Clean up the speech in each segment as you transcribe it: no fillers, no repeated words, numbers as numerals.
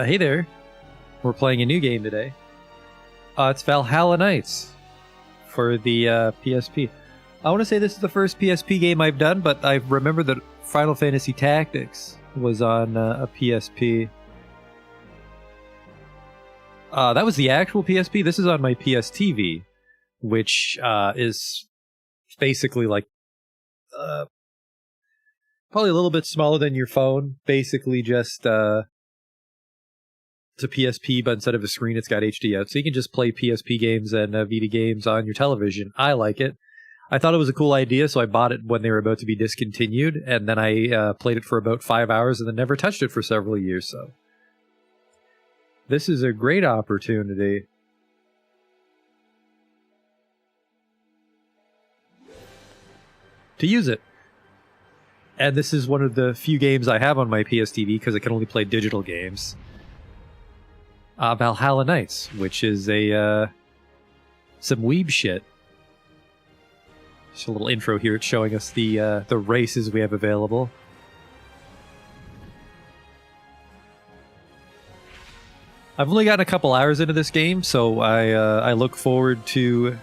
Hey there. We're playing a new game today. It's Valhalla Nights for the PSP. I want to say this is the first PSP game I've done, but I remember that Final Fantasy Tactics was on a PSP. That was the actual PSP. This is on my PSTV, which is basically like probably a little bit smaller than your phone. Basically just it's a PSP, but instead of a screen, it's got HD out. So you can just play PSP games and Vita games on your television. I like it. I thought it was a cool idea, so I bought it when they were about to be discontinued, and then I played it for about 5 hours and then never touched it for several years. So this is a great opportunity to use it. And this is one of the few games I have on my PSTV because I can only play digital games. Valhalla Nights, which is a some weeb shit. Just a little intro here. It's showing us the races we have available. I've only gotten a couple hours into this game, so I look forward to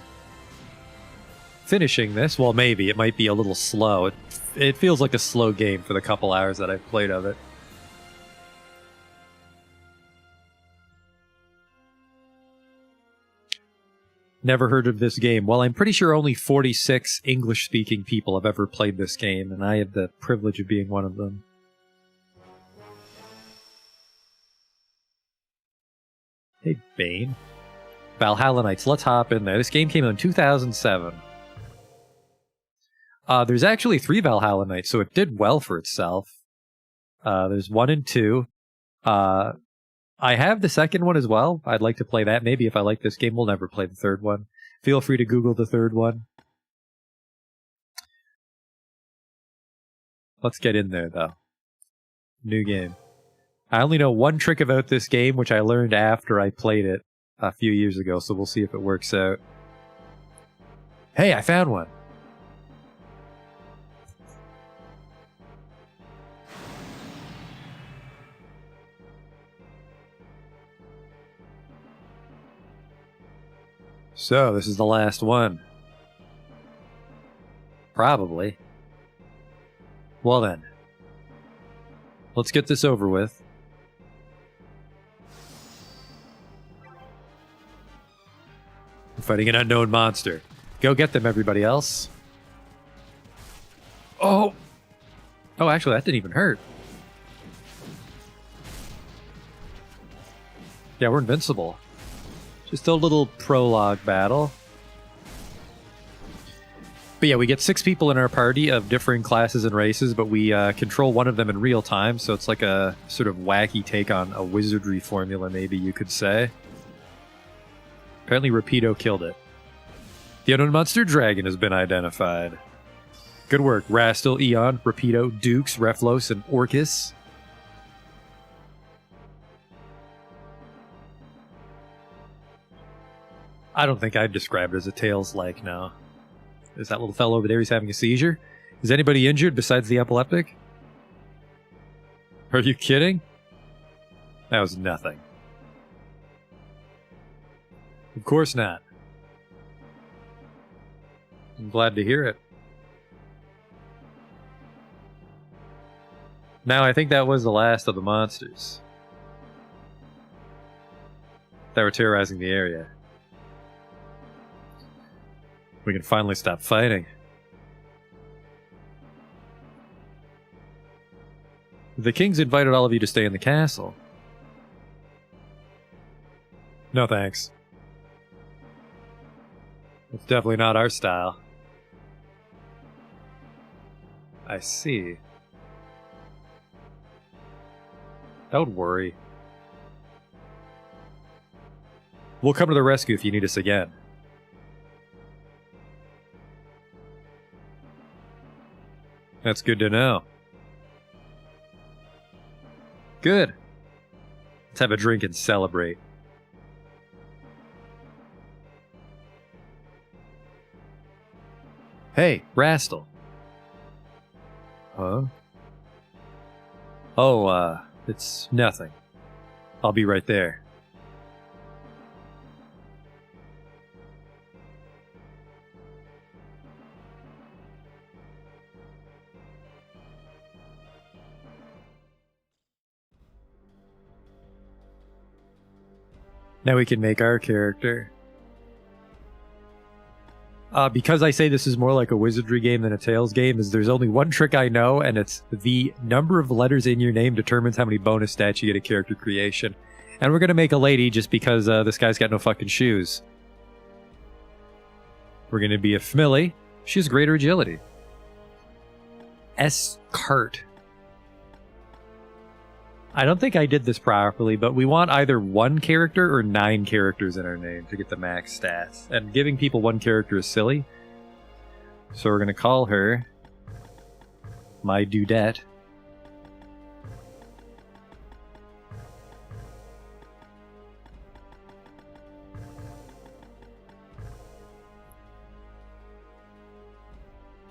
finishing this. Well, maybe it might be a little slow. It feels like a slow game for the couple hours that I've played of it. Never heard of this game. Well, I'm pretty sure only 46 English-speaking people have ever played this game, and I had the privilege of being one of them. Hey, Bane. Valhalla Nights, let's hop in there. This game came out in 2007. There's actually 3 Valhalla Nights, so it did well for itself. There's 1 and 2. I have the second one as well. I'd like to play that. Maybe if I like this game, we'll never play the third one. Feel free to Google the third one. Let's get in there, though. New game. I only know one trick about this game, which I learned after I played it a few years ago, so we'll see if it works out. Hey, I found one! So, this is the last one. Probably. Well then. Let's get this over with. We're fighting an unknown monster. Go get them, everybody else. Oh! Oh, actually, that didn't even hurt. Yeah, we're invincible. Just a little prologue battle. But yeah, we get 6 people in our party of differing classes and races, but we control one of them in real time, so it's like a sort of wacky take on a wizardry formula, maybe you could say. Apparently Rapido killed it. The unknown monster dragon has been identified. Good work, Rastal, Eon, Rapido, Dukes, Reflos, and Orcus. I don't think I'd describe it as a Tales-like, no. Is that little fellow over there, he's having a seizure? Is anybody injured besides the epileptic? Are you kidding? That was nothing. Of course not. I'm glad to hear it. Now, I think that was the last of the monsters that were terrorizing the area. We can finally stop fighting. The king's invited all of you to stay in the castle. No thanks. It's definitely not our style. I see. Don't worry. We'll come to the rescue if you need us again. That's good to know. Good. Let's have a drink and celebrate. Hey, Rastal. Huh? Oh, it's nothing. I'll be right there. Now we can make our character. Because I say this is more like a wizardry game than a Tales game, is there's only one trick I know, and it's the number of letters in your name determines how many bonus stats you get at character creation. And we're going to make a lady just because this guy's got no fucking shoes. We're going to be a Family. She has greater agility. S-Cart. I don't think I did this properly, but we want either one character or 9 characters in our name to get the max stats. And giving people one character is silly. So we're going to call her My Dudette.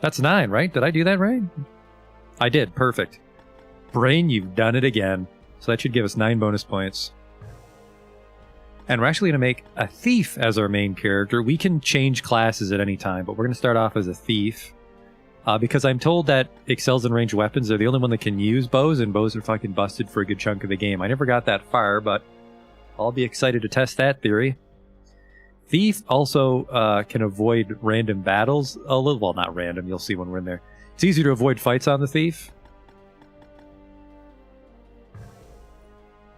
That's 9, right? Did I do that right? I did. Perfect. Brain, you've done it again. So that should give us 9 bonus points. And we're actually going to make a thief as our main character. We can change classes at any time, but we're going to start off as a thief. Because I'm told that excels in ranged weapons are the only one that can use bows, and bows are fucking busted for a good chunk of the game. I never got that far, but I'll be excited to test that theory. Thief also can avoid random battles a little. Well, not random. You'll see when we're in there. It's easier to avoid fights on the thief.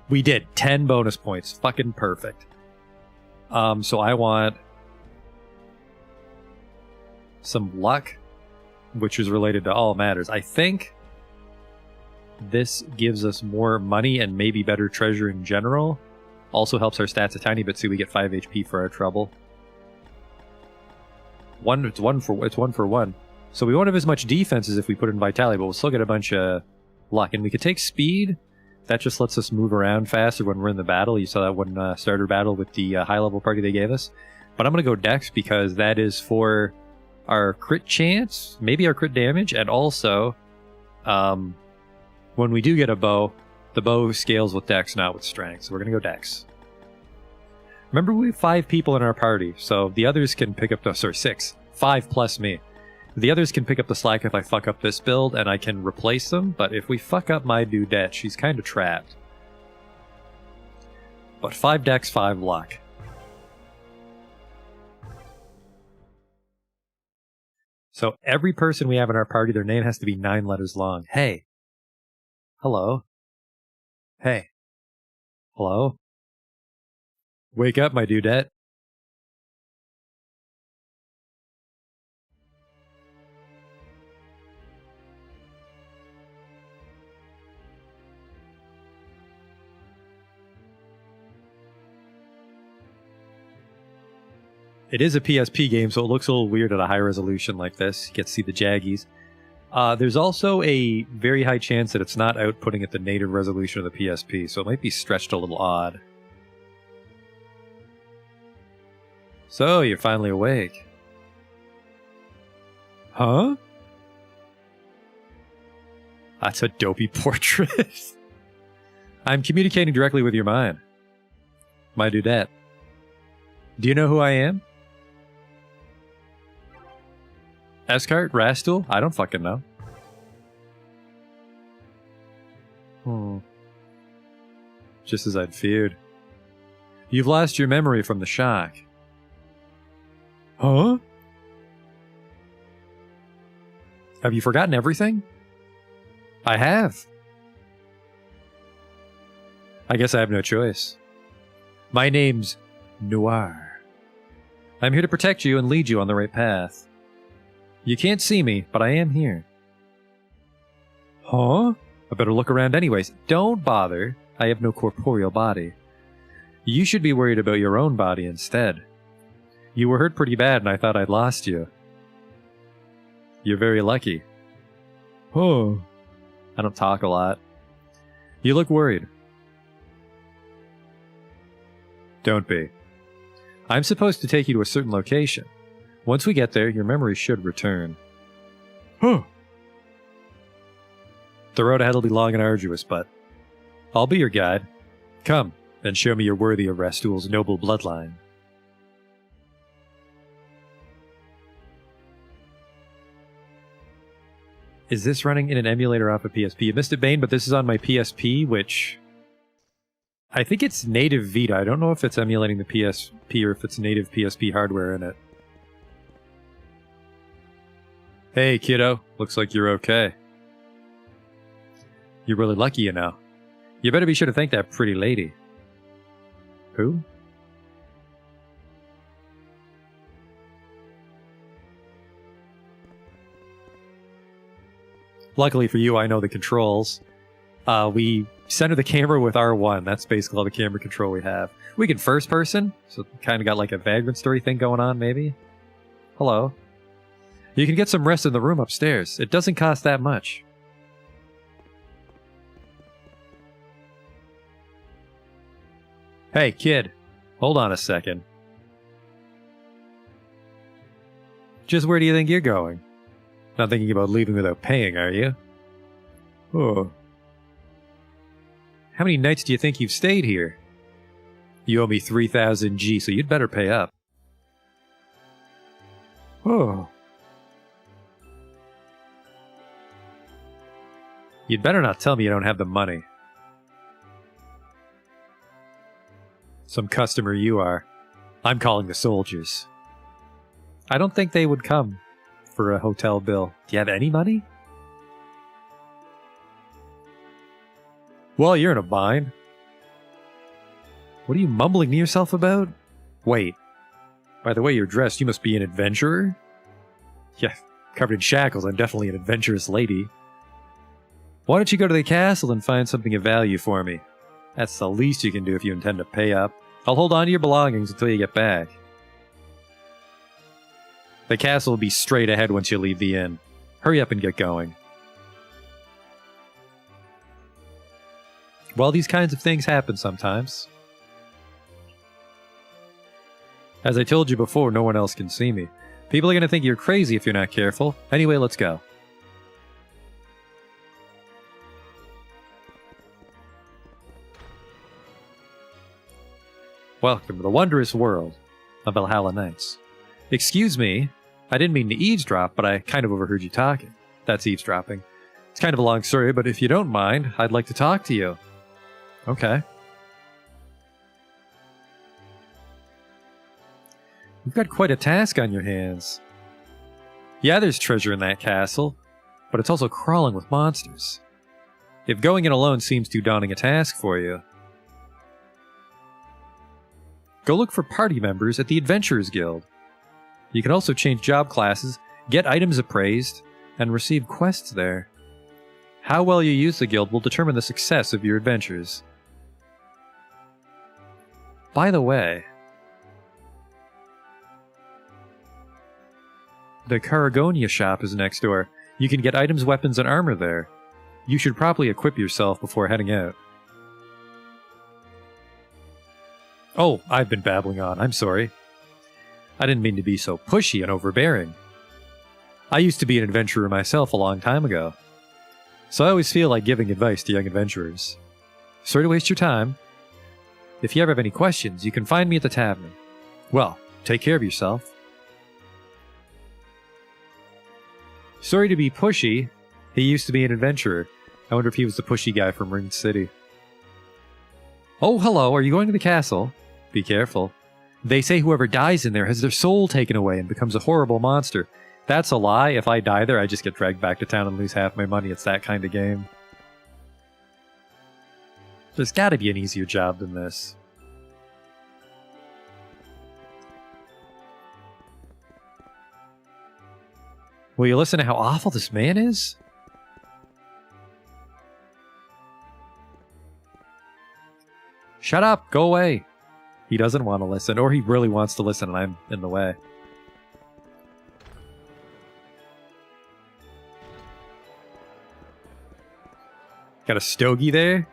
We did 10 bonus points. Fucking perfect. So I want some luck, which is related to all matters. I think this gives us more money and maybe better treasure in general. Also helps our stats a tiny bit, so we get 5 HP for our trouble. It's one for one. So we won't have as much defense as if we put in vitality, but we'll still get a bunch of luck. And we could take speed. That just lets us move around faster when we're in the battle. You saw that one starter battle with the high-level party they gave us. But I'm going to go Dex because that is for our crit chance, maybe our crit damage, and also when we do get a bow, the bow scales with Dex, not with Strength. So we're going to go Dex. Remember, we have 5 people in our party, so the others can pick up the... Sorry, 6. 5 plus me. The others can pick up the slack if I fuck up this build, and I can replace them, but if we fuck up my Dudette, she's kind of trapped. But 5 Dex, 5 luck. So every person we have in our party, their name has to be 9 letters long. Hey. Hello. Hey. Hello. Wake up, my Dudette. It is a PSP game, so it looks a little weird at a high resolution like this. You get to see the jaggies. There's also a very high chance that it's not outputting at the native resolution of the PSP, so it might be stretched a little odd. So, you're finally awake. Huh? That's a dopey portrait. I'm communicating directly with your mind. My Dudette. Do you know who I am? S-Cart? Rastul? I don't fucking know. Just as I'd feared. You've lost your memory from the shock. Huh? Have you forgotten everything? I have. I guess I have no choice. My name's Noir. I'm here to protect you and lead you on the right path. You can't see me, but I am here. Huh? I better look around anyways. Don't bother. I have no corporeal body. You should be worried about your own body instead. You were hurt pretty bad and I thought I'd lost you. You're very lucky. Oh. I don't talk a lot. You look worried. Don't be. I'm supposed to take you to a certain location. Once we get there, your memory should return. Huh. The road ahead will be long and arduous, but I'll be your guide. Come, Then show me you're worthy of Rastul's noble bloodline. Is this running in an emulator off a PSP? You missed it, Bane, but this is on my PSP, which... I think it's native Vita. I don't know if it's emulating the PSP or if it's native PSP hardware in it. Hey, kiddo. Looks like you're okay. You're really lucky, you know. You better be sure to thank that pretty lady. Who? Luckily for you, I know the controls. We center the camera with R1. That's basically all the camera control we have. We can first person, so kind of got like a Vagrant Story thing going on, maybe. Hello. You can get some rest in the room upstairs. It doesn't cost that much. Hey, kid. Hold on a second. Just where do you think you're going? Not thinking about leaving without paying, are you? Oh. How many nights do you think you've stayed here? You owe me 3,000 G, so you'd better pay up. Oh. You'd better not tell me you don't have the money. Some customer you are. I'm calling the soldiers. I don't think they would come for a hotel bill. Do you have any money? Well, you're in a bind. What are you mumbling to yourself about? Wait. By the way you're dressed, you must be an adventurer? Yeah, covered in shackles, I'm definitely an adventurous lady. Why don't you go to the castle and find something of value for me? That's the least you can do if you intend to pay up. I'll hold on to your belongings until you get back. The castle will be straight ahead once you leave the inn. Hurry up and get going. Well, these kinds of things happen sometimes. As I told you before, no one else can see me. People are going to think you're crazy if you're not careful. Anyway, let's go. Welcome to the wondrous world of Valhalla Nights. Excuse me, I didn't mean to eavesdrop, but I kind of overheard you talking. That's eavesdropping. It's kind of a long story, but if you don't mind, I'd like to talk to you. Okay. You've got quite a task on your hands. Yeah, there's treasure in that castle, but it's also crawling with monsters. If going in alone seems too daunting a task for you, go look for party members at the Adventurers Guild. You can also change job classes, get items appraised, and receive quests there. How well you use the guild will determine the success of your adventures. By the way, the Karagonia shop is next door. You can get items, weapons, and armor there. You should probably equip yourself before heading out. Oh, I've been babbling on. I'm sorry. I didn't mean to be so pushy and overbearing. I used to be an adventurer myself a long time ago, so I always feel like giving advice to young adventurers. Sorry to waste your time. If you ever have any questions, you can find me at the tavern. Well, take care of yourself. Sorry to be pushy. He used to be an adventurer. I wonder if he was the pushy guy from Ring City. Oh, hello. Are you going to the castle? Be careful. They say whoever dies in there has their soul taken away and becomes a horrible monster. That's a lie. If I die there, I just get dragged back to town and lose half my money. It's that kind of game. There's gotta be an easier job than this. Will you listen to how awful this man is? Shut up! Go away! He doesn't want to listen, or he really wants to listen and I'm in the way. Got a stogie there?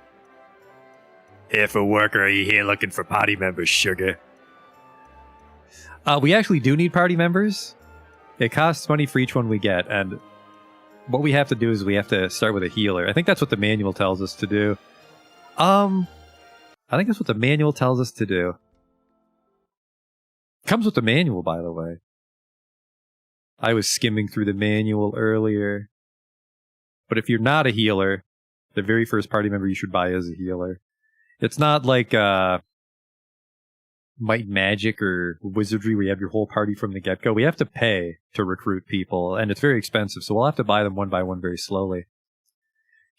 Here for work, or are you here looking for party members, sugar? We actually do need party members. It costs money for each one we get, and what we have to do is we have to start with a healer. I think that's what the manual tells us to do. I I think that's what the manual tells us to do. Comes with the manual, by the way. I was skimming through the manual earlier. But if you're not a healer, the very first party member you should buy is a healer. It's not like Might Magic or Wizardry where you have your whole party from the get-go. We have to pay to recruit people, and it's very expensive, so we'll have to buy them one by one very slowly.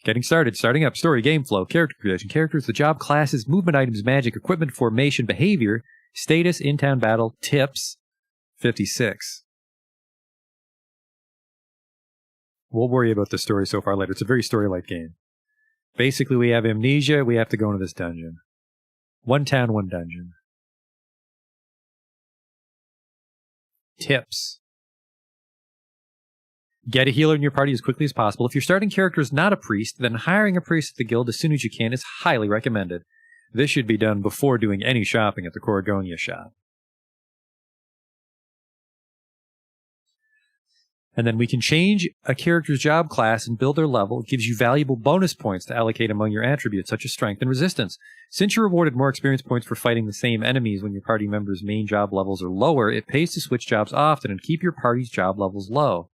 Getting started. Starting up. Story, game flow, character creation, characters, the job, classes, movement items, magic, equipment, formation, behavior, status, in-town battle, tips, 56. We'll worry about the story so far later. It's a very story-like game. Basically, we have amnesia. We have to go into this dungeon. One town, one dungeon. Tips. Get a healer in your party as quickly as possible. If your starting character is not a priest, then hiring a priest at the guild as soon as you can is highly recommended. This should be done before doing any shopping at the Coragonia shop. And then we can change a character's job class and build their level. It gives you valuable bonus points to allocate among your attributes, such as strength and resistance. Since you're rewarded more experience points for fighting the same enemies when your party members' main job levels are lower, it pays to switch jobs often and keep your party's job levels low.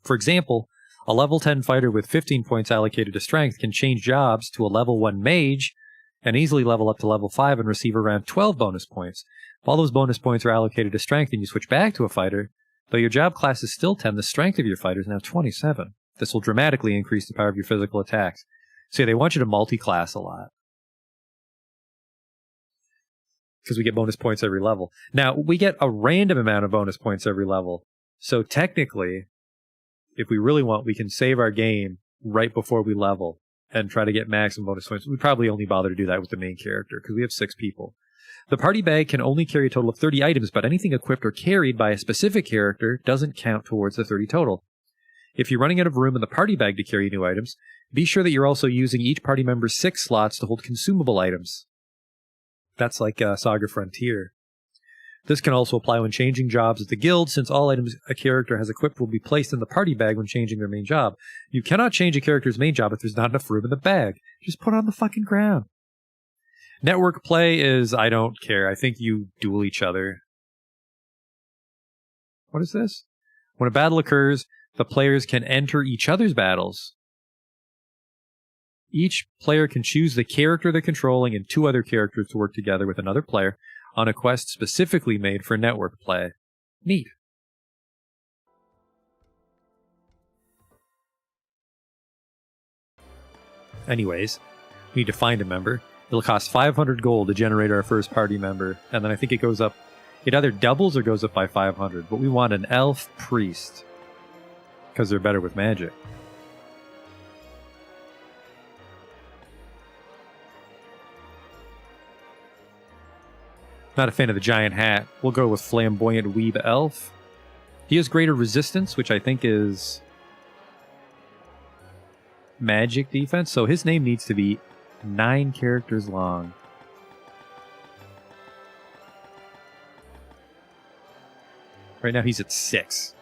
For example, a level 10 fighter with 15 points allocated to strength can change jobs to a level 1 mage and easily level up to level 5 and receive around 12 bonus points. If all those bonus points are allocated to strength and you switch back to a fighter, though your job class is still 10, the strength of your fighter is now 27. This will dramatically increase the power of your physical attacks. So yeah, they want you to multi-class a lot, because we get bonus points every level. Now, we get a random amount of bonus points every level. So technically, if we really want, we can save our game right before we level and try to get maximum bonus points. We'd probably only bother to do that with the main character, because we have 6 people. The party bag can only carry a total of 30 items, but anything equipped or carried by a specific character doesn't count towards the 30 total. If you're running out of room in the party bag to carry new items, be sure that you're also using each party member's 6 slots to hold consumable items. That's like Saga Frontier. This can also apply when changing jobs at the guild, since all items a character has equipped will be placed in the party bag when changing their main job. You cannot change a character's main job if there's not enough room in the bag. Just put it on the fucking ground. Network play is, I don't care. I think you duel each other. What is this? When a battle occurs, the players can enter each other's battles. Each player can choose the character they're controlling and 2 other characters to work together with another player on a quest specifically made for network play. Neat. Anyways, we need to find a member. It'll cost 500 gold to generate our first party member, and then I think it goes up. It either doubles or goes up by 500, but we want an elf priest, because they're better with magic. Not a fan of the giant hat. We'll go with flamboyant weeb elf. He has greater resistance, which I think is magic defense, so his name needs to be 9 characters long. Right now he's at 6.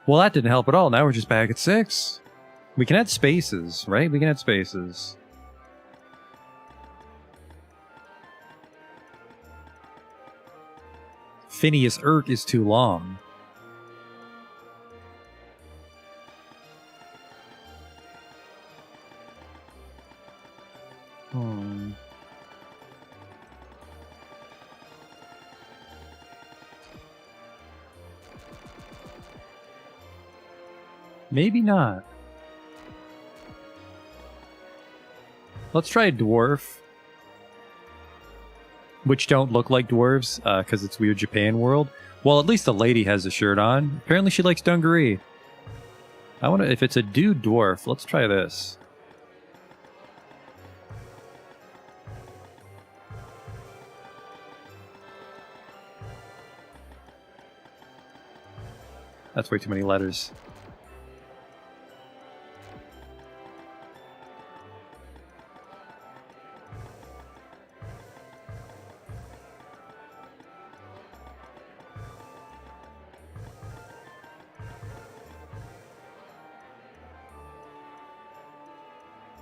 Well, that didn't help at all. Now we're just back at 6. We can add spaces, right? We can add spaces. Phineas Irk is too long. Maybe not. Let's try a dwarf. Which don't look like dwarves, because it's Weird Japan World. Well, at least the lady has a shirt on. Apparently she likes dungaree. I wonder if it's a dude dwarf. Let's try this. That's way too many letters.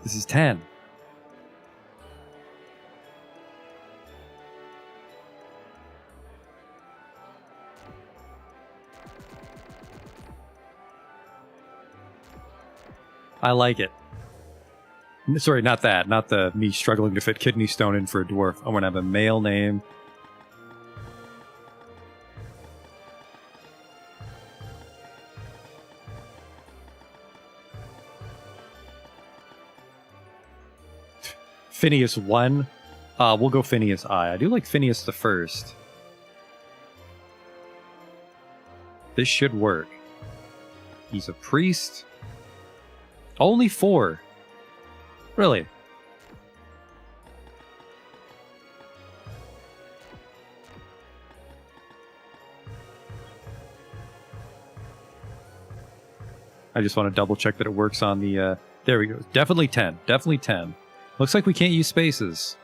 This is 10. I like it. Sorry, not that. Not the me struggling to fit kidney stone in for a dwarf. I want to have a male name. Phineas 1. We'll go Phineas I. I do like Phineas the First. This should work. He's a priest. Only 4. Really? I just want to double check that it works on the... there we go. Definitely 10. Definitely 10. Looks like we can't use spaces.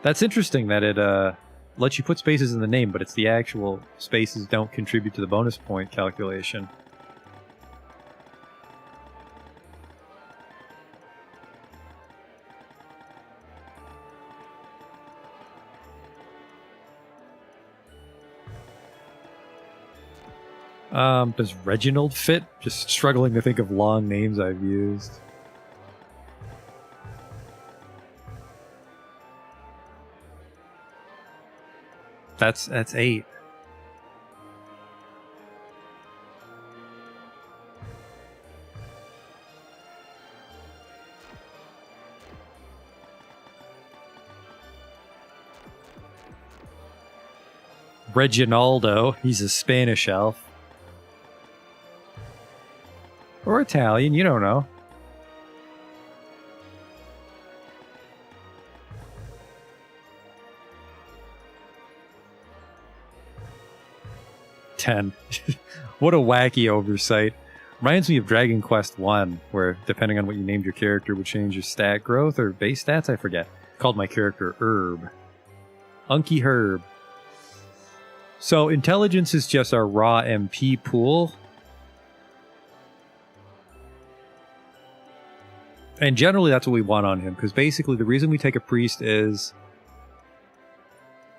That's interesting that it lets you put spaces in the name, but it's the actual spaces don't contribute to the bonus point calculation. Does Reginald fit? Just struggling to think of long names I've used. That's 8. Reginaldo, he's a Spanish elf. Or Italian, you don't know. What a wacky oversight. Reminds me of Dragon Quest 1, where depending on what you named your character would change your stat growth or base stats, I forget. Called my character Herb. Unky Herb. So intelligence is just our raw MP pool. And generally that's what we want on him, because basically the reason we take a priest is...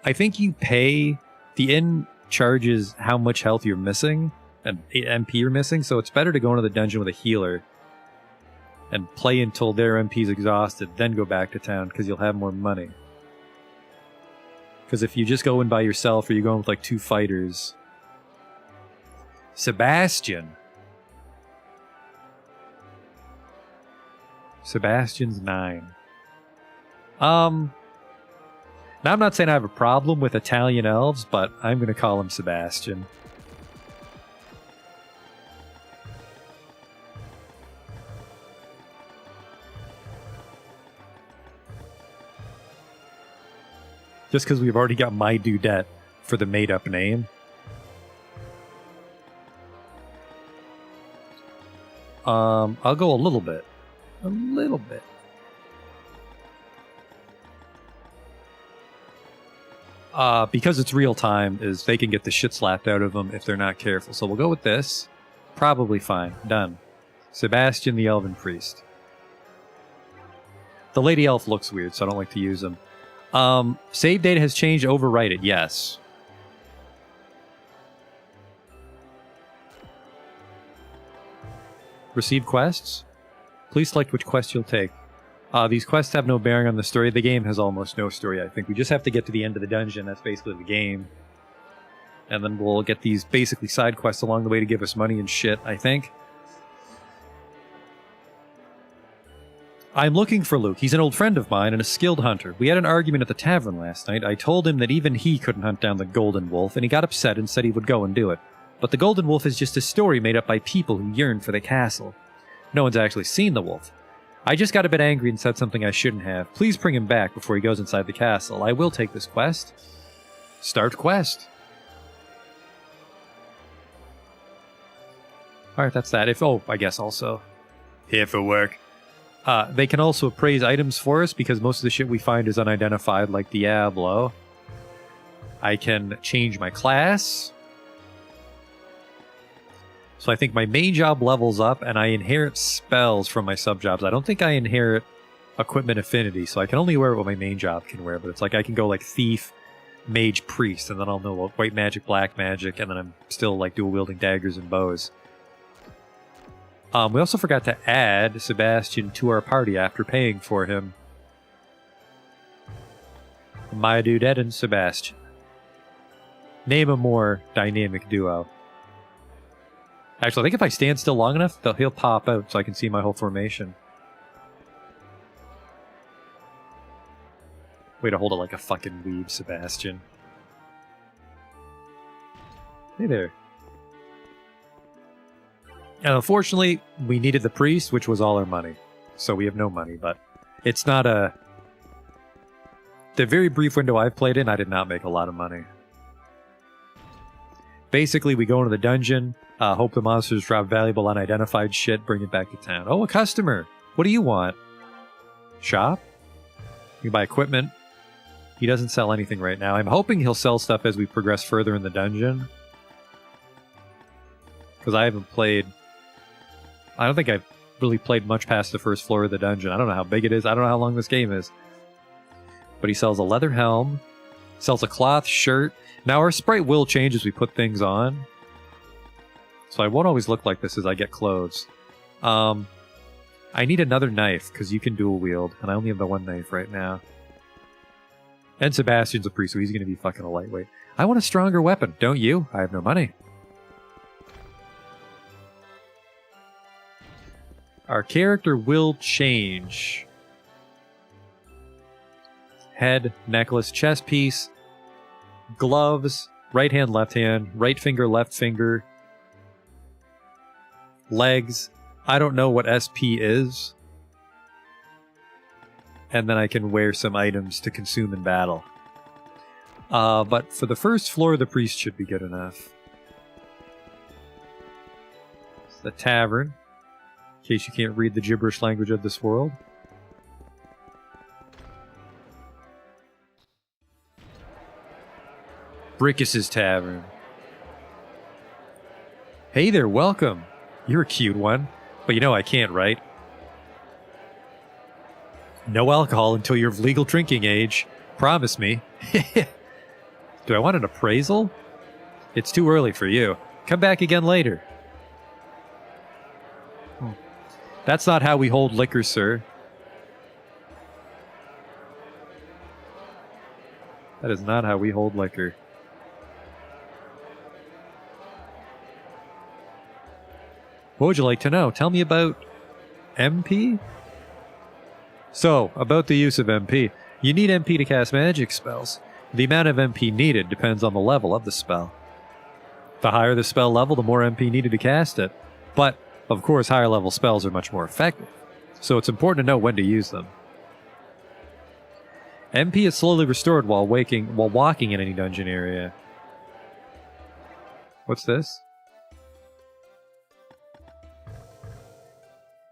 I think you pay... The inn charges how much health you're missing, and MP you're missing, so it's better to go into the dungeon with a healer and play until their MP's exhausted, then go back to town, because you'll have more money. Because if you just go in by yourself, or you're going with like 2 fighters... Sebastian! Sebastian's 9. Now, I'm not saying I have a problem with Italian elves, but I'm going to call him Sebastian. Just because we've already got my dudette for the made-up name. I'll go a little bit. A little bit. Because it's real time, is they can get the shit slapped out of them if they're not careful. So we'll go with this. Probably fine. Done. Sebastian the Elven Priest. The Lady Elf looks weird, so I don't like to use them. Save data has changed. Overwrite it. Yes. Receive quests. Please select which quest you'll take. These quests have no bearing on the story. The game has almost no story, I think. We just have to get to the end of the dungeon. That's basically the game. And then we'll get these basically side quests along the way to give us money and shit, I think. I'm looking for Luke. He's an old friend of mine and a skilled hunter. We had an argument at the tavern last night. I told him that even he couldn't hunt down the Golden Wolf, and he got upset and said he would go and do it. But the Golden Wolf is just a story made up by people who yearn for the castle. No one's actually seen the wolf. I just got a bit angry and said something I shouldn't have. Please bring him back before he goes inside the castle. I will take this quest. Start quest. Alright, that's that. I guess also. Here for work. They can also appraise items for us because most of the shit we find is unidentified, like Diablo. I can change my class. So I think my main job levels up, and I inherit spells from my sub-jobs. I don't think I inherit equipment affinity, so I can only wear what my main job can wear, but it's like I can go like Thief, Mage, Priest, and then I'll know white magic, black magic, and then I'm still like dual-wielding daggers and bows. We also forgot to add Sebastian to our party after paying for him. My dude Ed and Sebastian. Name a more dynamic duo. Actually, I think if I stand still long enough, he'll pop out so I can see my whole formation. Way to hold it like a fucking weeb, Sebastian. Hey there. And unfortunately, we needed the priest, which was all our money. So we have no money, but it's not a... The very brief window I've played in, I did not make a lot of money. Basically, we go into the dungeon, hope the monsters drop valuable unidentified shit, bring it back to town. Oh, a customer! What do you want? Shop? You can buy equipment. He doesn't sell anything right now. I'm hoping he'll sell stuff as we progress further in the dungeon. Because I haven't played... I don't think I've really played much past the first floor of the dungeon. I don't know how big it is. I don't know how long this game is. But he sells a leather helm. Sells a cloth shirt. Now our sprite will change as we put things on. So I won't always look like this as I get clothes. I need another knife, because you can dual wield. And I only have the one knife right now. And Sebastian's a priest, so he's going to be fucking a lightweight. I want a stronger weapon, don't you? I have no money. Our character will change. Head, necklace, chest piece, gloves, right hand, left hand, right finger, left finger, legs. I don't know what SP is. And then I can wear some items to consume in battle. But for the first floor, the priest should be good enough. It's the tavern. In case you can't read the gibberish language of this world. Brickus's Tavern. Hey there, welcome. You're a cute one. But you know I can't, right? No alcohol until you're of legal drinking age. Promise me. Do I want an appraisal? It's too early for you. Come back again later. That's not how we hold liquor, sir. That is not how we hold liquor. What would you like to know? Tell me about MP? So, about the use of MP. You need MP to cast magic spells. The amount of MP needed depends on the level of the spell. The higher the spell level, the more MP needed to cast it. But, of course, higher level spells are much more effective. So it's important to know when to use them. MP is slowly restored while walking in any dungeon area. What's this?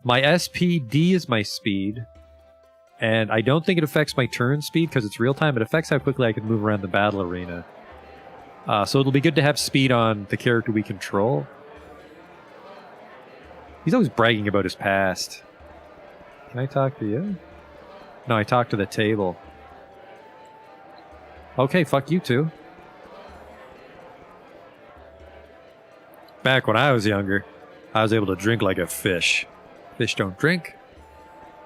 My SPD is my speed. And I don't think it affects my turn speed because it's real time. It affects how quickly I can move around the battle arena. So it'll be good to have speed on the character we control. He's always bragging about his past. Can I talk to you? No, I talk to the table. Okay, fuck you too. Back when I was younger, I was able to drink like a fish. Fish don't drink.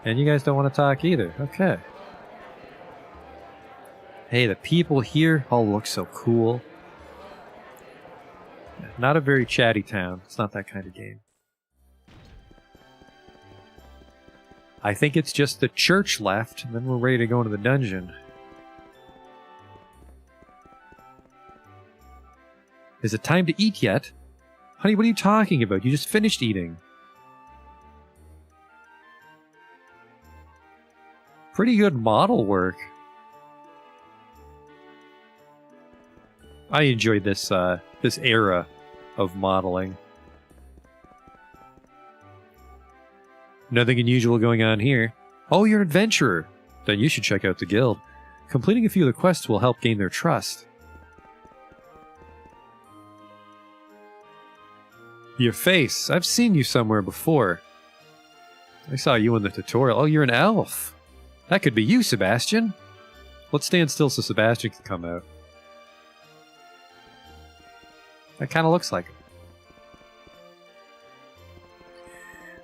And you guys don't want to talk either. Okay. Hey, the people here all look so cool. Not a very chatty town. It's not that kind of game. I think it's just the church left, and then we're ready to go into the dungeon. Is it time to eat yet? Honey, what are you talking about? You just finished eating. Pretty good model work. I enjoyed this this era of modeling. Nothing unusual going on here. Oh, you're an adventurer. Then you should check out the guild. Completing a few of the quests will help gain their trust. Your face. I've seen you somewhere before. I saw you in the tutorial. Oh, you're an elf. That could be you, Sebastian. Let's stand still so Sebastian can come out. That kind of looks like it.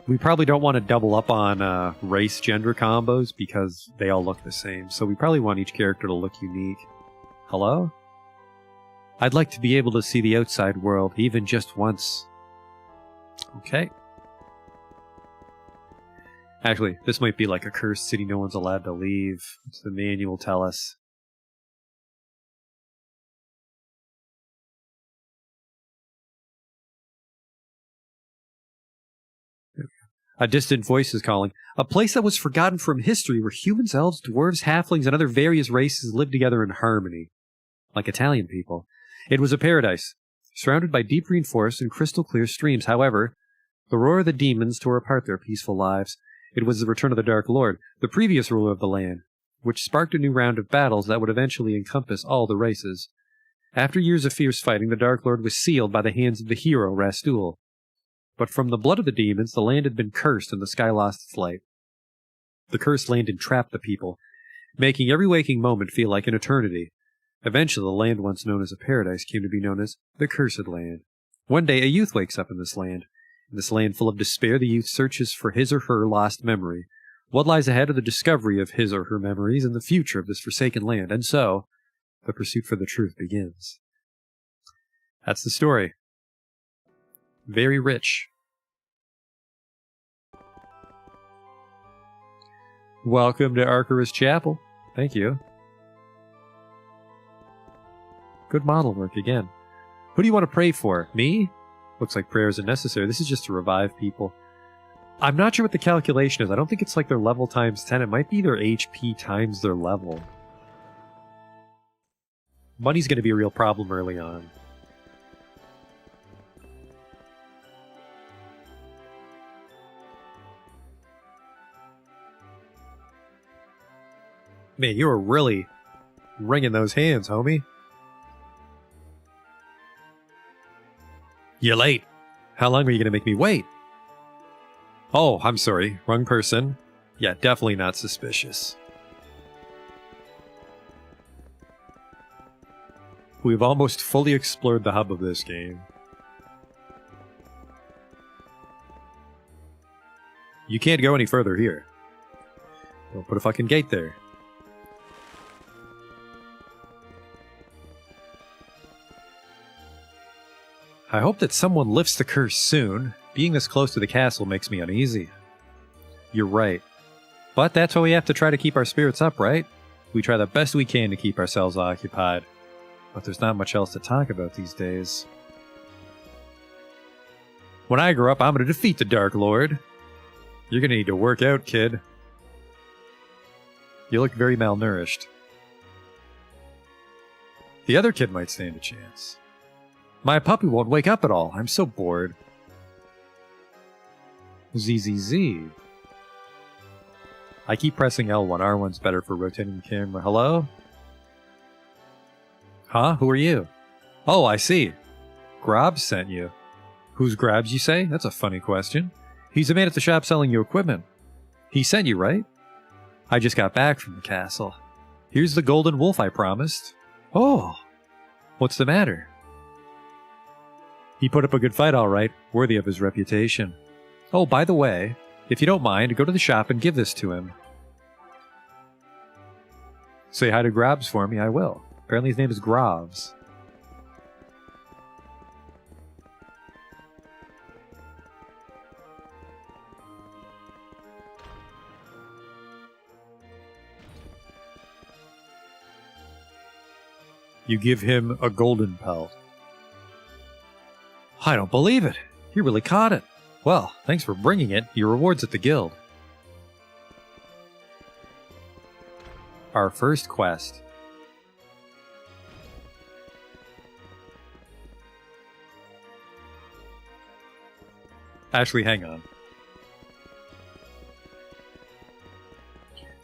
We probably don't want to double up on race-gender combos because they all look the same, so we probably want each character to look unique. Hello? I'd like to be able to see the outside world, even just once. Okay. Actually, this might be like a cursed city no one's allowed to leave. What's the manual tell us? A distant voice is calling. A place that was forgotten from history where humans, elves, dwarves, halflings, and other various races lived together in harmony. Like Italian people. It was a paradise, surrounded by deep green forests and crystal clear streams. However, the roar of the demons tore apart their peaceful lives. It was the return of the Dark Lord, the previous ruler of the land, which sparked a new round of battles that would eventually encompass all the races. After years of fierce fighting, the Dark Lord was sealed by the hands of the hero Rastul. But from the blood of the demons, the land had been cursed and the sky lost its light. The cursed land entrapped the people, making every waking moment feel like an eternity. Eventually, the land once known as a paradise came to be known as the Cursed Land. One day, a youth wakes up in this land. In this land full of despair, the youth searches for his or her lost memory. What lies ahead of the discovery of his or her memories and the future of this forsaken land? And so, the pursuit for the truth begins. That's the story. Very rich. Welcome to Arcturus Chapel. Thank you. Good model work again. Who do you want to pray for? Me? Looks like prayer isn't necessary. This is just to revive people. I'm not sure what the calculation is. I don't think it's like their level times 10. It might be their HP times their level. Money's going to be a real problem early on. Man, you were really wringing those hands, homie. You're late. How long are you going to make me wait? Oh, I'm sorry. Wrong person. Yeah, definitely not suspicious. We've almost fully explored the hub of this game. You can't go any further here. Don't put a fucking gate there. I hope that someone lifts the curse soon. Being this close to the castle makes me uneasy. You're right. But that's why we have to try to keep our spirits up, right? We try the best we can to keep ourselves occupied. But there's not much else to talk about these days. When I grow up, I'm going to defeat the Dark Lord. You're going to need to work out, kid. You look very malnourished. The other kid might stand a chance. My puppy won't wake up at all. I'm so bored. ZZZ. I keep pressing L1. R1's better for rotating the camera. Hello? Huh? Who are you? Oh, I see. Grabs sent you. Who's Grabs, you say? That's a funny question. He's a man at the shop selling you equipment. He sent you, right? I just got back from the castle. Here's the golden wolf I promised. Oh! What's the matter? He put up a good fight, all right, worthy of his reputation. Oh, by the way, if you don't mind, go to the shop and give this to him. Say hi to Grabs for me, I will. Apparently his name is Gravs. You give him a golden pelt. I don't believe it. He really caught it. Well, thanks for bringing it. Your reward's at the guild. our first quest. Actually, hang on.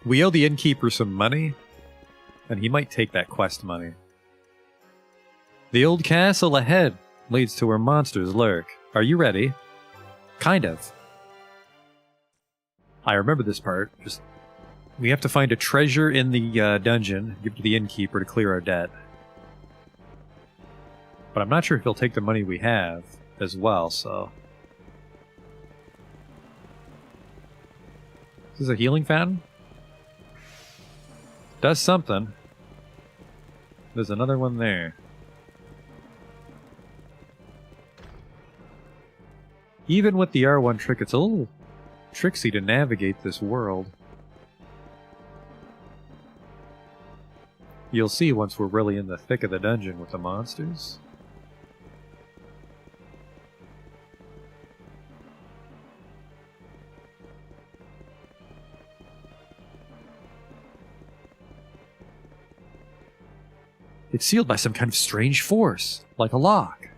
We owe the innkeeper some money, and he might take that quest money. The old castle ahead leads to where monsters lurk. Are you ready? Kind of. I remember this part. Just, we have to find a treasure in the dungeon, give it to the innkeeper to clear our debt. But I'm not sure if he'll take the money we have as well, so... Is this a healing fountain? Does something. There's another one there. Even with the R1 trick, it's a little tricksy to navigate this world. You'll see once we're really in the thick of the dungeon with the monsters. It's sealed by some kind of strange force, like a lock.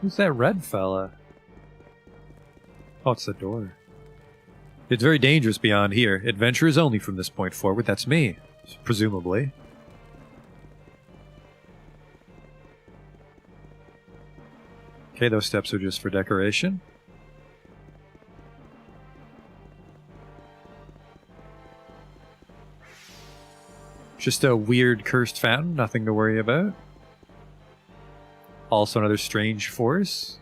Who's that red fella? Oh, it's the door. It's very dangerous beyond here. Adventure is only from this point forward. That's me, presumably. Okay, those steps are just for decoration. Just a weird cursed fountain, nothing to worry about. Also another strange force.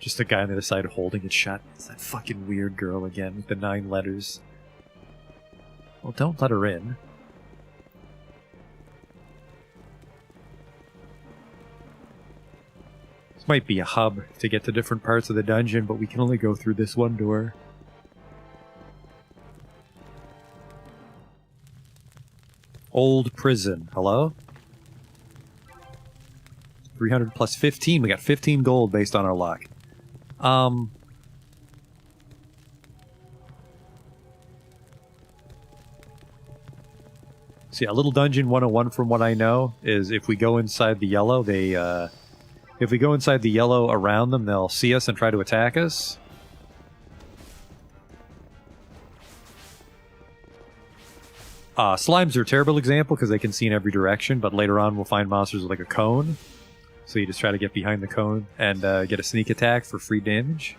Just a guy on the other side holding it shut. It's that fucking weird girl again with the 9 letters. Well, don't let her in. This might be a hub to get to different parts of the dungeon, but we can only go through this one door. Old prison. Hello? 300 plus 15. We got 15 gold based on our luck. See, a little dungeon 101 from what I know is if we go inside the yellow, if we go inside the yellow around them, they'll see us and try to attack us. Slimes are a terrible example because they can see in every direction, but later on we'll find monsters with like a cone. So you just try to get behind the cone and get a sneak attack for free damage.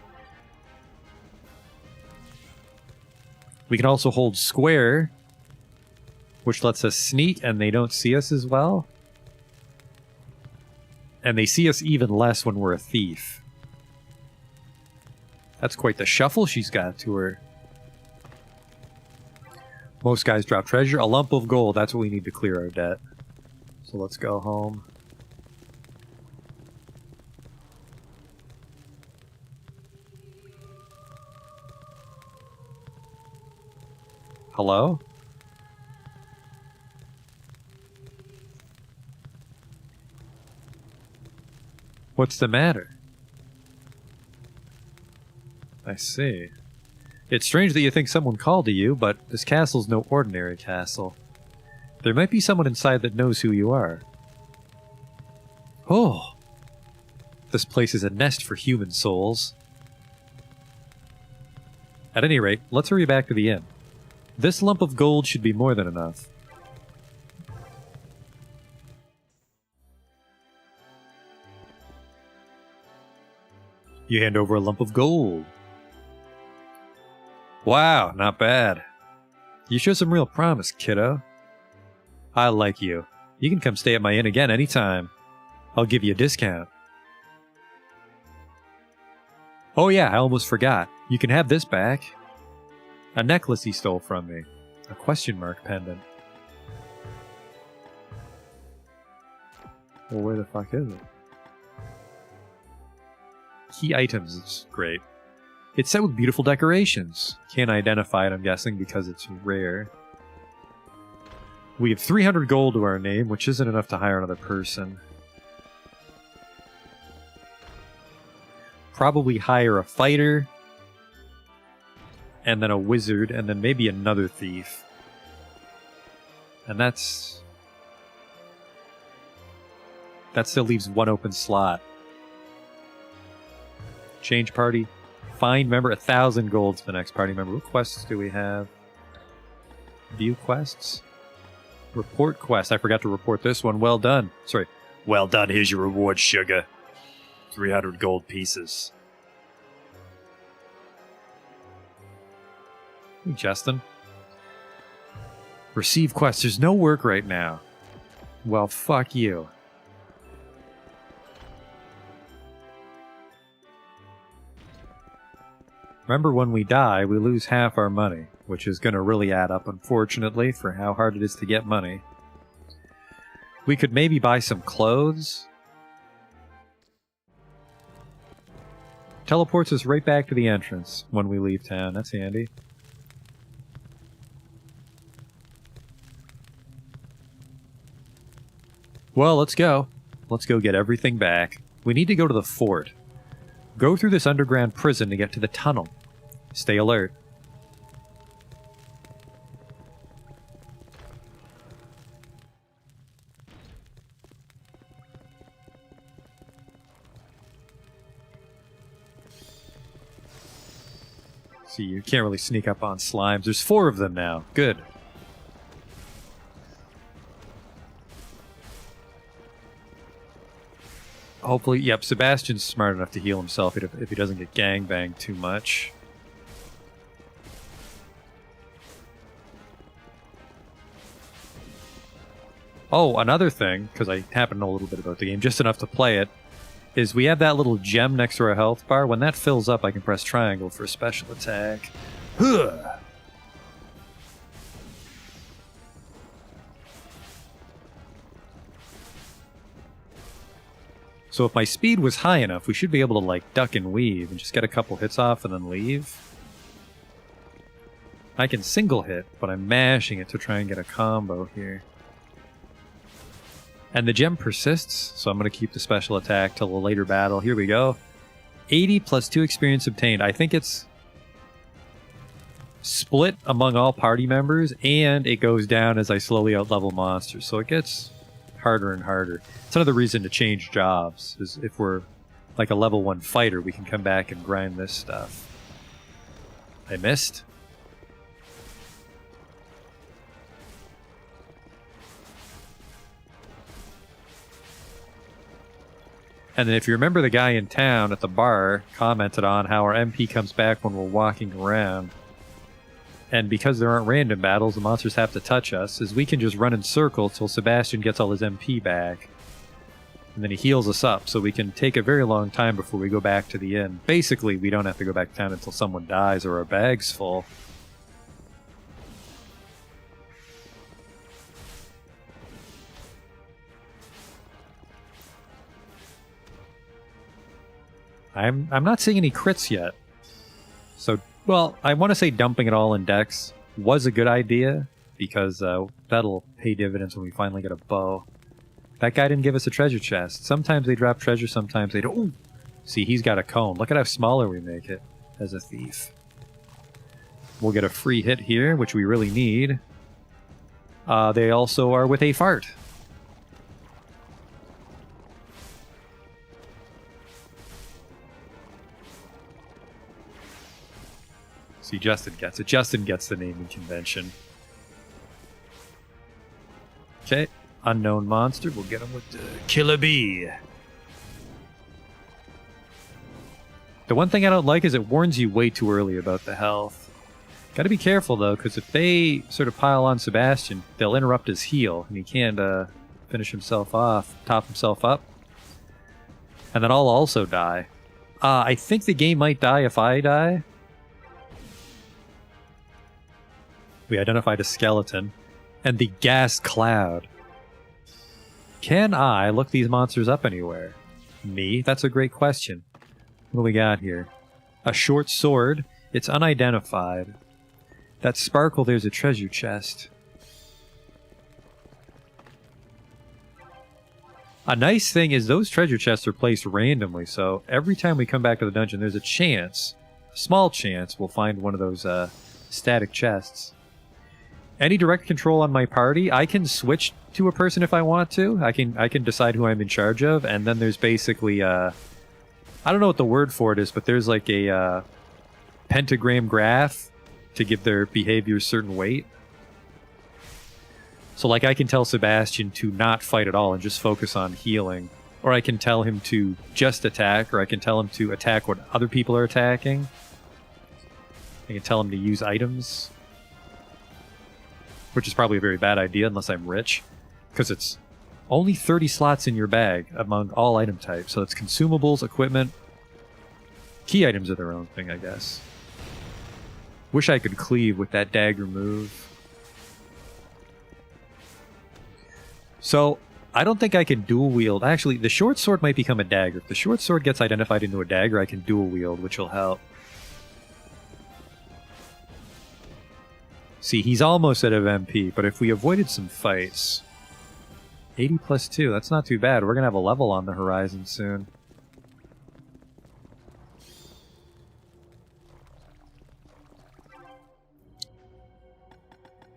We can also hold square, which lets us sneak and they don't see us as well. And they see us even less when we're a thief. That's quite the shuffle she's got to her. Most guys drop treasure. A lump of gold. That's what we need to clear our debt. So let's go home. Hello? What's the matter? I see. It's strange that you think someone called to you, but this castle's no ordinary castle. There might be someone inside that knows who you are. Oh! This place is a nest for human souls. At any rate, let's hurry back to the inn. This lump of gold should be more than enough. You hand over a lump of gold. Wow, not bad. You show some real promise, kiddo. I like you. You can come stay at my inn again anytime. I'll give you a discount. Oh yeah, I almost forgot. You can have this back. A necklace he stole from me. A question mark pendant. Well, where the fuck is it? Key items is great. It's set with beautiful decorations. Can't identify it, I'm guessing, because it's rare. We have 300 gold to our name, which isn't enough to hire another person. Probably hire a fighter, and then a wizard, and then maybe another thief. And that still leaves one open slot. Change party. Find member. 1,000 gold to the next party member. What quests do we have? View quests. Report quest. I forgot to report this one. Well done. Sorry. Well done. Here's your reward, sugar. 300 gold pieces. Hey, Justin. Receive quest. There's no work right now. Well, fuck you. Remember, when we die, we lose half our money, which is going to really add up, unfortunately, for how hard it is to get money. We could maybe buy some clothes. Teleports us right back to the entrance when we leave town. That's handy. Well, let's go. Let's go get everything back. We need to go to the fort. Go through this underground prison to get to the tunnel. Stay alert. See, you can't really sneak up on slimes. There's 4 of them now. Good. Hopefully, yep, Sebastian's smart enough to heal himself if he doesn't get gangbanged too much. Oh, another thing, because I happen to know a little bit about the game, just enough to play it, is we have that little gem next to our health bar. When that fills up, I can press triangle for a special attack. Huh. So if my speed was high enough, we should be able to, like, duck and weave and just get a couple hits off and then leave. I can single hit, but I'm mashing it to try and get a combo here. And the gem persists, so I'm going to keep the special attack till a later battle. Here we go. 80 plus 2 experience obtained. I think it's split among all party members, and it goes down as I slowly outlevel monsters, so it gets harder and harder. It's another reason to change jobs, is if we're like a level 1 fighter, we can come back and grind this stuff. I missed. And then if you remember, the guy in town at the bar commented on how our MP comes back when we're walking around. And because there aren't random battles, the monsters have to touch us, is we can just run in circles till Sebastian gets all his MP back. And then he heals us up, so we can take a very long time before we go back to the inn. Basically, we don't have to go back to town until someone dies or our bag's full. I'm not seeing any crits yet. So, well, I want to say dumping it all in Dex was a good idea, because that'll pay dividends when we finally get a bow. That guy didn't give us a treasure chest. Sometimes they drop treasure, sometimes they don't. Ooh. See, he's got a cone. Look at how smaller we make it as a thief. We'll get a free hit here, which we really need. They also are with a fart. See, Justin gets it. Justin gets the naming convention. Okay, unknown monster. We'll get him with the Killer Bee. The one thing I don't like is it warns you way too early about the health. Gotta be careful, though, because if they sort of pile on Sebastian, they'll interrupt his heal, and he can't finish himself off, top himself up. And then I'll also die. I think the game might die if I die. We identified a skeleton. And the gas cloud. Can I look these monsters up anywhere? Me? That's a great question. What do we got here? A short sword. It's unidentified. That sparkle, there's a treasure chest. A nice thing is those treasure chests are placed randomly, so every time we come back to the dungeon, there's a chance, a small chance, we'll find one of those static chests. Any direct control on my party, I can switch to a person if I want to. I can decide who I'm in charge of, and then there's basically I don't know what the word for it is, but there's like a pentagram graph to give their behavior a certain weight. So like I can tell Sebastian to not fight at all and just focus on healing. Or I can tell him to just attack, or I can tell him to attack what other people are attacking. I can tell him to use items. Which is probably a very bad idea unless I'm rich. Because it's only 30 slots in your bag among all item types. So it's consumables, equipment. Key items are their own thing, I guess. Wish I could cleave with that dagger move. So, I don't think I can dual wield. Actually, the short sword might become a dagger. If the short sword gets identified into a dagger, I can dual wield, which will help. See, he's almost out of MP, but if we avoided some fights... 80 plus 2, that's not too bad. We're going to have a level on the horizon soon.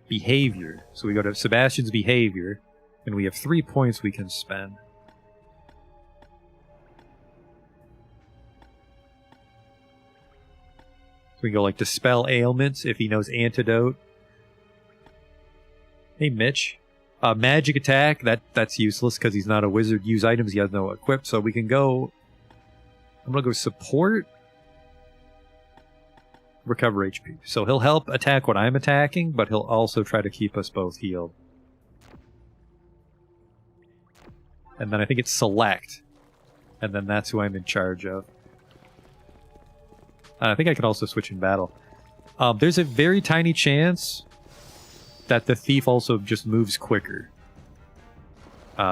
Behavior. So we go to Sebastian's behavior. And we have 3 points we can spend. So we go like dispel ailments if he knows antidote. Hey Mitch. Magic attack, that's useless because he's not a wizard. Use items, he has no equip. So we can go... I'm going to go support. Recover HP. So he'll help attack what I'm attacking, but he'll also try to keep us both healed. And then I think it's select. And then that's who I'm in charge of. I think I can also switch in battle. There's a very tiny chance that the thief also just moves quicker.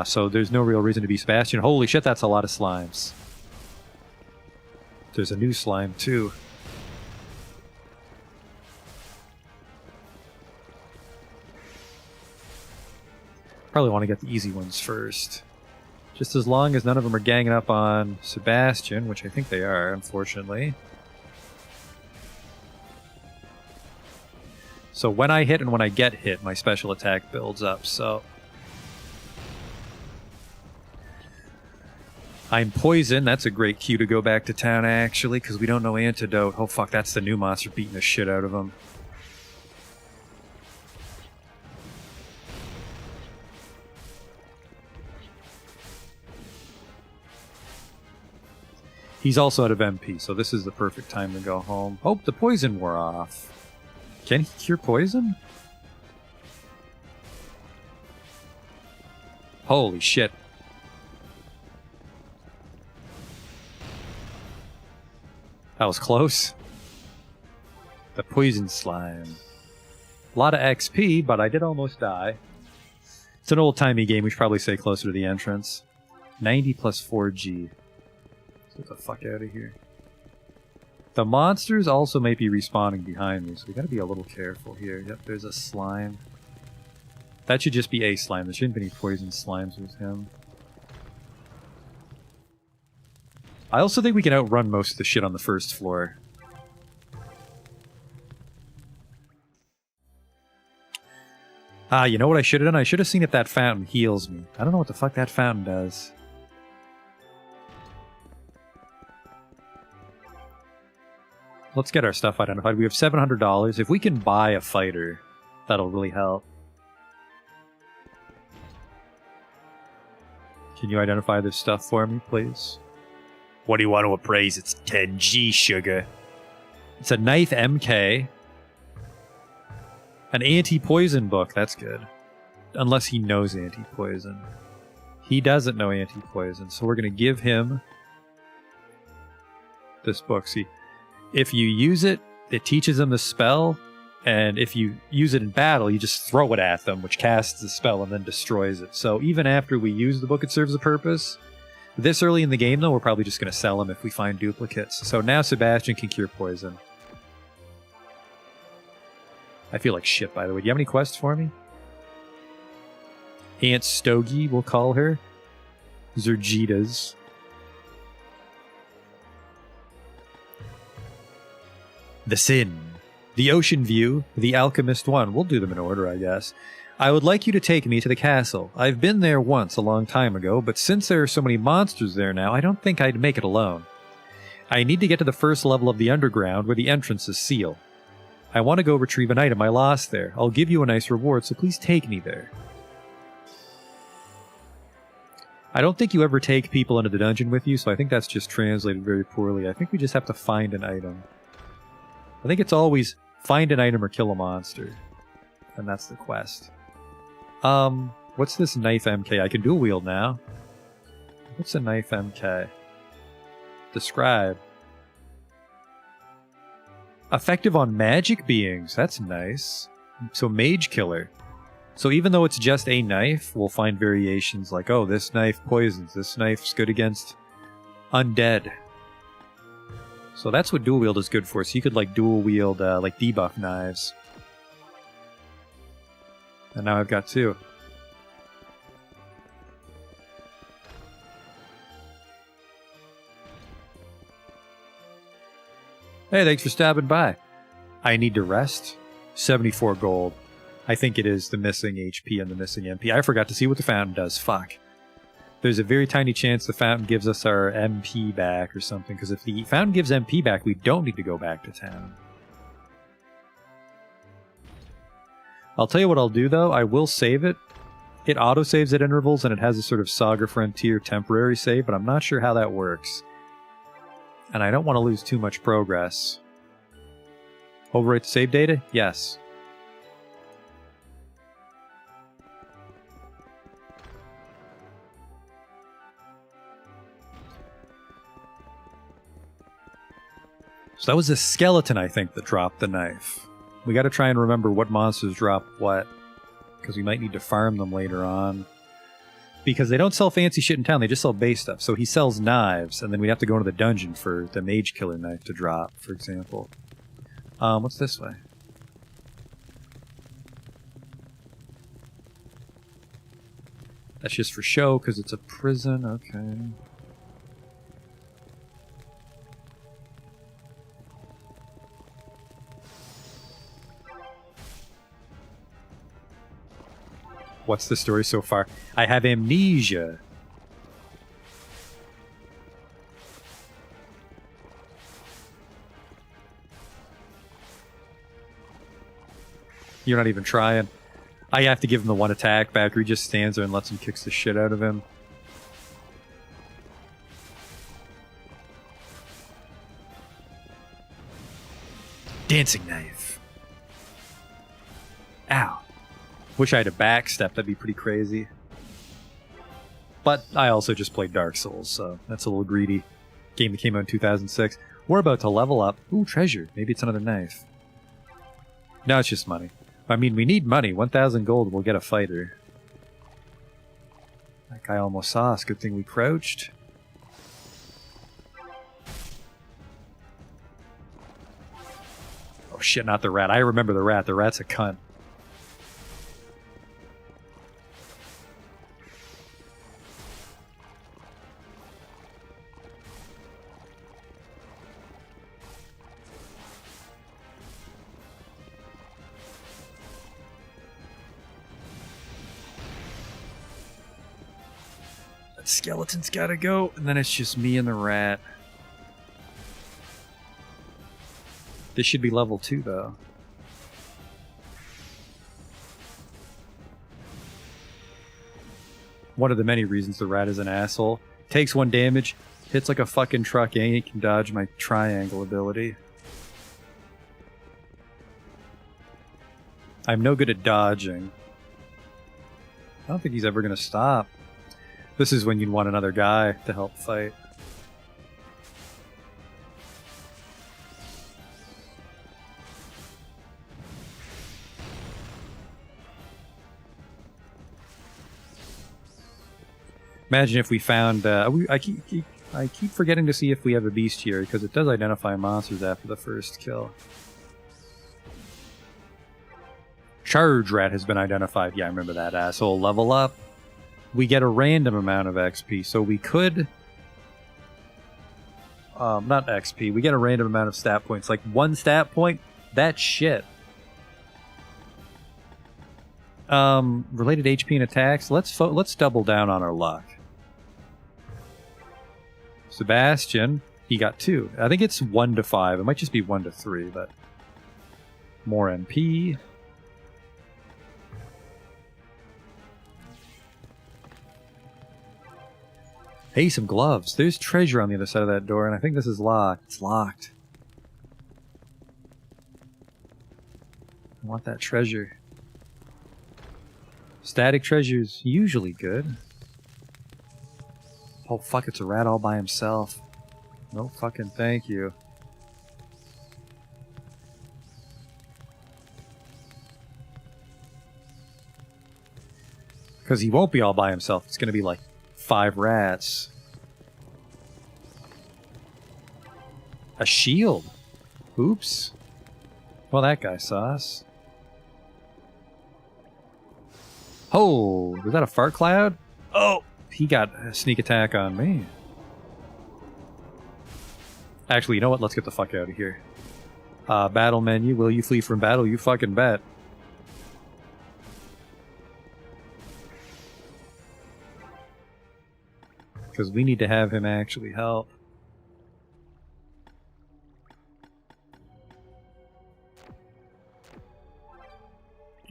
So there's no real reason to be Sebastian. Holy shit, that's a lot of slimes. There's a new slime too. Probably want to get the easy ones first. Just as long as none of them are ganging up on Sebastian, which I think they are, unfortunately. So when I hit and when I get hit, my special attack builds up, so... I'm poisoned. That's a great cue to go back to town, actually, because we don't know antidote. Oh fuck, that's the new monster beating the shit out of him. He's also out of MP, so this is the perfect time to go home. Oh, the poison wore off. Can he cure poison? Holy shit. That was close. The poison slime. A lot of XP, but I did almost die. It's an old-timey game. We should probably stay closer to the entrance. 90 plus 4G. Get the fuck out of here. The monsters also might be respawning behind me, so we gotta be a little careful here. Yep, there's a slime. That should just be a slime. There shouldn't be any poison slimes with him. I also think we can outrun most of the shit on the first floor. Ah, you know what I should have done? I should have seen if that fountain heals me. I don't know what the fuck that fountain does. Let's get our stuff identified. We have $700. If we can buy a fighter, that'll really help. Can you identify this stuff for me, please? What do you want to appraise? It's 10G, sugar. It's a knife MK. An anti-poison book. That's good. Unless he knows anti-poison. He doesn't know anti-poison, so we're going to give him this book. See, if you use it, it teaches them the spell, and if you use it in battle, you just throw it at them, which casts the spell and then destroys it. So even after we use the book, it serves a purpose. This early in the game, though, we're probably just going to sell them if we find duplicates. So now Sebastian can cure poison. I feel like shit, by the way. Do you have any quests for me? Aunt Stogie, we'll call her. Zergitas. The Sin. The Ocean View. The Alchemist 1. We'll do them in order, I guess. I would like you to take me to the castle. I've been there once a long time ago, but since there are so many monsters there now, I don't think I'd make it alone. I need to get to the first level of the underground where the entrance is sealed. I want to go retrieve an item I lost there. I'll give you a nice reward, so please take me there. I don't think you ever take people into the dungeon with you, so I think that's just translated very poorly. I think we just have to find an item. I think it's always find an item or kill a monster. And that's the quest. What's this knife MK? I can dual wield now. What's a knife MK? Describe. Effective on magic beings. That's nice. So mage killer. So even though it's just a knife, we'll find variations like, oh, this knife poisons. This knife's good against undead. So that's what dual wield is good for. So you could like dual wield like debuff knives. And now I've got two. Hey, thanks for stopping by. I need to rest. 74 gold. I think it is the missing HP and the missing MP. I forgot to see what the fountain does. Fuck. There's a very tiny chance the fountain gives us our MP back or something, because if the fountain gives MP back, we don't need to go back to town. I'll tell you what I'll do, though. I will save it. It auto-saves at intervals, and it has a sort of Saga Frontier temporary save, but I'm not sure how that works. And I don't want to lose too much progress. Overwrite the save data? Yes. So that was a skeleton, I think, that dropped the knife. We got to try and remember what monsters drop what, because we might need to farm them later on. Because they don't sell fancy shit in town, they just sell base stuff. So he sells knives, and then we have to go into the dungeon for the mage killer knife to drop, for example. What's this way? That's just for show, because it's a prison, okay. What's the story so far? I have amnesia. You're not even trying. I have to give him the one attack back, or he just stands there and lets him kick the shit out of him. Dancing knife. Ow. Wish I had a backstep, that'd be pretty crazy. But I also just played Dark Souls, so that's a little greedy. Game that came out in 2006. We're about to level up. Ooh, treasure. Maybe it's another knife. No, it's just money. I mean, we need money. 1,000 gold, we'll get a fighter. That guy almost saw us. Good thing we crouched. Oh shit, not the rat. I remember the rat. The rat's a cunt. Skeleton's gotta go, and then it's just me and the rat. This should be level 2, though. One of the many reasons the rat is an asshole. Takes 1 damage, hits like a fucking truck, and he can dodge my triangle ability. I'm no good at dodging. I don't think he's ever gonna stop. This is when you'd want another guy to help fight. Imagine if we found... I keep forgetting to see if we have a bestiary, because it does identify monsters after the first kill. Charge rat has been identified. Yeah, I remember that asshole. Level up. we get a random amount of XP. So we could... not XP. We get a random amount of stat points. Like 1 stat point? That's shit. Related HP and attacks. Let's double down on our luck. Sebastian, he got 2. I think it's 1 to 5. It might just be 1 to 3, but more MP. Hey, some gloves. There's treasure on the other side of that door, and I think this is locked. It's locked. I want that treasure. Static treasure's usually good. Oh, fuck, it's a rat all by himself. No fucking thank you. Because he won't be all by himself. It's going to be like 5 rats. A shield. Oops. Well, that guy saw us. Oh, was that a fart cloud? Oh, he got a sneak attack on me. Actually, you know what? Let's get the fuck out of here. Battle menu. Will you flee from battle? You fucking bet. Because we need to have him actually help.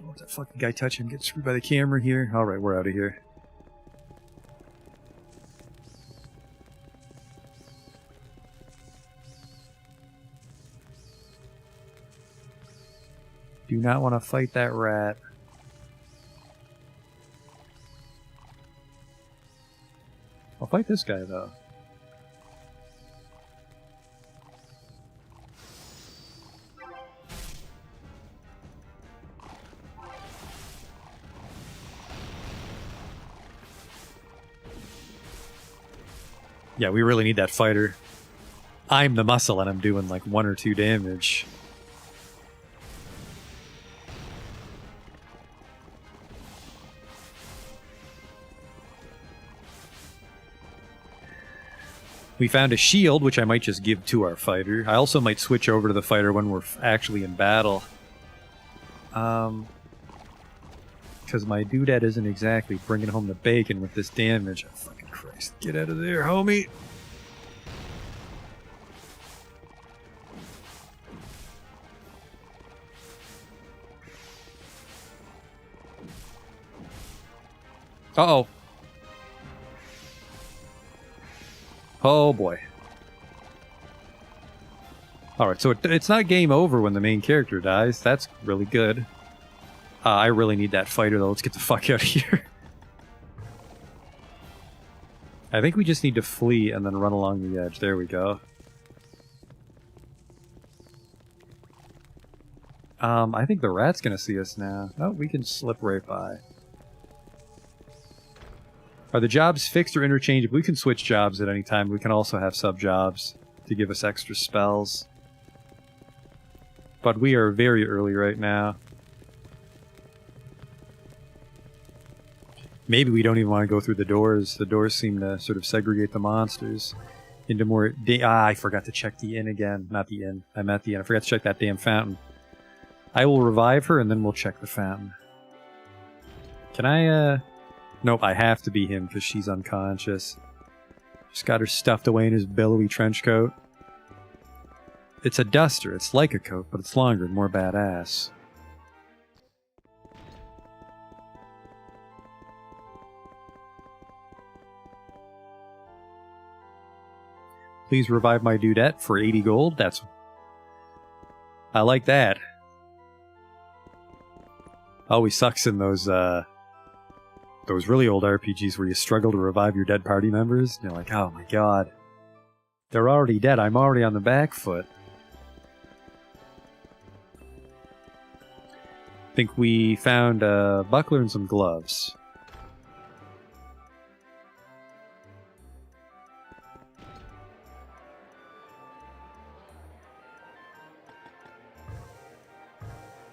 What's that fucking guy touching? Get screwed by the camera here. Alright, we're out of here. Do not want to fight that rat. I'll fight this guy, though. Yeah, we really need that fighter. I'm the muscle and I'm doing like 1 or 2 damage. We found a shield, which I might just give to our fighter. I also might switch over to the fighter when we're actually in battle. Because my doodad isn't exactly bringing home the bacon with this damage. Oh, fucking Christ. Get out of there, homie! Uh-oh. Oh boy. Alright, so it's not game over when the main character dies. That's really good. I really need that fighter though. Let's get the fuck out of here. I think we just need to flee and then run along the edge. There we go. I think the rat's gonna see us now. Oh, we can slip right by. Are the jobs fixed or interchangeable? We can switch jobs at any time. We can also have sub-jobs to give us extra spells. But we are very early right now. Maybe we don't even want to go through the doors. The doors seem to sort of segregate the monsters into more... I forgot to check the inn again. Not the inn. I'm at the inn. I forgot to check that damn fountain. I will revive her and then we'll check the fountain. Can I, Nope, I have to be him because she's unconscious. Just got her stuffed away in his billowy trench coat. It's a duster. It's like a coat, but it's longer and more badass. Please revive my dudette for 80 gold. I like that. Always sucks in those really old RPGs where you struggle to revive your dead party members. And you're like, oh my god. They're already dead. I'm already on the back foot. I think we found a buckler and some gloves.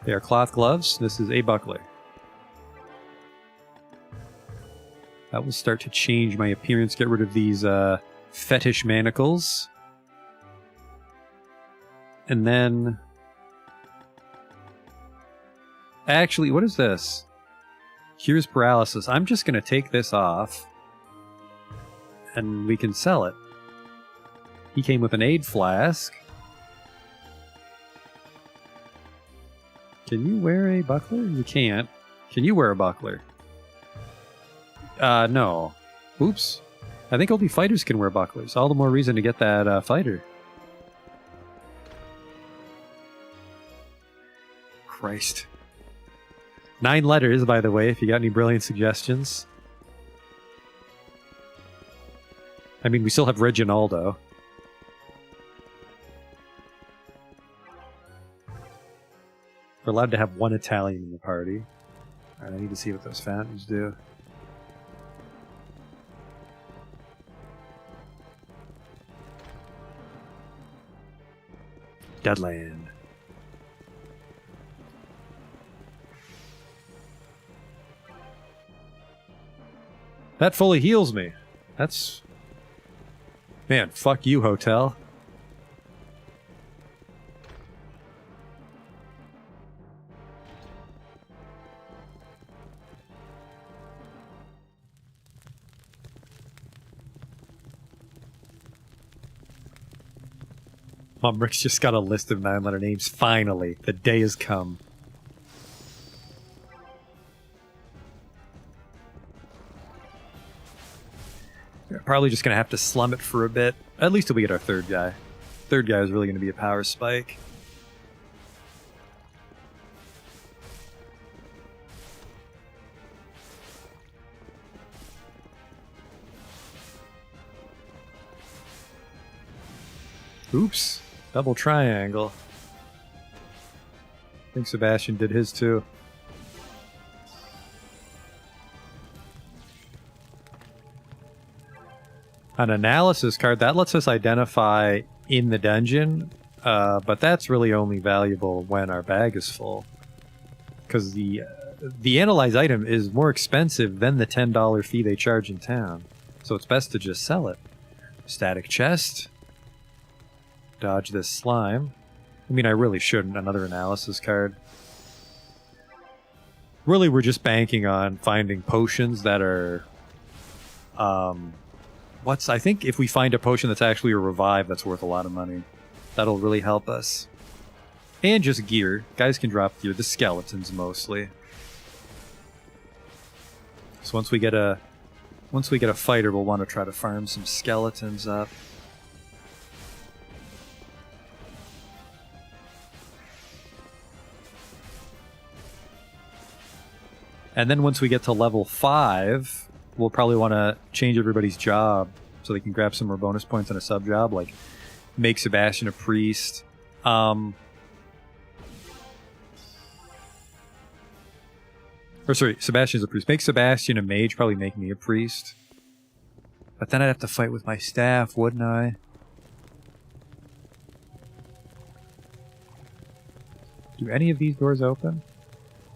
They are cloth gloves. This is a buckler. That will start to change my appearance. Get rid of these fetish manacles. And then... Actually, what is this? Here's paralysis. I'm just going to take this off. And we can sell it. He came with an aid flask. Can you wear a buckler? You can't. Can you wear a buckler? No. Oops. I think only fighters can wear bucklers. All the more reason to get that fighter. Christ. 9 letters, by the way, if you got any brilliant suggestions. I mean, we still have Reginaldo. We're allowed to have 1 Italian in the party. Alright, I need to see what those fountains do. Deadland. That fully heals me. That's... Man, fuck you, hotel. Mom, Rick's just got a list of 9-letter names. Finally, the day has come. We're probably just going to have to slum it for a bit. At least till we get our 3rd guy. 3rd guy is really going to be a power spike. Oops. Double triangle. I think Sebastian did his too. An analysis card, that lets us identify in the dungeon, but that's really only valuable when our bag is full. Because the analyze item is more expensive than the $10 fee they charge in town. So it's best to just sell it. Static chest. Dodge this slime. I mean, I really shouldn't. Another analysis card. Really, we're just banking on finding potions that are... I think if we find a potion that's actually a revive, that's worth a lot of money. That'll really help us. And just gear. Guys can drop gear. The skeletons, mostly. So once we get a fighter, we'll want to try to farm some skeletons up. And then once we get to level 5, we'll probably want to change everybody's job so they can grab some more bonus points on a sub job, like make Sebastian a priest. Or sorry, Sebastian's a priest. Make Sebastian a mage, probably make me a priest. But then I'd have to fight with my staff, wouldn't I? Do any of these doors open?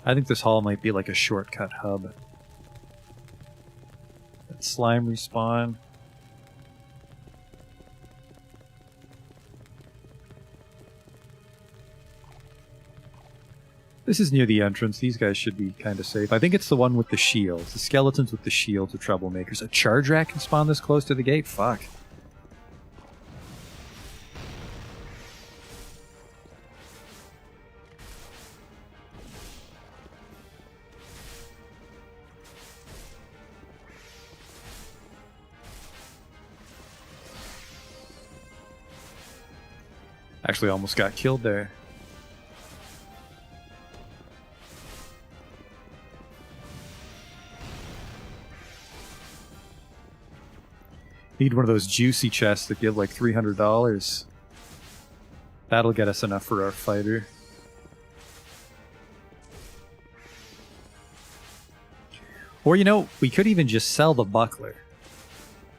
I think this hall might be like a shortcut hub. That slime respawn. This is near the entrance. These guys should be kind of safe. I think it's the one with the shields. The skeletons with the shields are troublemakers. A charge rack can spawn this close to the gate? Fuck. Actually almost got killed there. Need one of those juicy chests that give like $300. That'll get us enough for our fighter. Or, you know, we could even just sell the buckler.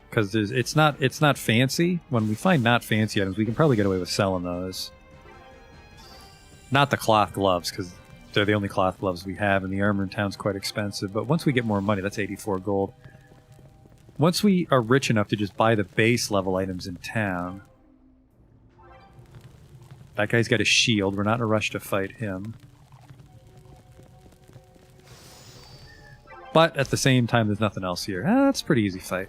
Because it's not fancy. When we find not fancy items, we can probably get away with selling those. Not the cloth gloves, because they're the only cloth gloves we have, and the armor in town's quite expensive. But once we get more money, that's 84 gold. Once we are rich enough to just buy the base level items in town... That guy's got a shield. We're not in a rush to fight him. But at the same time, there's nothing else here. That's a pretty easy fight.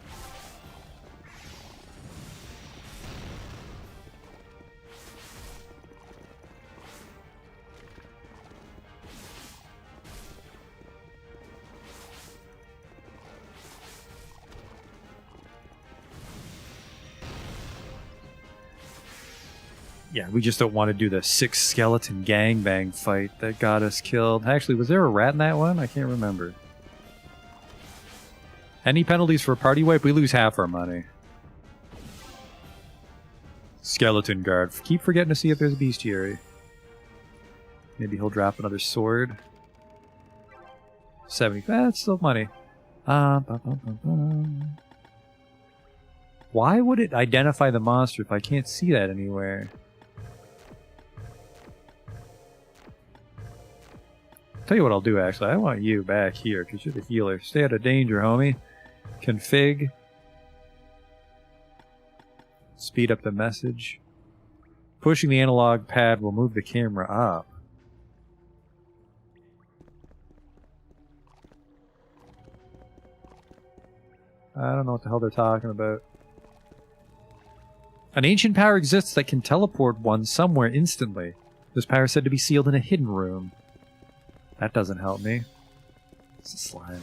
Yeah, we just don't want to do the 6 skeleton gangbang fight that got us killed. Actually, was there a rat in that one? I can't remember. Any penalties for a party wipe? We lose half our money. Skeleton guard. Keep forgetting to see if there's a bestiary. Maybe he'll drop another sword. 70. That's still money. Why would it identify the monster if I can't see that anywhere? Tell you what I'll do, actually. I want you back here, because you're the healer. Stay out of danger, homie. Config. Speed up the message. Pushing the analog pad will move the camera up. I don't know what the hell they're talking about. An ancient power exists that can teleport one somewhere instantly. This power is said to be sealed in a hidden room. That doesn't help me. It's a slime.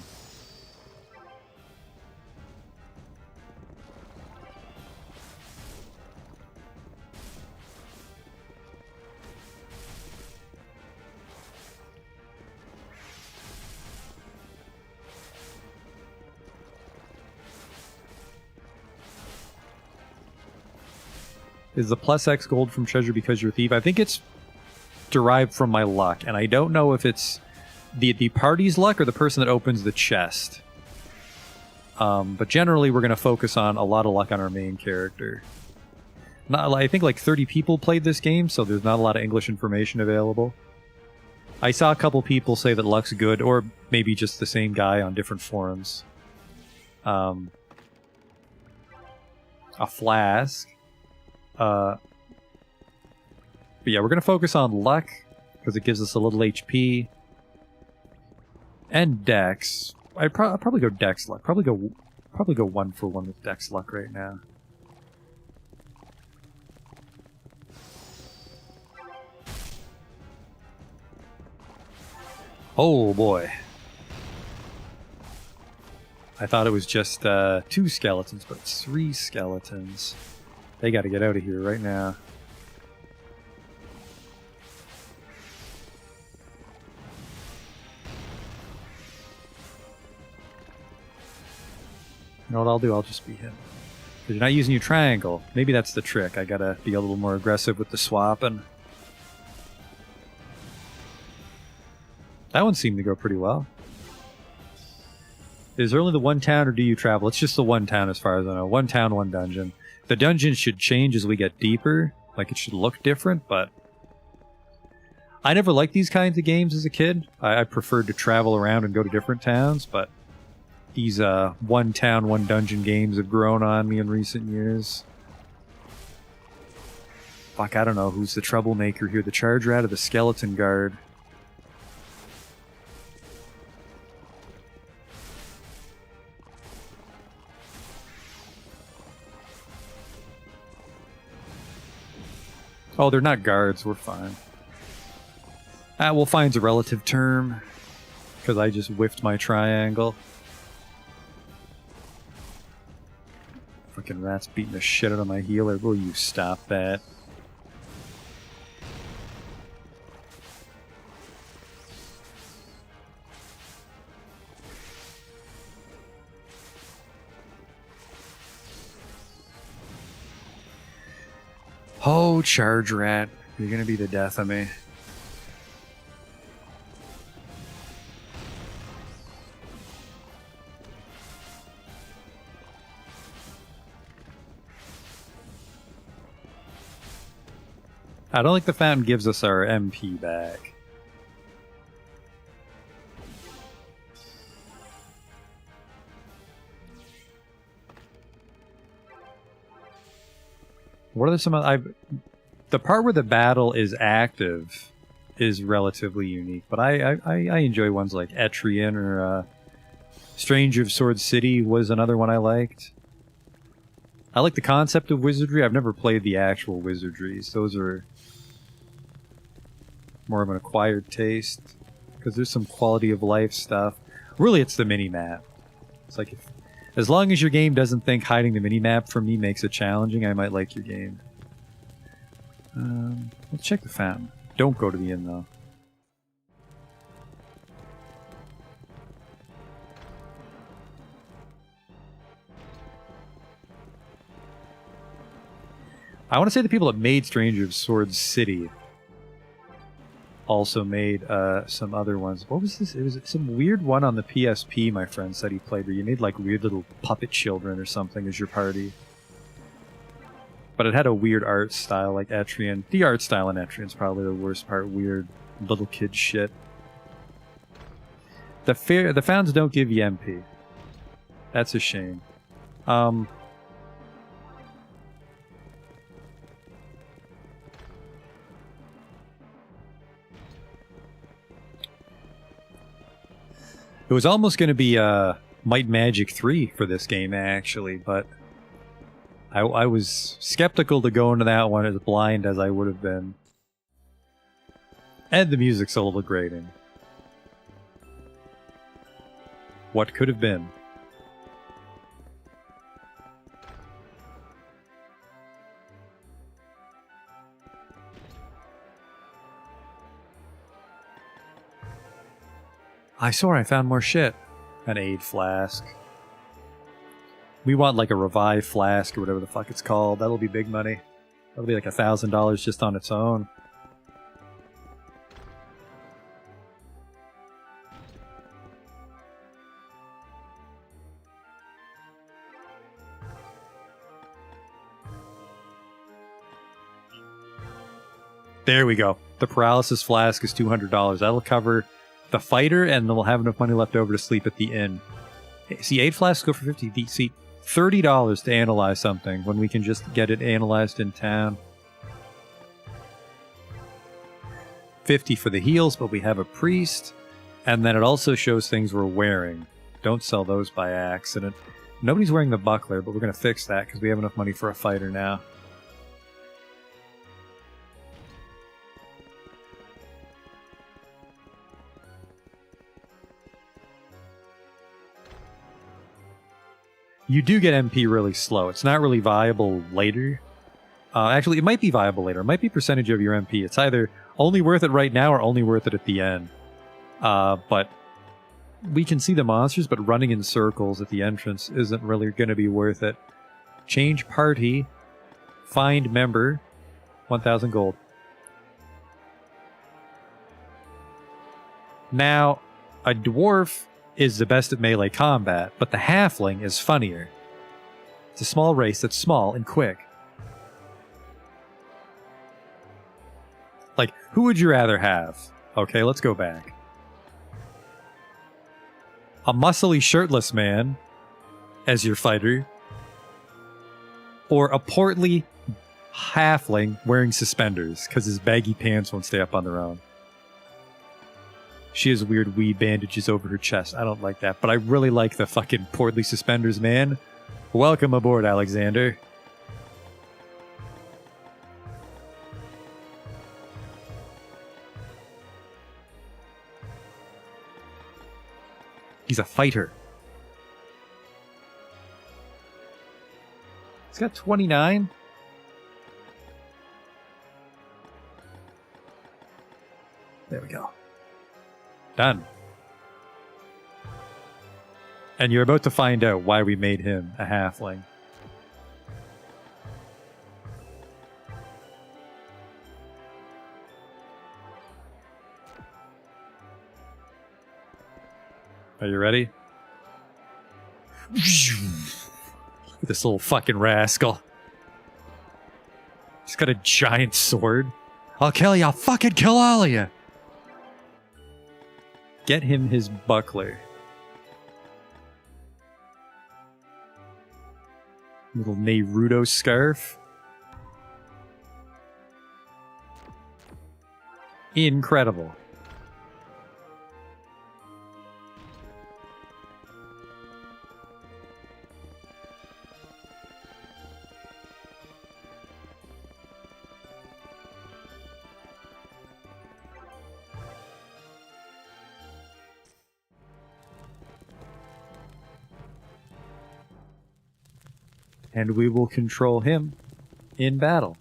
Is the plus X gold from treasure because you're a thief? I think it's derived from my luck, and I don't know if it's the party's luck or the person that opens the chest. But generally, we're going to focus on a lot of luck on our main character. I think like 30 people played this game, so there's not a lot of English information available. I saw a couple people say that luck's good, or maybe just the same guy on different forums. A flask. But yeah, we're going to focus on luck, because it gives us a little HP. And dex. I'll probably go dex luck. Probably go 1 for 1 with dex luck right now. Oh boy. I thought it was just 2 skeletons, but it's 3 skeletons. They gotta get out of here right now. You know what I'll do? I'll just be him. Because you're not using your triangle. Maybe that's the trick. I gotta be a little more aggressive with the swapping. That one seemed to go pretty well. Is there only the one town, or do you travel? It's just the one town as far as I know. One town, one dungeon. The dungeons should change as we get deeper. Like, it should look different, but... I never liked these kinds of games as a kid. I preferred to travel around and go to different towns, but... These one town, one dungeon games have grown on me in recent years. Fuck, I don't know who's the troublemaker here. The charge rat or the skeleton guard? Oh, they're not guards. We're fine. We'll find a relative term. Because I just whiffed my triangle. Fucking rats beating the shit out of my healer. Will you stop that? Oh, charge rat. You're gonna be the death of me. I don't think the fountain gives us our MP back. What are some? The part where the battle is active is relatively unique, but I enjoy ones like Etrian or Stranger of Sword City was another one I liked. I like the concept of wizardry. I've never played the actual wizardries. Those are more of an acquired taste because there's some quality of life stuff. Really, it's the mini-map. It's like, as long as your game doesn't think hiding the mini-map from me makes it challenging, I might like your game. Let's check the fountain. Don't go to the inn, though. I want to say the people that made Stranger of Sword City also made some other ones. What was this? It was some weird one on the PSP, my friend said he played, where you made like weird little puppet children or something as your party. But it had a weird art style like Etrian. The art style in Etrian is probably the worst part. Weird little kid shit. The fountains don't give you MP. That's a shame. It was almost going to be Might Magic 3 for this game, actually, but I was skeptical to go into that one as blind as I would have been. And the music's a little grating. What could have been? I swore I found more shit. An aid flask. We want like a revive flask or whatever the fuck it's called. That'll be big money. That'll be like $1,000 just on its own. There we go. The paralysis flask is $200. That'll cover the fighter, and then we'll have enough money left over to sleep at the inn. See, 8 flasks go for 50. See, $30 to analyze something when we can just get it analyzed in town. 50 for the heals, but we have a priest, and then it also shows things we're wearing. Don't sell those by accident. Nobody's wearing the buckler, but we're going to fix that because we have enough money for a fighter now. You do get MP really slow. It's not really viable later. Actually, it might be viable later. It might be percentage of your MP. It's either only worth it right now or only worth it at the end. But we can see the monsters, but running in circles at the entrance isn't really going to be worth it. Change party. Find member. 1,000 gold. Now, a dwarf is the best at melee combat, but the halfling is funnier. It's a small race that's small and quick. Like, who would you rather have? Okay, let's go back. A muscly shirtless man as your fighter, or a portly halfling wearing suspenders because his baggy pants won't stay up on their own. She has weird wee bandages over her chest. I don't like that, but I really like the fucking portly suspenders, man. Welcome aboard, Alexander. He's a fighter. He's got 29. There we go. Done. And you're about to find out why we made him a halfling. Are you ready? Look at this little fucking rascal. He's got a giant sword. I'll kill you. I'll fucking kill all of you. Get him his buckler. Little Naruto scarf. Incredible. And we will control him in battle.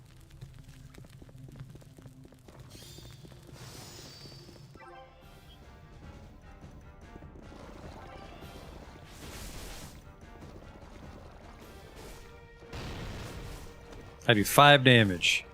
I do 5 damage.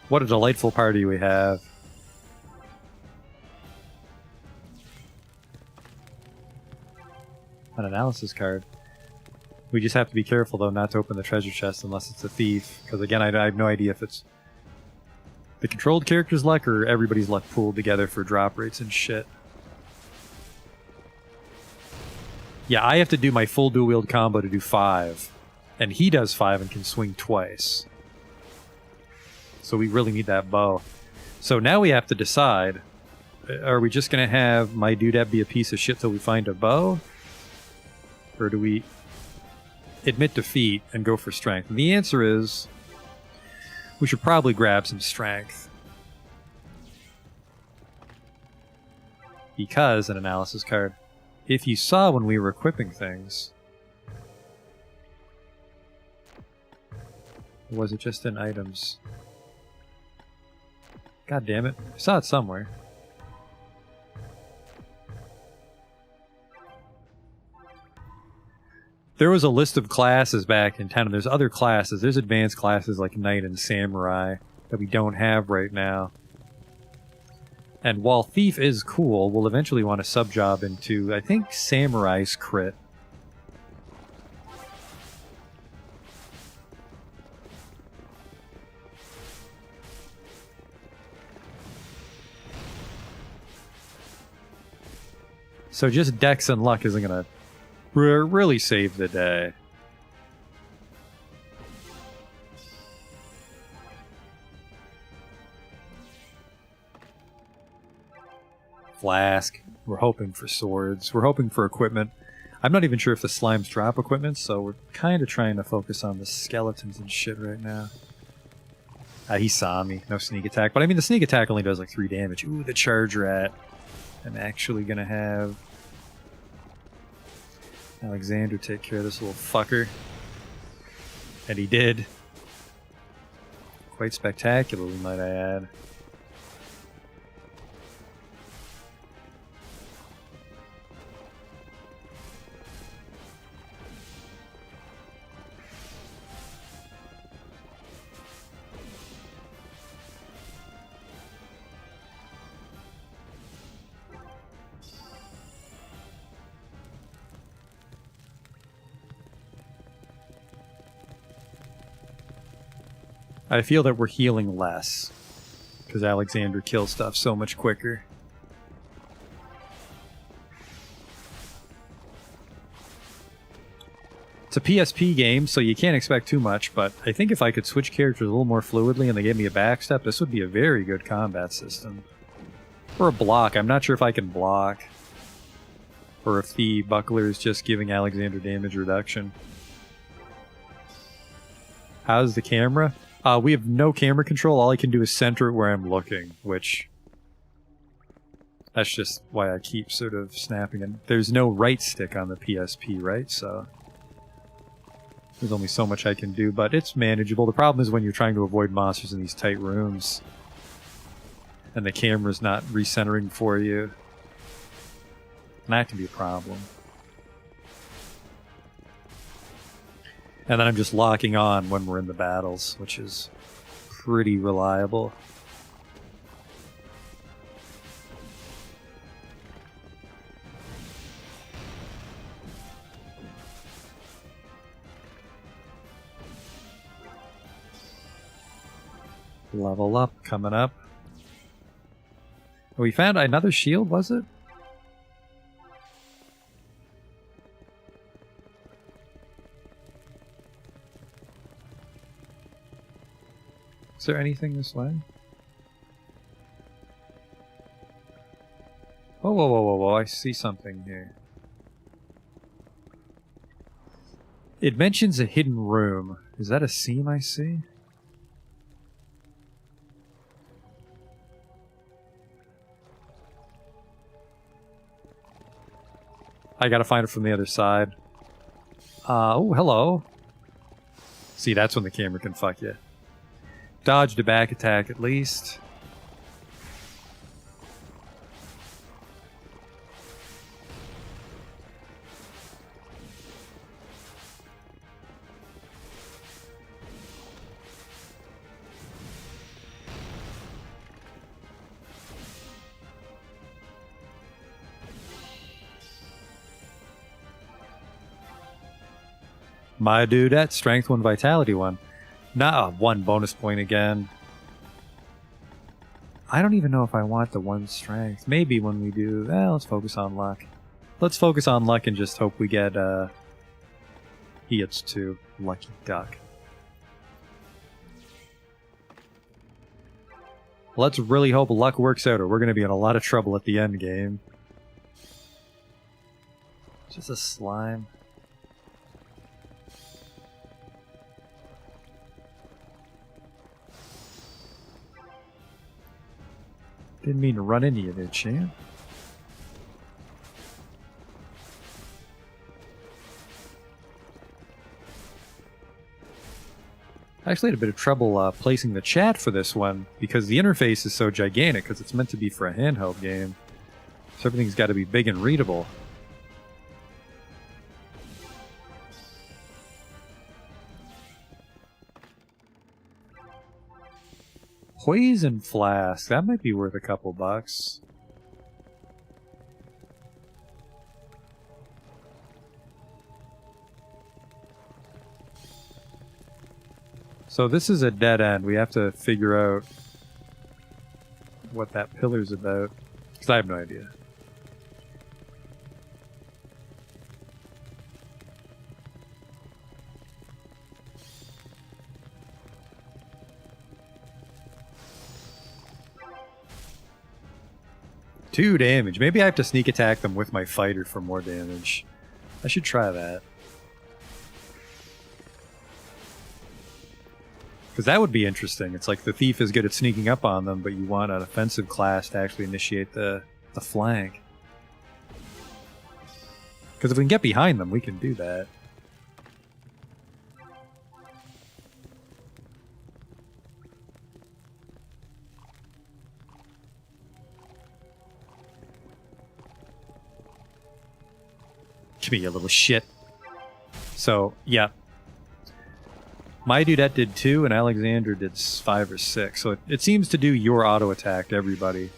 What a delightful party we have. An analysis card. We just have to be careful, though, not to open the treasure chest unless it's a thief. Because, again, I have no idea if it's the controlled character's luck or everybody's luck pooled together for drop rates and shit. Yeah, I have to do my full dual-wield combo to do 5. And he does 5 and can swing twice. So we really need that bow. So now we have to decide, are we just going to have my dudette be a piece of shit till we find a bow? Or do we admit defeat and go for strength? And the answer is, we should probably grab some strength. Because, an analysis card, if you saw when we were equipping things, or was it just in items? God damn it, I saw it somewhere. There was a list of classes back in 10, and there's other classes. There's advanced classes like Knight and Samurai that we don't have right now. And while Thief is cool, we'll eventually want to sub-job into, I think, Samurai's crit. So just Dex and Luck isn't going to really save the day. Flask. We're hoping for swords. We're hoping for equipment. I'm not even sure if the slimes drop equipment, so we're kind of trying to focus on the skeletons and shit right now. He saw me. No sneak attack. But I mean, the sneak attack only does like 3 damage. Ooh, the charge rat. I'm actually going to have Alexander take care of this little fucker. And he did. Quite spectacularly, might I add. I feel that we're healing less, because Alexander kills stuff so much quicker. It's a PSP game, so you can't expect too much, but I think if I could switch characters a little more fluidly and they gave me a backstep, this would be a very good combat system. Or a block. I'm not sure if I can block, or if the buckler is just giving Alexander damage reduction. How's the camera? We have no camera control. All I can do is center it where I'm looking, which... that's just why I keep sort of snapping it. There's no right stick on the PSP, right? So there's only so much I can do, but it's manageable. The problem is when you're trying to avoid monsters in these tight rooms and the camera's not recentering for you. And that can be a problem. And then I'm just locking on when we're in the battles, which is pretty reliable. Level up, coming up. We found another shield, was it? Is there anything this way? Whoa, whoa, whoa, whoa, whoa, I see something here. It mentions a hidden room. Is that a seam I see? I gotta find it from the other side. Oh, hello. See, that's when the camera can fuck you. Dodged a back attack at least. My dudette, strength 1, vitality 1. Nah, 1 bonus point again. I don't even know if I want the 1 strength. Maybe when we do... let's focus on luck. Let's focus on luck and just hope we get, he gets 2. Lucky duck. Let's really hope luck works out or we're going to be in a lot of trouble at the end game. Just a slime. Didn't mean to run into you there, champ. I actually had a bit of trouble placing the chat for this one because the interface is so gigantic because it's meant to be for a handheld game. So everything's got to be big and readable. Poison flask. That might be worth a couple bucks. So this is a dead end. We have to figure out what that pillar's about. Because I have no idea. Two damage. Maybe I have to sneak attack them with my fighter for more damage. I should try that. Because that would be interesting. It's like the thief is good at sneaking up on them, but you want an offensive class to actually initiate the flank. Because if we can get behind them, we can do that. Give me, you little shit. So, yeah. My dudette did 2, and Alexander did 5 or 6. So it seems to do your auto attack to everybody.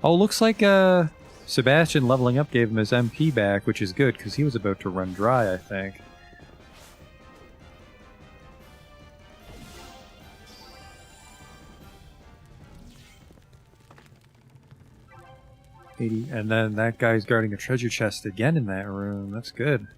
Oh, looks like Sebastian leveling up gave him his MP back, which is good, because he was about to run dry, I think. And then that guy's guarding a treasure chest again in that room. That's good.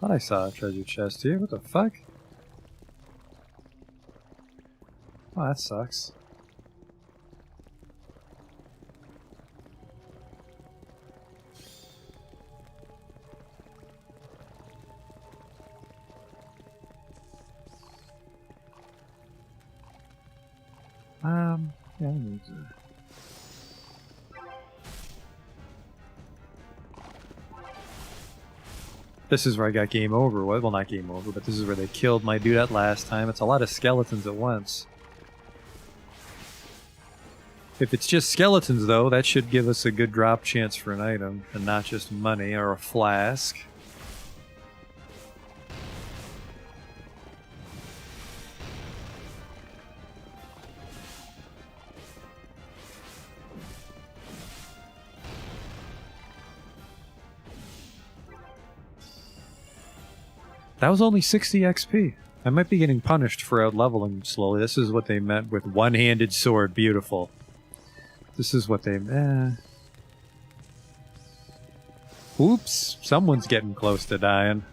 Thought I saw a treasure chest here. What the fuck? Oh, that sucks. Yeah, I need to... This is where I got game over. Well, not game over, but this is where they killed my dudette last time. It's a lot of skeletons at once. If it's just skeletons, though, that should give us a good drop chance for an item, and not just money or a flask. That was only 60 XP. I might be getting punished for out-leveling slowly. This is what they meant with one-handed sword. Beautiful. This is what they... Oops. Someone's getting close to dying.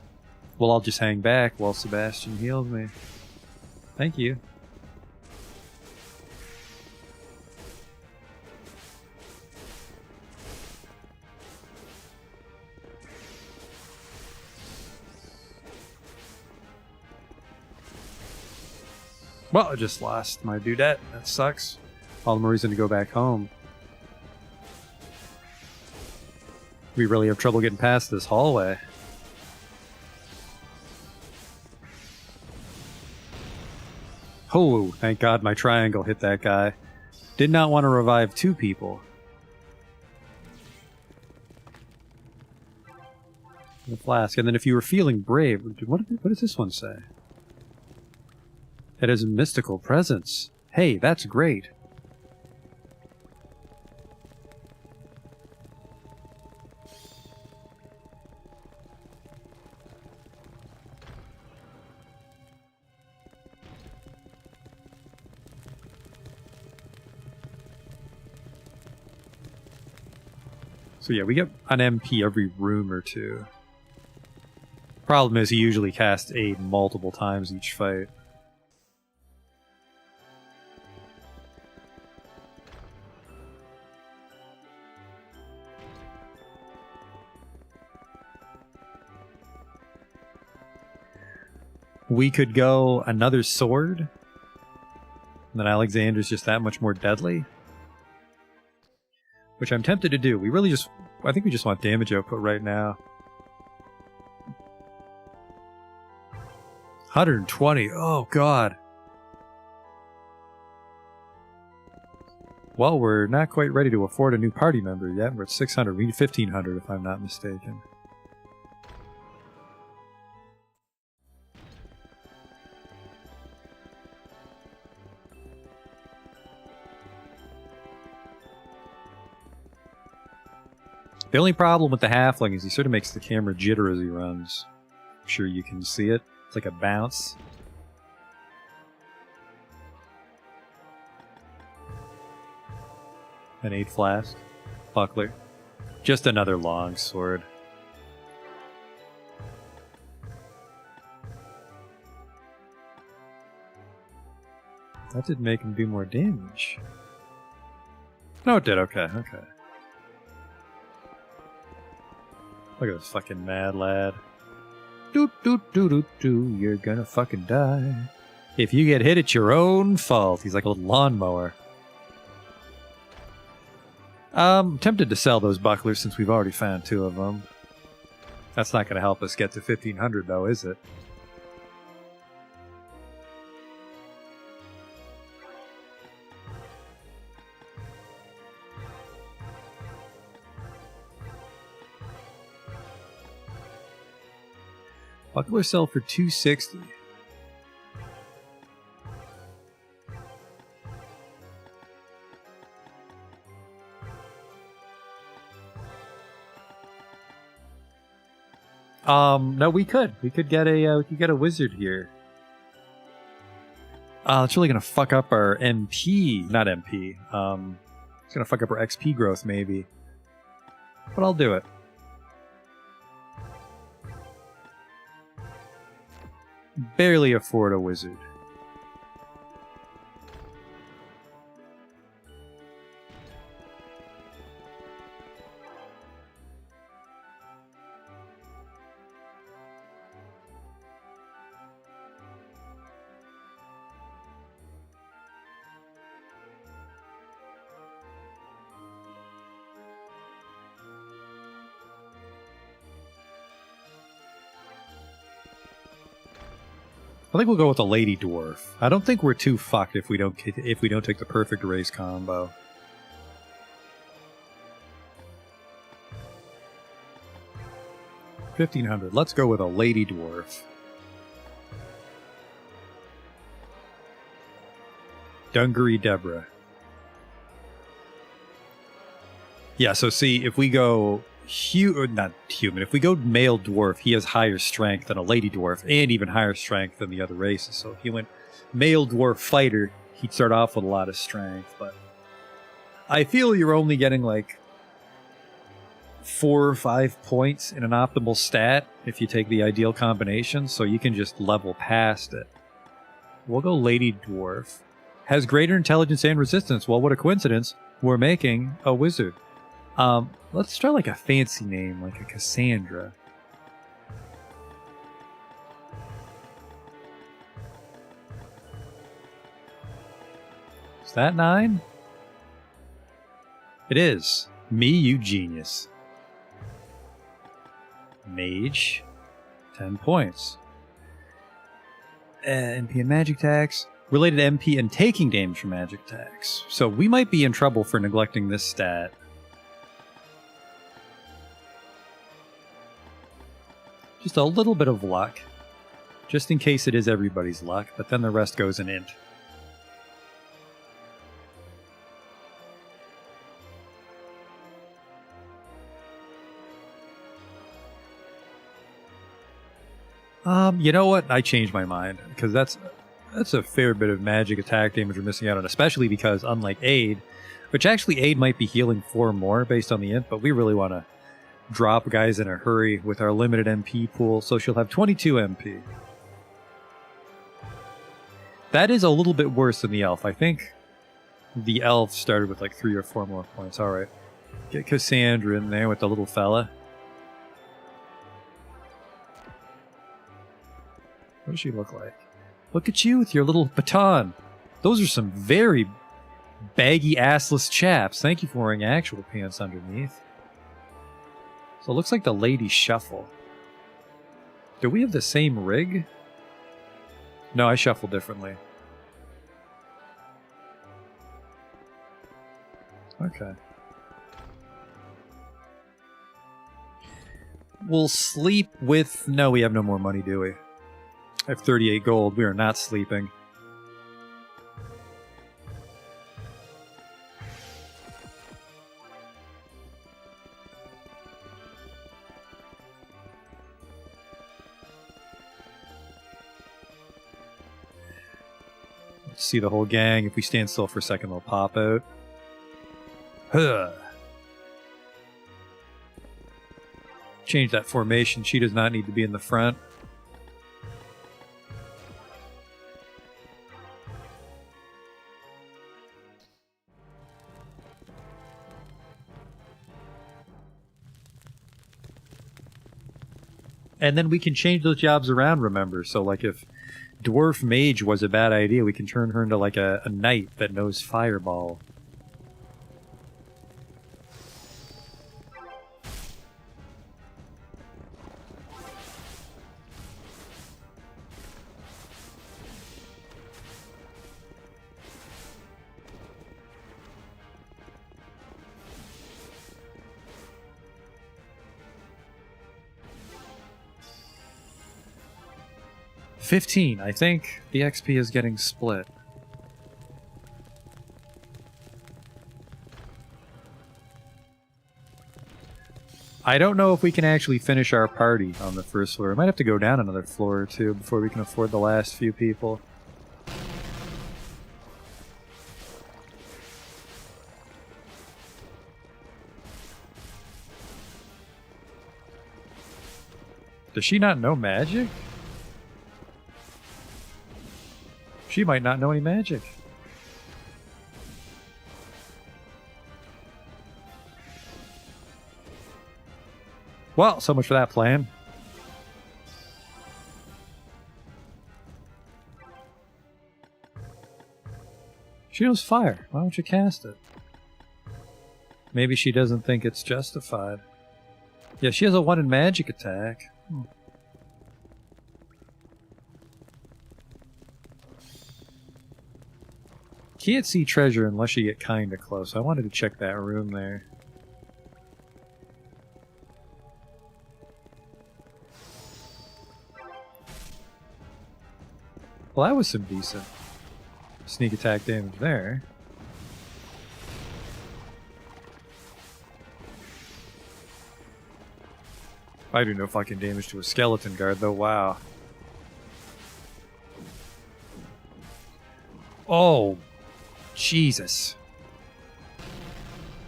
Well, I'll just hang back while Sebastian heals me. Thank you. Well, I just lost my dudette. That sucks. All the more reason to go back home. We really have trouble getting past this hallway. Oh, thank God my triangle hit that guy. Did not want to revive two people. The flask. And then if you were feeling brave... What does this one say? It has a mystical presence. Hey, that's great. So yeah, we get an MP every room or two. Problem is he usually casts aid multiple times each fight. We could go another sword. And then Alexander's just that much more deadly. Which I'm tempted to do. We really just... I think we just want damage output right now. 120. Oh, God. Well, we're not quite ready to afford a new party member yet. We're at 600. We need 1,500 if I'm not mistaken. The only problem with the halfling is he sort of makes the camera jitter as he runs. I'm sure you can see it. It's like a bounce. An 8 flask. Buckler. Just another long sword. That did make him do more damage. No, it did. Okay, okay. Look at this fucking mad lad. Doot doot doot doot doot. You're gonna fucking die. If you get hit, it's your own fault. He's like a little lawnmower. Tempted to sell those bucklers since we've already found 2 of them. That's not gonna help us get to 1,500 though, is it? Buckler sell for 260. No, we could. We could get a wizard here. It's really gonna fuck up our MP, not MP. It's gonna fuck up our XP growth, maybe. But I'll do it. Barely afford a wizard. I think we'll go with a lady dwarf. I don't think we're too fucked if we don't take the perfect race combo. 1500. Let's go with a lady dwarf. Dungaree Deborah. Yeah, so see, if we go not human, if we go male dwarf, he has higher strength than a lady dwarf, and even higher strength than the other races. So if he went male dwarf fighter, he'd start off with a lot of strength, but I feel you're only getting like 4 or 5 points in an optimal stat if you take the ideal combination, so you can just level past it. We'll go lady dwarf. Has greater intelligence and resistance. Well, what a coincidence. We're making a wizard. Let's try like a fancy name, like a Cassandra. Is that 9? It is. Me, you genius. Mage, 10 points. MP and magic attacks. Related MP and taking damage from magic attacks. So we might be in trouble for neglecting this stat. Just a little bit of luck. Just in case it is everybody's luck, but then the rest goes in int. You know what? I changed my mind, because that's a fair bit of magic attack damage we're missing out on, especially because, unlike Aid, which actually Aid might be healing 4 more based on the int, but we really want to drop guys in a hurry with our limited MP pool, so she'll have 22 MP. That is a little bit worse than the elf. I think the elf started with like 3 or 4 more points. Alright. Get Cassandra in there with the little fella. What does she look like? Look at you with your little baton. Those are some very baggy assless chaps. Thank you for wearing actual pants underneath. So it looks like the lady shuffle. Do we have the same rig? No, I shuffle differently. Okay. We'll sleep with... No, we have no more money, do we? I have 38 gold. We are not sleeping. Let's see the whole gang. If we stand still for a second, they'll pop out. Huh. Change that formation. She does not need to be in the front. And then we can change those jobs around, remember. So, like, if Dwarf Mage was a bad idea, we can turn her into, like, a knight that knows Fireball. $15. I think the XP is getting split. I don't know if we can actually finish our party on the first floor. We might have to go down another floor or two before we can afford the last few people. Does she not know magic? She might not know any magic. Well, so much for that plan. She knows fire. Why don't you cast it? Maybe she doesn't think it's justified. Yeah, she has a 1 in magic attack. Can't see treasure unless you get kinda close. I wanted to check that room there. Well, that was some decent sneak attack damage there. I do no fucking damage to a skeleton guard, though. Wow. Oh, Jesus.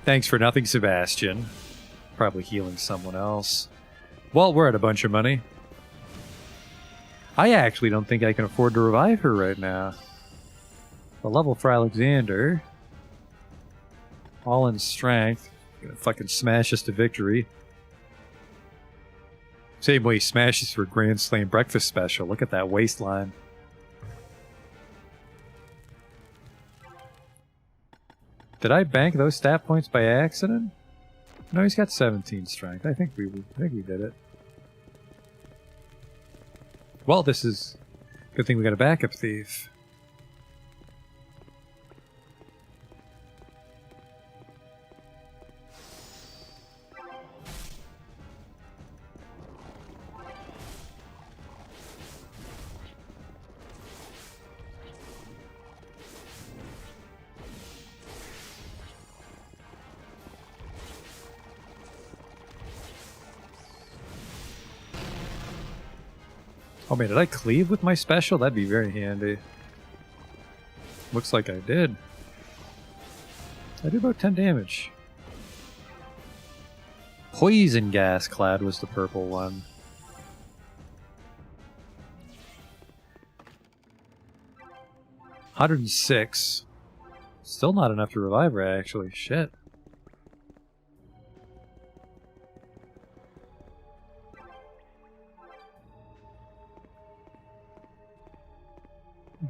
Thanks for nothing, Sebastian. Probably healing someone else. Well, we're at a bunch of money. I actually don't think I can afford to revive her right now. The level for Alexander. All in strength. Gonna fucking smash us to victory. Same way he smashes for Grand Slam Breakfast Special. Look at that waistline. Did I bank those stat points by accident? No, he's got 17 strength. I think we did it. Well, this is good thing we got a backup thief. Oh man, did I cleave with my special? That'd be very handy. Looks like I did. I did about 10 damage. Poison gas clad was the purple one. $106. Still not enough to revive her, actually. Shit.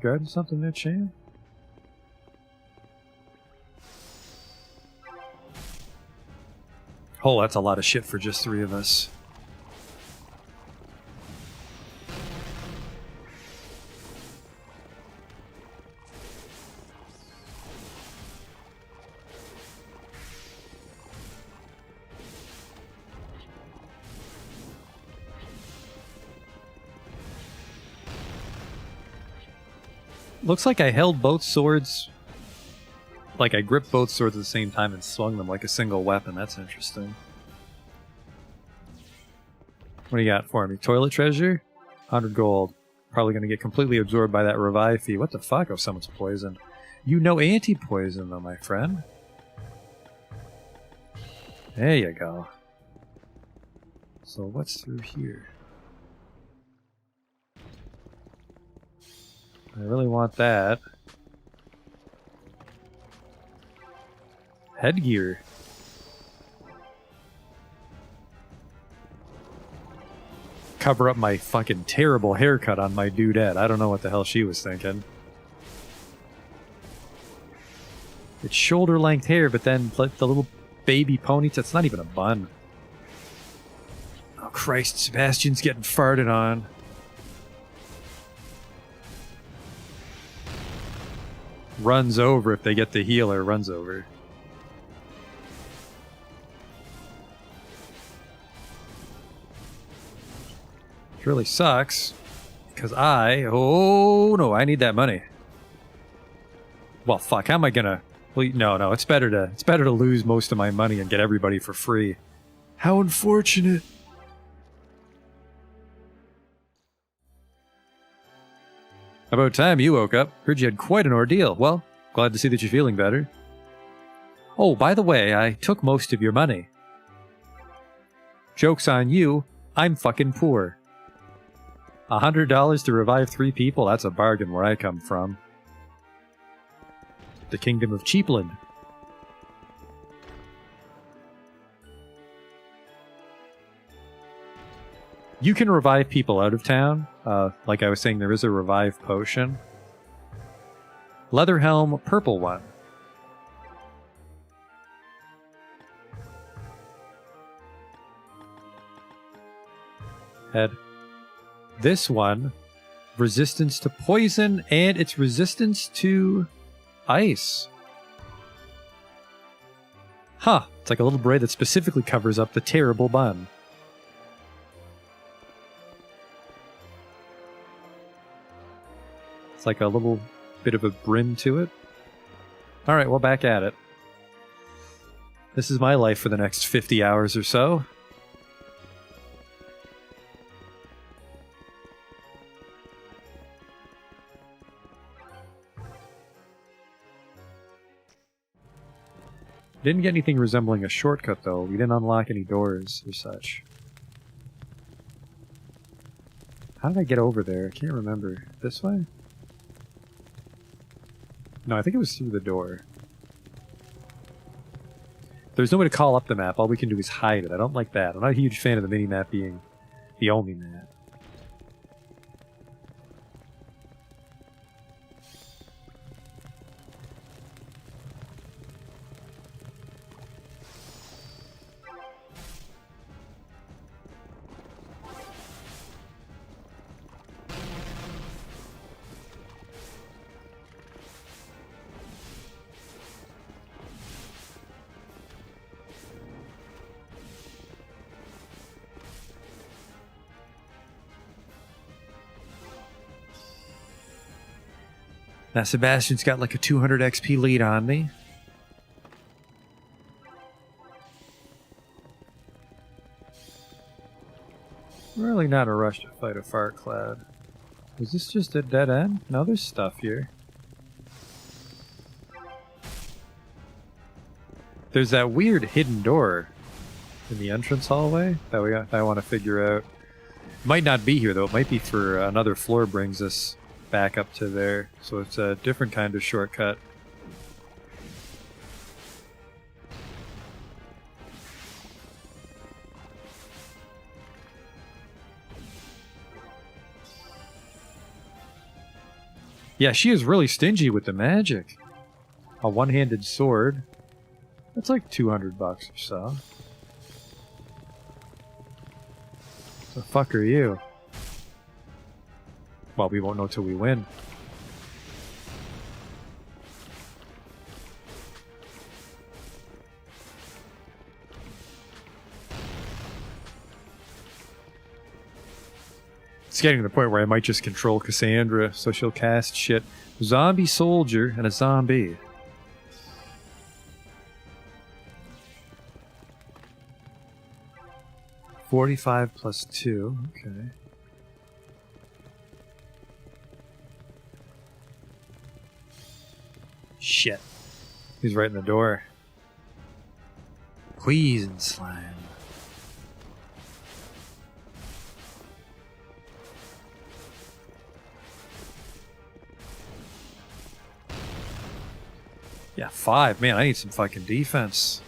Guarding something there, Chan? Oh, that's a lot of shit for just 3 of us. Looks like I held both swords. Like I gripped both swords at the same time and swung them like a single weapon. That's interesting. What do you got for me? Toilet treasure? 100 gold. Probably going to get completely absorbed by that revive fee. What the fuck? Oh, someone's poisoned. You know anti-poison though, my friend. There you go. So what's through here? I really want that. Headgear. Cover up my fucking terrible haircut on my dudette. I don't know what the hell she was thinking. It's shoulder-length hair, but then like the little baby ponytail. It's not even a bun. Oh Christ, Sebastian's getting farted on. Runs over if they get the healer, runs over. Which really sucks, because oh no, I need that money. Well, fuck, how am I gonna... Well, no, it's better to lose most of my money and get everybody for free. How unfortunate. About time you woke up. Heard you had quite an ordeal. Well, glad to see that you're feeling better. Oh, by the way, I took most of your money. Joke's on you. I'm fucking poor. $100 to revive 3 people? That's a bargain where I come from. The Kingdom of Cheapland. You can revive people out of town. Like I was saying, there is a revive potion. Leather helm, purple one. Head. This one, resistance to poison, and it's resistance to ice. Huh, it's like a little beret that specifically covers up the terrible bun. It's like a little bit of a brim to it. Alright, well, back at it. This is my life for the next 50 hours or so. Didn't get anything resembling a shortcut, though. We didn't unlock any doors or such. How did I get over there? I can't remember. This way? No, I think it was through the door. There's no way to call up the map. All we can do is hide it. I don't like that. I'm not a huge fan of the mini-map being the only map. Now Sebastian's got like a 200 XP lead on me. Really not a rush to fight a Farclad. Is this just a dead end? No, there's stuff here. There's that weird hidden door in the entrance hallway that I want to figure out. Might not be here though. It might be for another floor brings us back up to there, so it's a different kind of shortcut. Yeah, she is really stingy with the magic. A one-handed sword. That's like 200 bucks or so. The fuck are you? Well, we won't know till we win. It's getting to the point where I might just control Cassandra, so she'll cast shit. Zombie soldier and a zombie. $45 plus 2, okay. Shit. He's right in the door. Poison slime. Yeah, 5. Man, I need some fucking defense.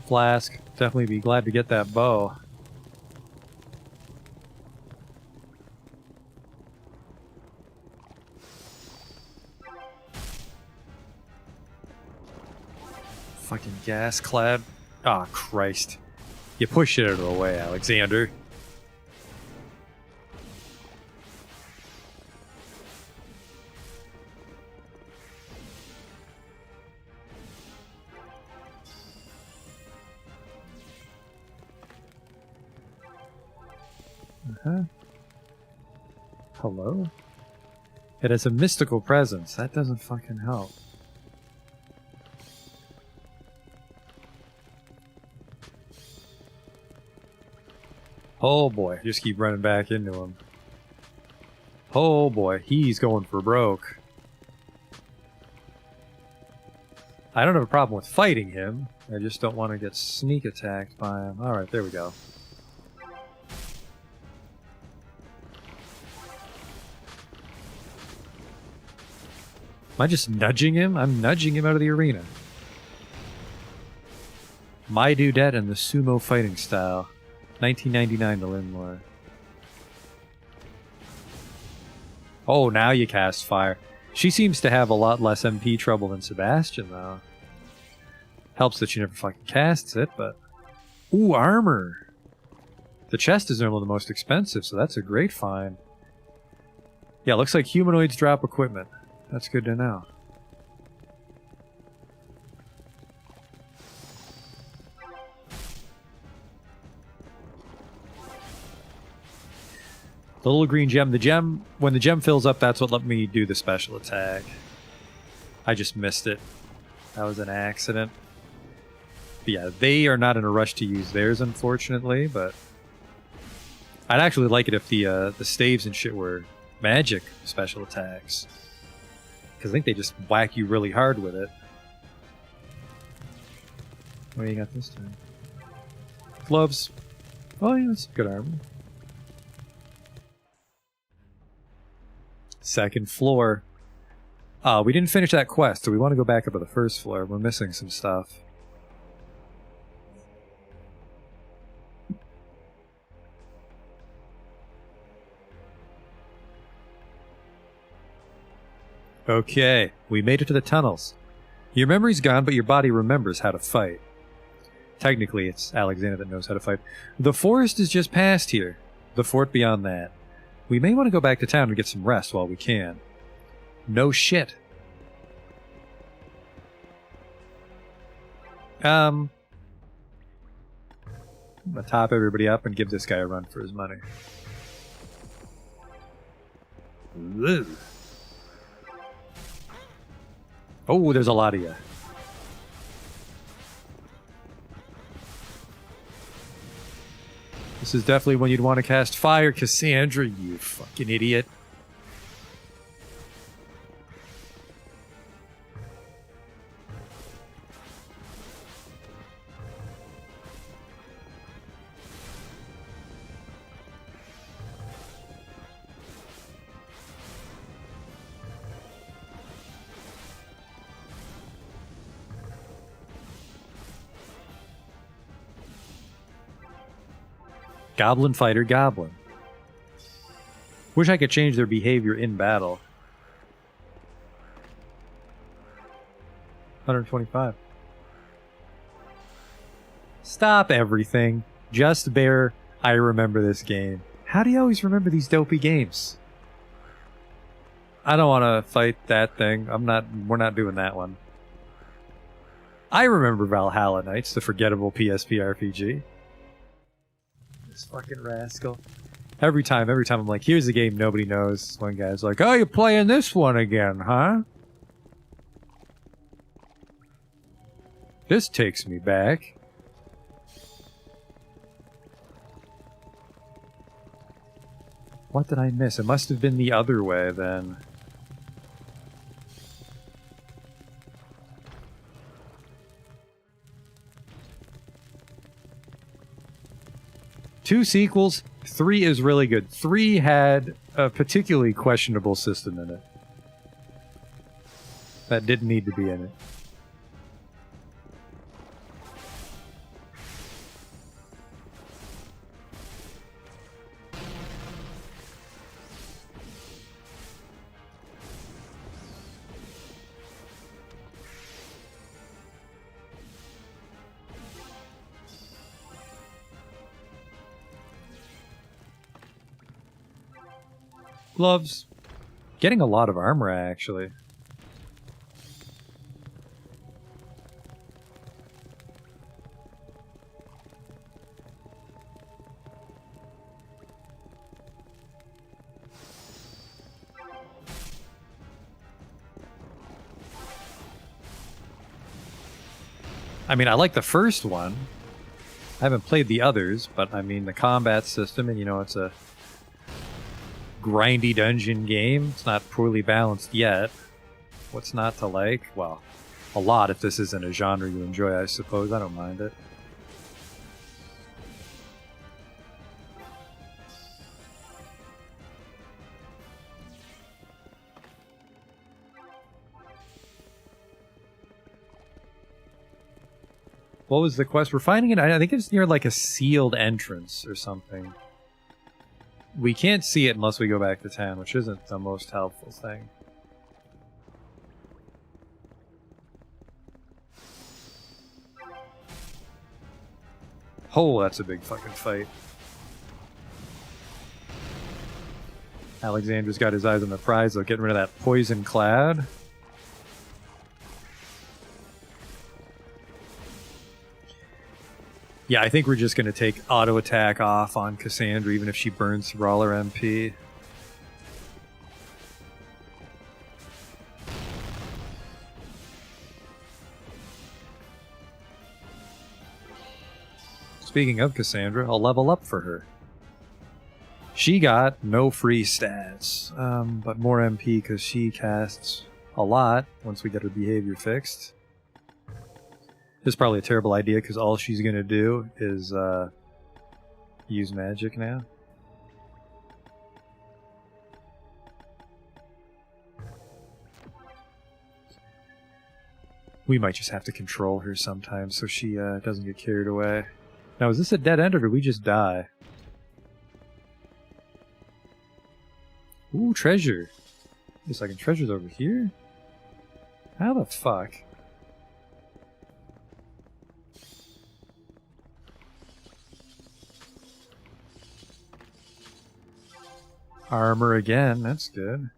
Flask. Definitely be glad to get that bow. Fucking gas clad. Ah, oh, Christ. You push it out of the way, Alexander. Uh-huh. Hello? It has a mystical presence. That doesn't fucking help. Oh boy, just keep running back into him. Oh boy, he's going for broke. I don't have a problem with fighting him. I just don't want to get sneak attacked by him. Alright, there we go. Am I just nudging him? I'm nudging him out of the arena. My Dudette and the sumo fighting style. 1999 to Linmore. Oh, now you cast fire. She seems to have a lot less MP trouble than Sebastian, though. Helps that she never fucking casts it, but... Ooh, armor! The chest is normally the most expensive, so that's a great find. Yeah, looks like humanoids drop equipment. That's good to know. The little green gem. The gem, when the gem fills up, that's what let me do the special attack. I just missed it. That was an accident. But yeah, they are not in a rush to use theirs, unfortunately, but I'd actually like it if the staves and shit were magic special attacks. Because I think they just whack you really hard with it. What do you got this time? Gloves. Oh yeah, that's good armor. Second floor. We didn't finish that quest, so we want to go back up to the first floor. We're missing some stuff. Okay, we made it to the tunnels. Your memory's gone, but your body remembers how to fight. Technically, it's Alexander that knows how to fight. The forest is just past here. The fort beyond that. We may want to go back to town and get some rest while we can. No shit. I'm gonna top everybody up and give this guy a run for his money. Ugh. Oh, there's a lot of you. This is definitely when you'd want to cast Fire, Cassandra, you fucking idiot. Goblin fighter goblin. Wish I could change their behavior in battle. 125. Stop everything. Just bear. I remember this game. How do you always remember these dopey games? I don't want to fight that thing. We're not doing that one. I remember Valhalla Nights, the forgettable PSP RPG. This fucking rascal. Every time I'm like, here's a game nobody knows. One guy's like, oh, you're playing this one again, huh? This takes me back. What did I miss? It must have been the other way, then. Two sequels, 3 is really good. 3 had a particularly questionable system in it. That didn't need to be in it. Gloves. Getting a lot of armor, actually. I mean, I like the first one. I haven't played the others, but I mean, the combat system, and you know, it's a grindy dungeon game. It's not poorly balanced yet. What's not to like? Well, a lot if this isn't a genre you enjoy, I suppose. I don't mind it. What was the quest? We're finding it. I think it's near like a sealed entrance or something. We can't see it unless we go back to town, which isn't the most helpful thing. Oh, that's a big fucking fight. Alexander's got his eyes on the prize, though, getting rid of that poison cloud. Yeah, I think we're just going to take auto attack off on Cassandra, even if she burns through all her MP. Speaking of Cassandra, I'll level up for her. She got no free stats, but more MP because she casts a lot once we get her behavior fixed. This is probably a terrible idea because all she's going to do is use magic now. We might just have to control her sometimes so she doesn't get carried away. Now, is this a dead end or did we just die? Ooh, treasure. Wait a second, treasure's over here? How the fuck? Armor again, that's good.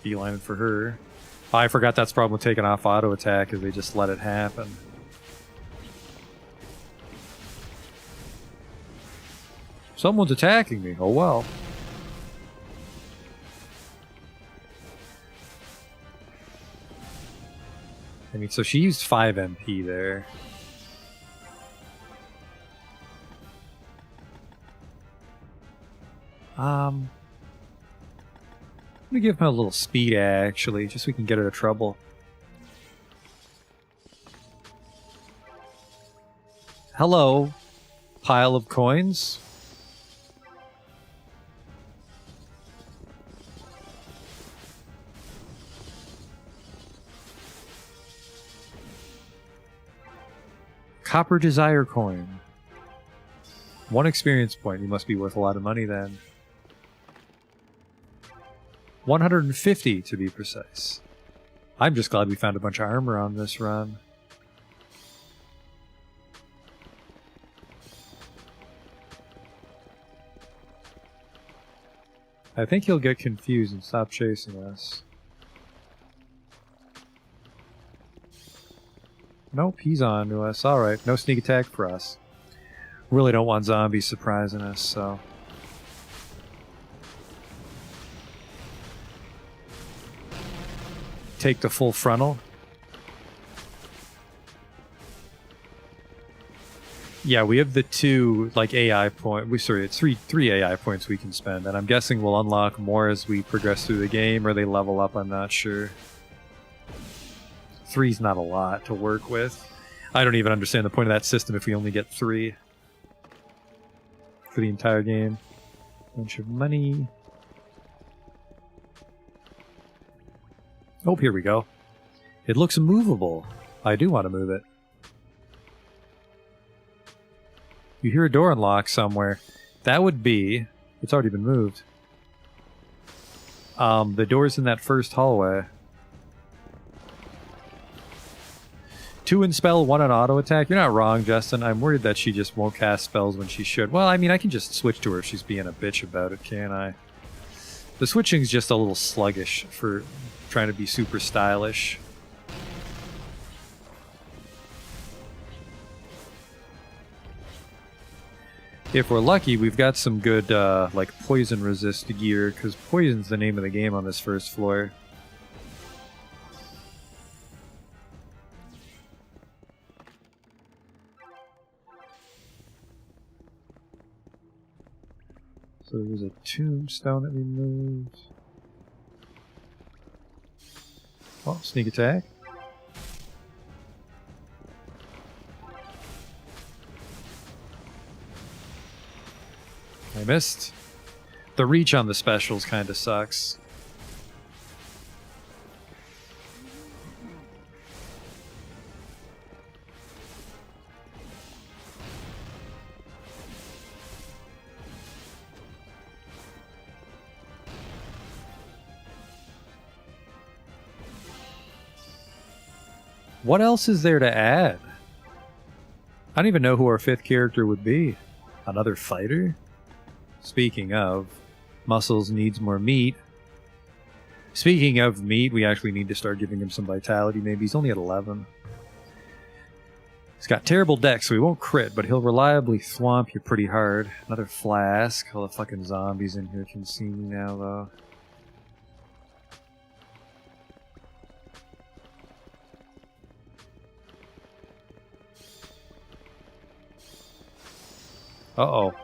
Beeline for her. Oh, I forgot that's the problem with taking off auto attack, is they just let it happen. Someone's attacking me. Oh well. I mean, so she used 5 MP there. I'm gonna give him a little speed, actually, just so we can get out of trouble. Hello, pile of coins. Copper Desire coin. 1 experience point. You must be worth a lot of money then. 150 to be precise. I'm just glad we found a bunch of armor on this run. I think he'll get confused and stop chasing us. Nope, he's on to us. Alright, no sneak attack for us. Really don't want zombies surprising us, so... Take the full frontal. Yeah, we have the 2 like AI point. It's three AI points we can spend, and I'm guessing we'll unlock more as we progress through the game, or they level up. I'm not sure. 3's not a lot to work with. I don't even understand the point of that system if we only get 3 for the entire game. Bunch of money. Oh, here we go. It looks movable. I do want to move it. You hear a door unlock somewhere. That would be... It's already been moved. The door's in that first hallway. 2 in spell, 1 on auto attack. You're not wrong, Justin. I'm worried that she just won't cast spells when she should. Well, I mean, I can just switch to her if she's being a bitch about it, can't I? The switching's just a little sluggish for trying to be super stylish. If we're lucky, we've got some good, like, poison resist gear, because poison's the name of the game on this first floor. So there's a tombstone that we moved. Oh, sneak attack. I missed. The reach on the specials kind of sucks. What else is there to add? I don't even know who our 5th character would be. Another fighter? Speaking of, Muscles needs more meat. Speaking of meat, we actually need to start giving him some vitality. Maybe he's only at 11. He's got terrible dex, so he won't crit, but he'll reliably thwomp you pretty hard. Another flask. All the fucking zombies in here can see me now, though. Uh-oh.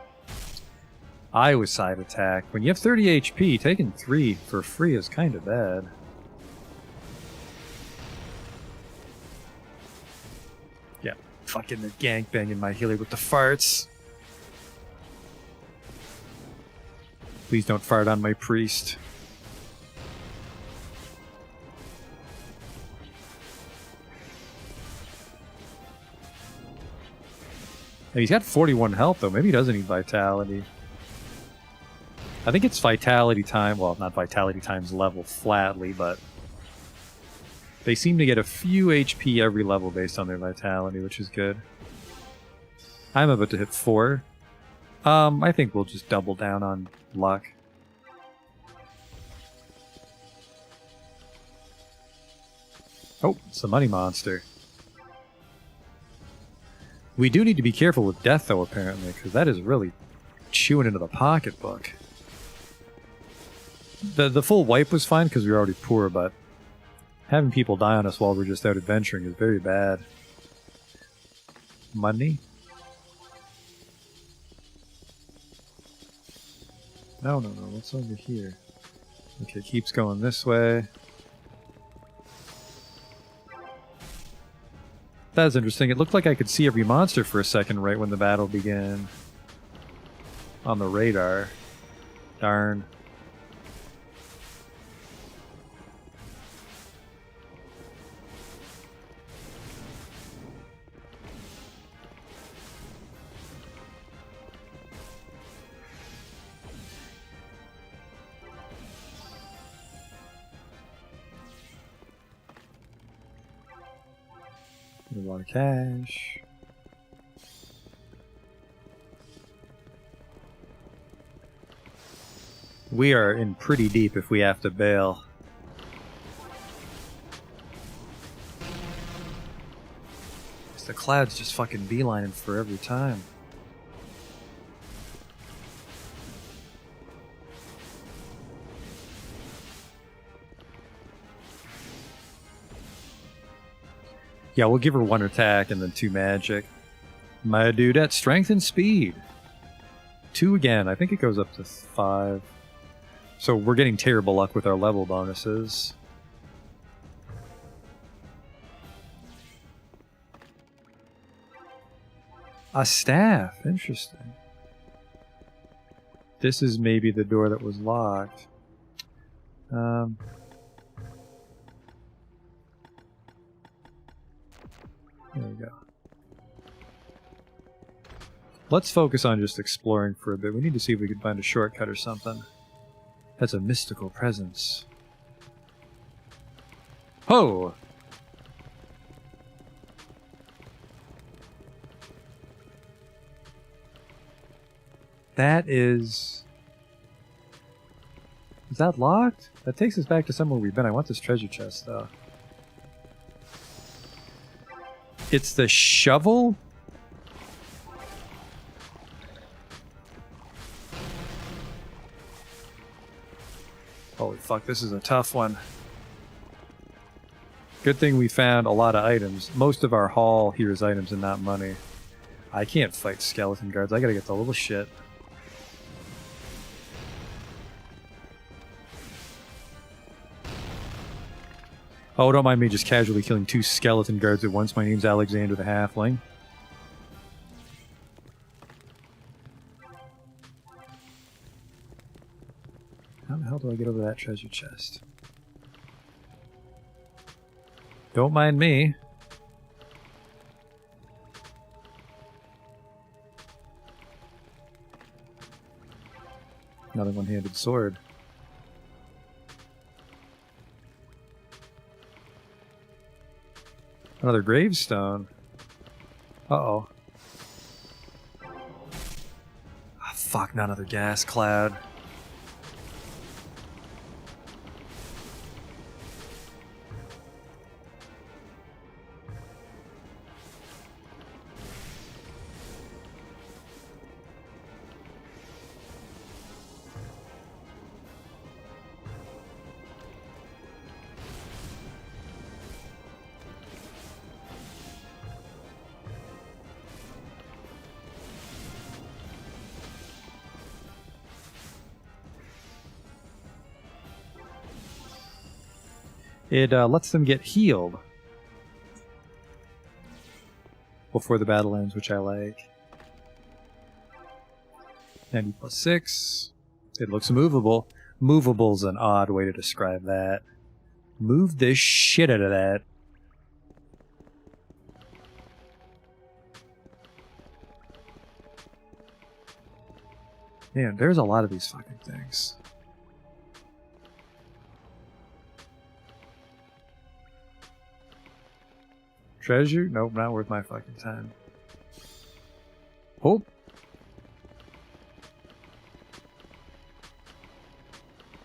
I was side attack. When you have 30 HP, taking 3 for free is kind of bad. Yeah, fucking the gangbanging my healer with the farts. Please don't fart on my priest. He's got 41 health, though. Maybe he doesn't need vitality. I think it's vitality time. Well, not vitality times level flatly, but they seem to get a few HP every level based on their vitality, which is good. I'm about to hit 4. I think we'll just double down on luck. Oh, it's the money monster. We do need to be careful with death, though, apparently, because that is really chewing into the pocketbook. The full wipe was fine because we were already poor, but having people die on us while we're just out adventuring is very bad. Money? No. What's over here? Okay, keeps going this way. That was interesting. It looked like I could see every monster for a second right when the battle began. On the radar. Darn. A lot of cash. We are in pretty deep if we have to bail. The clouds just fucking beelining for every time. Yeah, we'll give her 1 attack and then 2 magic. My dude at strength and speed. 2 again. I think it goes up to 5. So we're getting terrible luck with our level bonuses. A staff. Interesting. This is maybe the door that was locked. There we go. Let's focus on just exploring for a bit. We need to see if we can find a shortcut or something. That's a mystical presence. Ho! That is... Is that locked? That takes us back to somewhere we've been. I want this treasure chest, though. It's the shovel? Holy fuck, this is a tough one. Good thing we found a lot of items. Most of our haul here is items and not money. I can't fight skeleton guards. I gotta get the little shit. Oh, don't mind me just casually killing 2 skeleton guards at once. My name's Alexander the Halfling. How the hell do I get over that treasure chest? Don't mind me. Another one-handed sword. Another gravestone. Uh-oh. Ah, fuck, not another gas cloud. It lets them get healed before the battle ends, which I like. 90 plus 6. It looks movable. Movable's an odd way to describe that. Move the shit out of that. Man, there's a lot of these fucking things. Treasure? Nope, not worth my fucking time. Oh.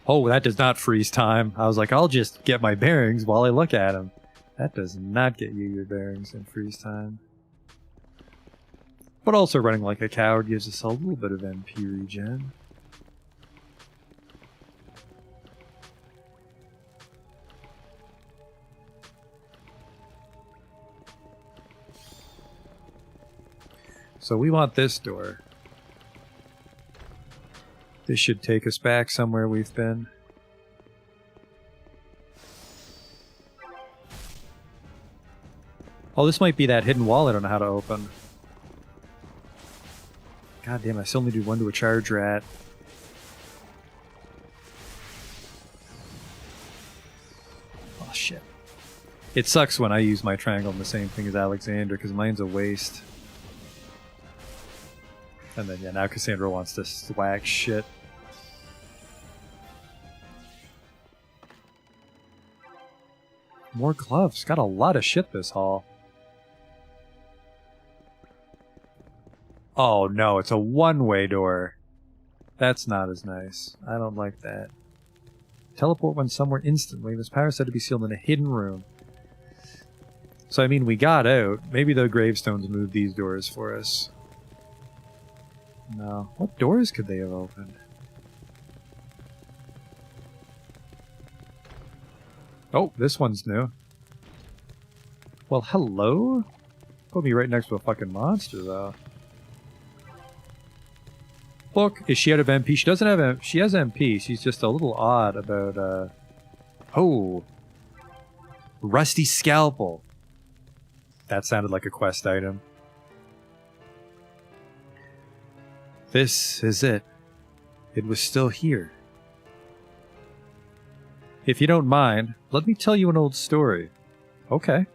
Oh, that does not freeze time. I was like, I'll just get my bearings while I look at them. That does not get you your bearings in freeze time. But also running like a coward gives us a little bit of MP regen. So we want this door. This should take us back somewhere we've been. Oh, this might be that hidden wall I don't know how to open. God damn, I still need to do one to a charge rat. Oh shit. It sucks when I use my triangle in the same thing as Alexander, because mine's a waste. And then, yeah, now Cassandra wants to swag shit. More gloves. Got a lot of shit this haul. Oh no, it's a one-way door. That's not as nice. I don't like that. Teleport when somewhere instantly. This power is said to be sealed in a hidden room. So, I mean, we got out. Maybe the gravestones moved these doors for us. No. What doors could they have opened? Oh, this one's new. Well, hello? Put me right next to a fucking monster, though. Look, is she out of MP? She doesn't have MP. She has MP. She's just a little odd about, Oh! Rusty Scalpel. That sounded like a quest item. This is it. It was still here. If you don't mind, let me tell you an old story. Okay.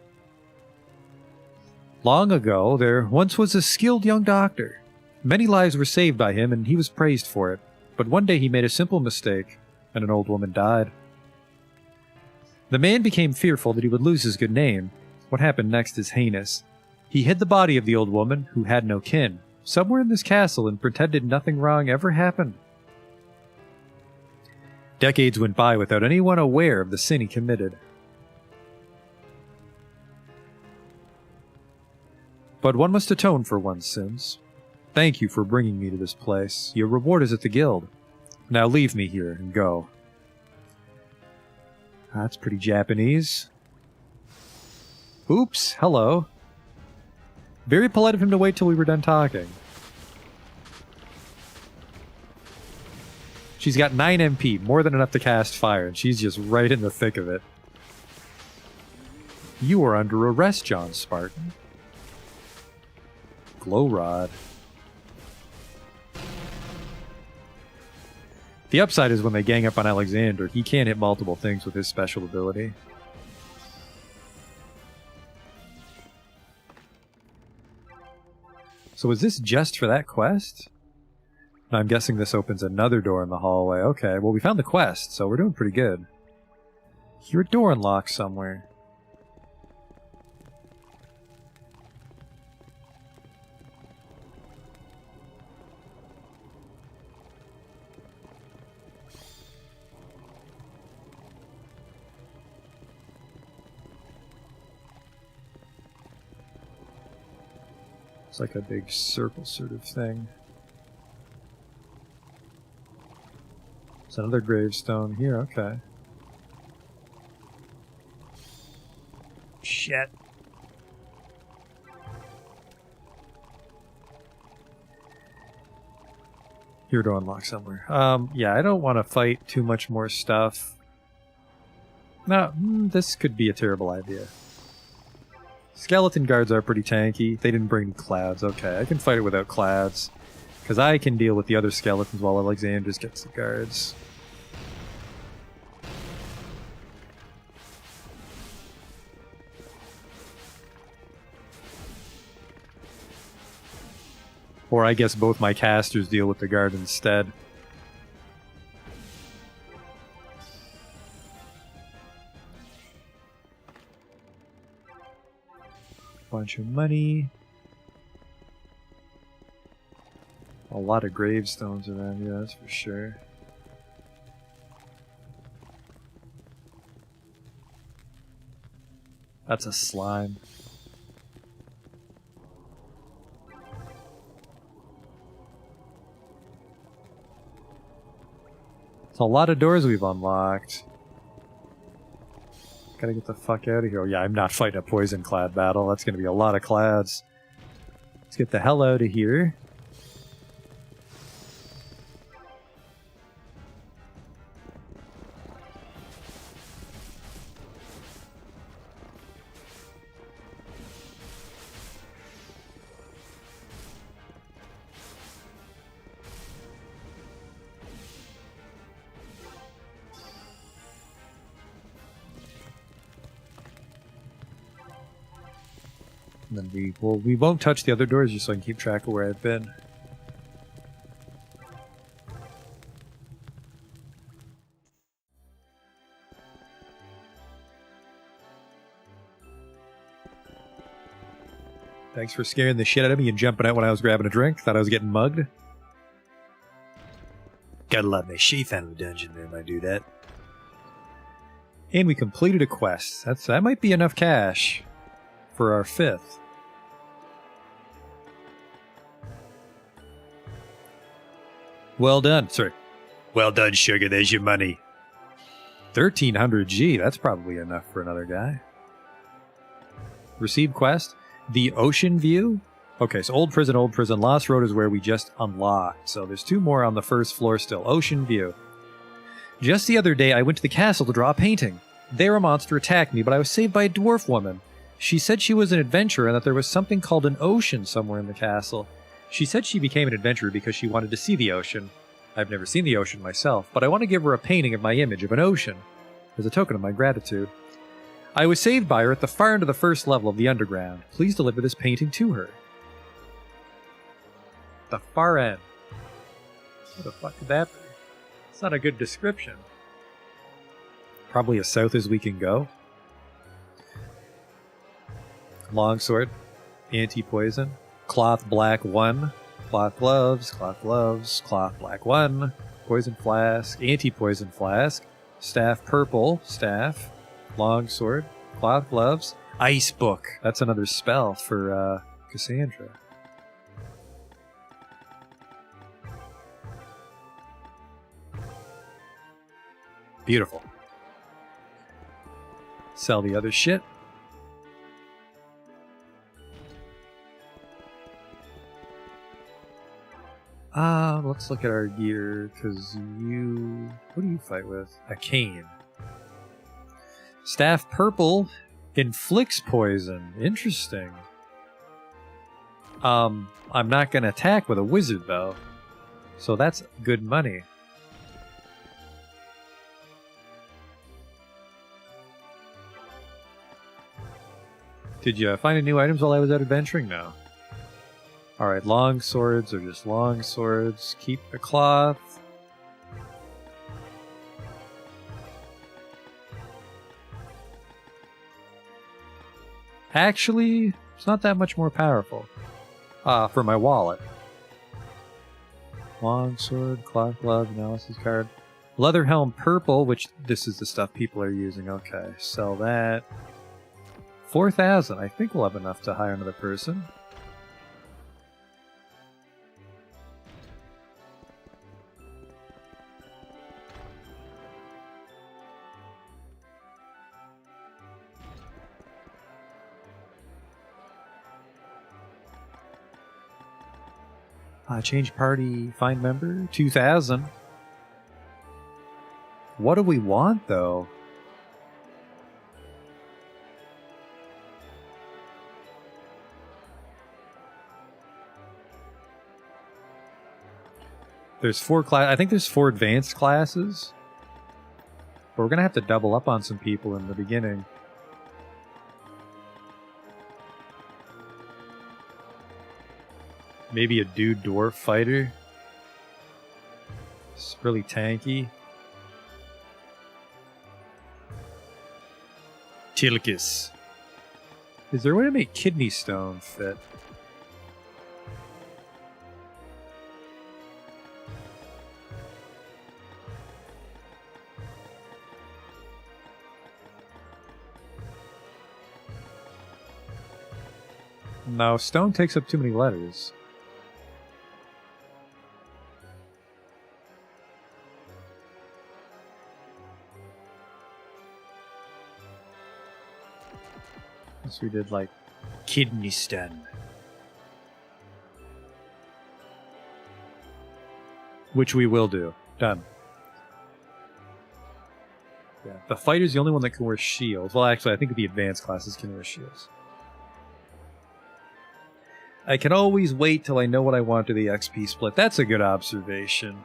Long ago, there once was a skilled young doctor. Many lives were saved by him, and he was praised for it. But one day he made a simple mistake, and an old woman died. The man became fearful that he would lose his good name. What happened next is heinous. He hid the body of the old woman, who had no kin, somewhere in this castle and pretended nothing wrong ever happened. Decades went by without anyone aware of the sin he committed. But one must atone for one's sins. Thank you for bringing me to this place. Your reward is at the guild. Now leave me here and go. That's pretty Japanese. Oops, hello. Very polite of him to wait till we were done talking. She's got 9 MP, more than enough to cast fire, and she's just right in the thick of it. You are under arrest, John Spartan. Glow rod. The upside is when they gang up on Alexander, he can hit multiple things with his special ability. So is this just for that quest? No, I'm guessing this opens another door in the hallway. Okay, well we found the quest, so we're doing pretty good. Hear a door unlocked somewhere. It's like a big circle sort of thing. There's another gravestone here, okay. Shit. Here to unlock somewhere. Yeah, I don't want to fight too much more stuff. No, this could be a terrible idea. Skeleton guards are pretty tanky. They didn't bring clouds. Okay, I can fight it without clouds. Because I can deal with the other skeletons while Alexander just gets the guards. Or I guess both my casters deal with the guard instead. Bunch of money. A lot of gravestones around, yeah, that's for sure. That's a slime. It's a lot of doors we've unlocked. Gotta get the fuck out of here. Oh, yeah, I'm not fighting a poison clad battle. That's gonna be a lot of clads. Let's get the hell out of here. And then we won't touch the other doors just so I can keep track of where I've been. Thanks for scaring the shit out of me and jumping out when I was grabbing a drink. Thought I was getting mugged. Gotta love my sheath out of the dungeon there, when I do that. And we completed a quest. That might be enough cash for our 5th. Well done. Sorry. Well done, sugar. There's your money. 1,300 G. That's probably enough for another guy. Receive quest. The Ocean View. Okay, so Old Prison, Lost Road is where we just unlocked. So there's 2 more on the first floor still. Ocean View. Just the other day, I went to the castle to draw a painting. There a monster attacked me, but I was saved by a dwarf woman. She said she was an adventurer and that there was something called an ocean somewhere in the castle. She said she became an adventurer because she wanted to see the ocean. I've never seen the ocean myself, but I want to give her a painting of my image of an ocean, as a token of my gratitude. I was saved by her at the far end of the first level of the underground. Please deliver this painting to her. The far end. What the fuck could that be? It's not a good description. Probably as south as we can go. Longsword. Anti-poison. Cloth black 1. Cloth gloves. Cloth gloves. Cloth black 1. Poison flask. Anti-poison flask. Staff purple. Staff. Longsword. Cloth gloves. Ice book. That's another spell for Cassandra. Beautiful. Sell the other shit. Let's look at our gear, because you... What do you fight with? A cane. Staff purple inflicts poison. Interesting. I'm not going to attack with a wizard, though. So that's good money. Did you find any new items while I was out adventuring? No. Alright, long swords are just long swords. Keep the cloth. Actually, it's not that much more powerful. For my wallet. Long sword, cloth glove, analysis card. Leather helm purple, which this is the stuff people are using. Okay, sell that. 4,000. I think we'll have enough to hire another person. Change party, find member, 2,000. What do we want, though? There's 4 class. I think there's 4 advanced classes. But we're gonna have to double up on some people in the beginning. Maybe a dude dwarf fighter. It's really tanky. Tilkus. Is there a way to make kidney stone fit? No, stone takes up too many letters. So we did like kidney stone. Which we will do. Done. Yeah, the fighter's the only one that can wear shields. Well, actually, I think the advanced classes can wear shields. I can always wait till I know what I want to the XP split. That's a good observation.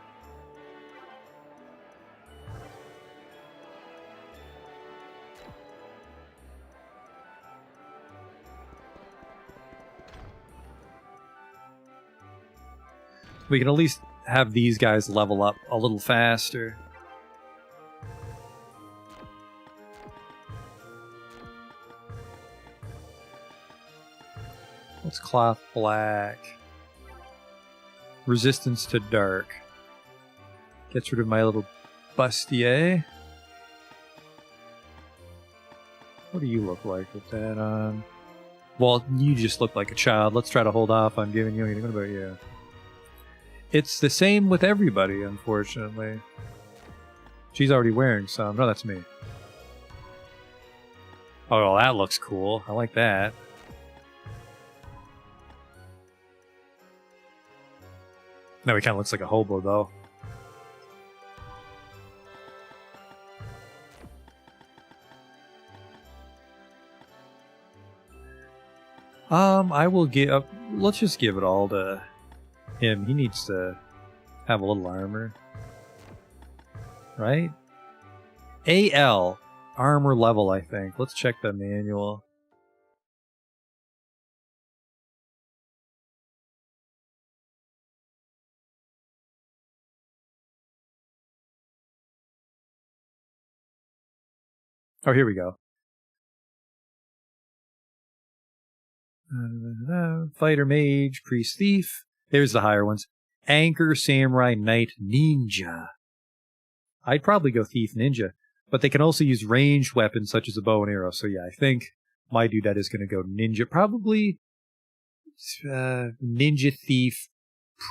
We can at least have these guys level up a little faster. What's cloth black? Resistance to dark. Gets rid of my little bustier. What do you look like with that on? Well, you just look like a child. Let's try to hold off on giving you anything. What about you? It's the same with everybody, unfortunately. She's already wearing some. No, that's me. Oh, well, that looks cool. I like that. No, he kind of looks like a hobo, though. I will give... let's just give it all to him. He needs to have a little armor. Right? AL. Armor level, I think. Let's check the manual. Oh, here we go. Fighter, mage, priest, thief. There's the higher ones. Anchor, samurai, knight, ninja. I'd probably go thief, ninja. But they can also use ranged weapons such as a bow and arrow. So yeah, I think my dudette is going to go ninja. Probably ninja, thief,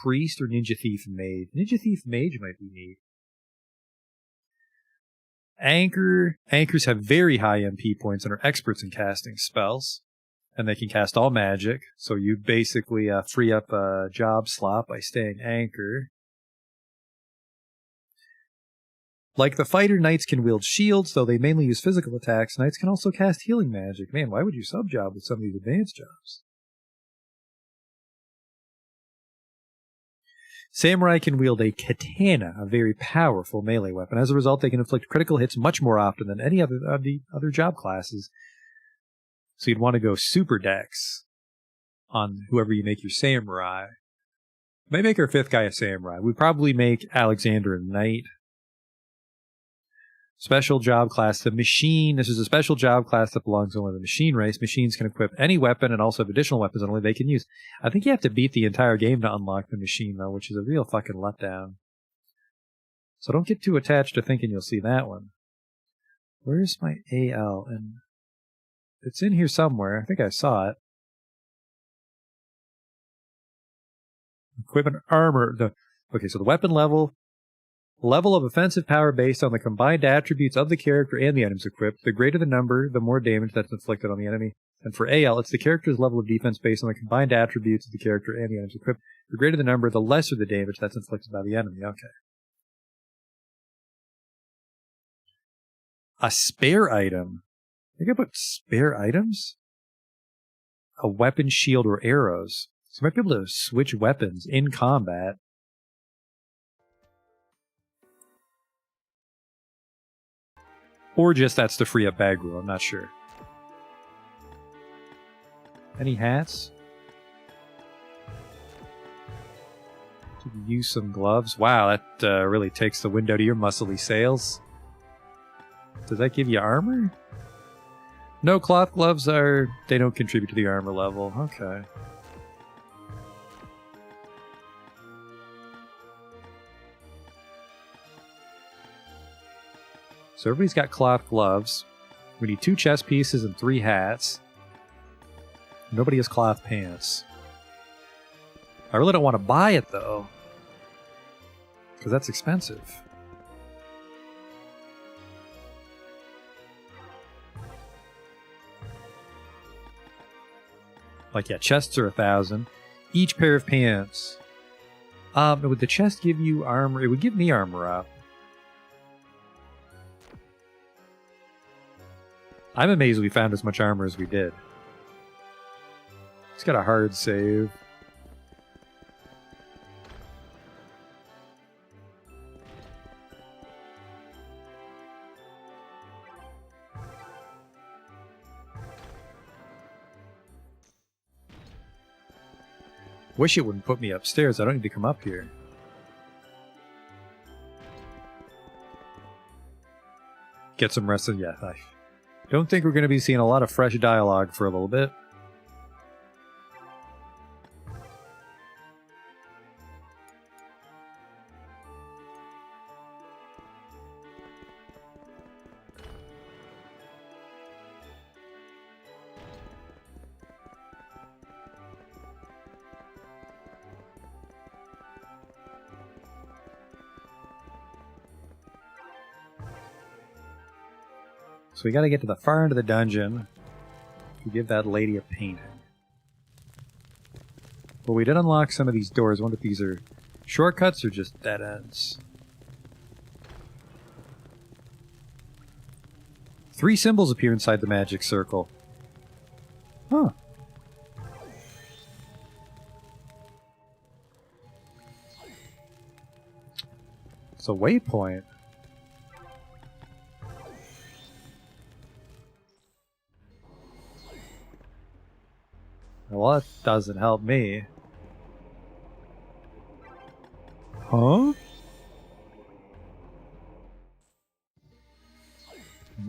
priest, or ninja, thief, mage. Ninja, thief, mage might be neat. Anchors have very high MP points and are experts in casting spells. And they can cast all magic. So you basically free up a job slot by staying anchor. Like the fighter, knights can wield shields, though they mainly use physical attacks. Knights can also cast healing magic. Man, why would you sub-job with some of these advanced jobs? Samurai can wield a katana, a very powerful melee weapon. As a result, they can inflict critical hits much more often than any other of the other job classes. So you'd want to go super dex on whoever you make your samurai. Might make our 5th guy a samurai. We'd probably make Alexander a knight. Special job class, the machine. This is a special job class that belongs to only the machine race. Machines can equip any weapon and also have additional weapons only they can use. I think you have to beat the entire game to unlock the machine, though, which is a real fucking letdown. So don't get too attached to thinking you'll see that one. Where's my AL? And it's in here somewhere. I think I saw it. Equipment armor. Okay, so the weapon level. Level of offensive power based on the combined attributes of the character and the items equipped. The greater the number, the more damage that's inflicted on the enemy. And for AL, it's the character's level of defense based on the combined attributes of the character and the items equipped. The greater the number, the lesser the damage that's inflicted by the enemy. Okay. A spare item. Think about spare items? A weapon, shield, or arrows. So you might be able to switch weapons in combat. Or just that's to free up bag rule, I'm not sure. Any hats? Could use some gloves. Wow, that really takes the wind out of your muscly sails. Does that give you armor? No, cloth gloves they don't contribute to the armor level. Okay. So everybody's got cloth gloves. We need 2 chest pieces and 3 hats. Nobody has cloth pants. I really don't want to buy it, though. Because that's expensive. Like, yeah, chests are 1,000. Each pair of pants. Would the chest give you armor? It would give me armor up. I'm amazed we found as much armor as we did. It's got a hard save. Wish it wouldn't put me upstairs. I don't need to come up here. Get some rest. Yeah, I don't think we're going to be seeing a lot of fresh dialogue for a little bit. So we got to get to the far end of the dungeon to give that lady a painting. Well, we did unlock some of these doors. I wonder if these are shortcuts or just dead ends. 3 symbols appear inside the magic circle. Huh. It's a waypoint. Well, that doesn't help me. Huh?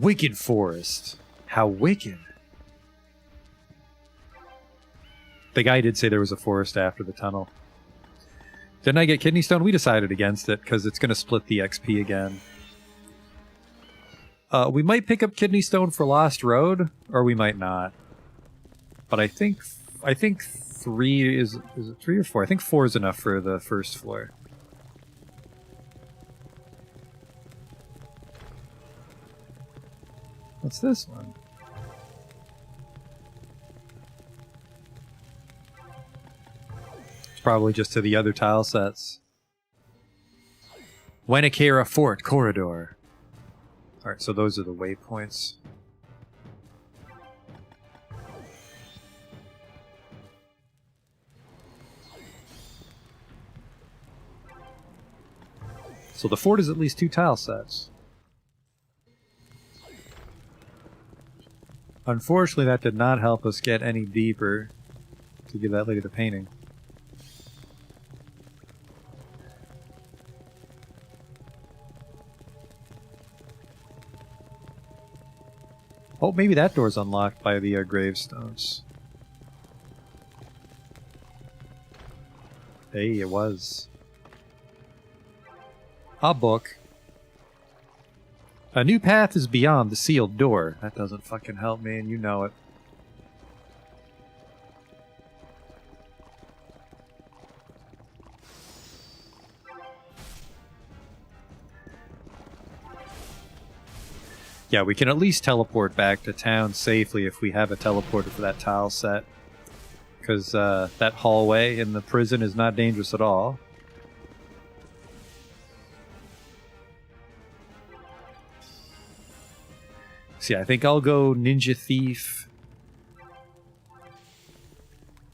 Wicked Forest. How wicked. The guy did say there was a forest after the tunnel. Didn't I get Kidney Stone? We decided against it because it's going to split the XP again. We might pick up Kidney Stone for Lost Road, or we might not. But I think 3 is it 3 or 4? I think 4 is enough for the first floor. What's this one? It's probably just to the other tile sets. Wenakera Fort Corridor. Alright, so those are the waypoints. So the fort is at least 2 tile sets. Unfortunately, that did not help us get any deeper to give that lady the painting. Oh, maybe that door's unlocked by the gravestones. Hey, it was. A book. A new path is beyond the sealed door. That doesn't fucking help me, and you know it. Yeah, we can at least teleport back to town safely if we have a teleporter for that tile set. Because that hallway in the prison is not dangerous at all. See, I think I'll go Ninja Thief.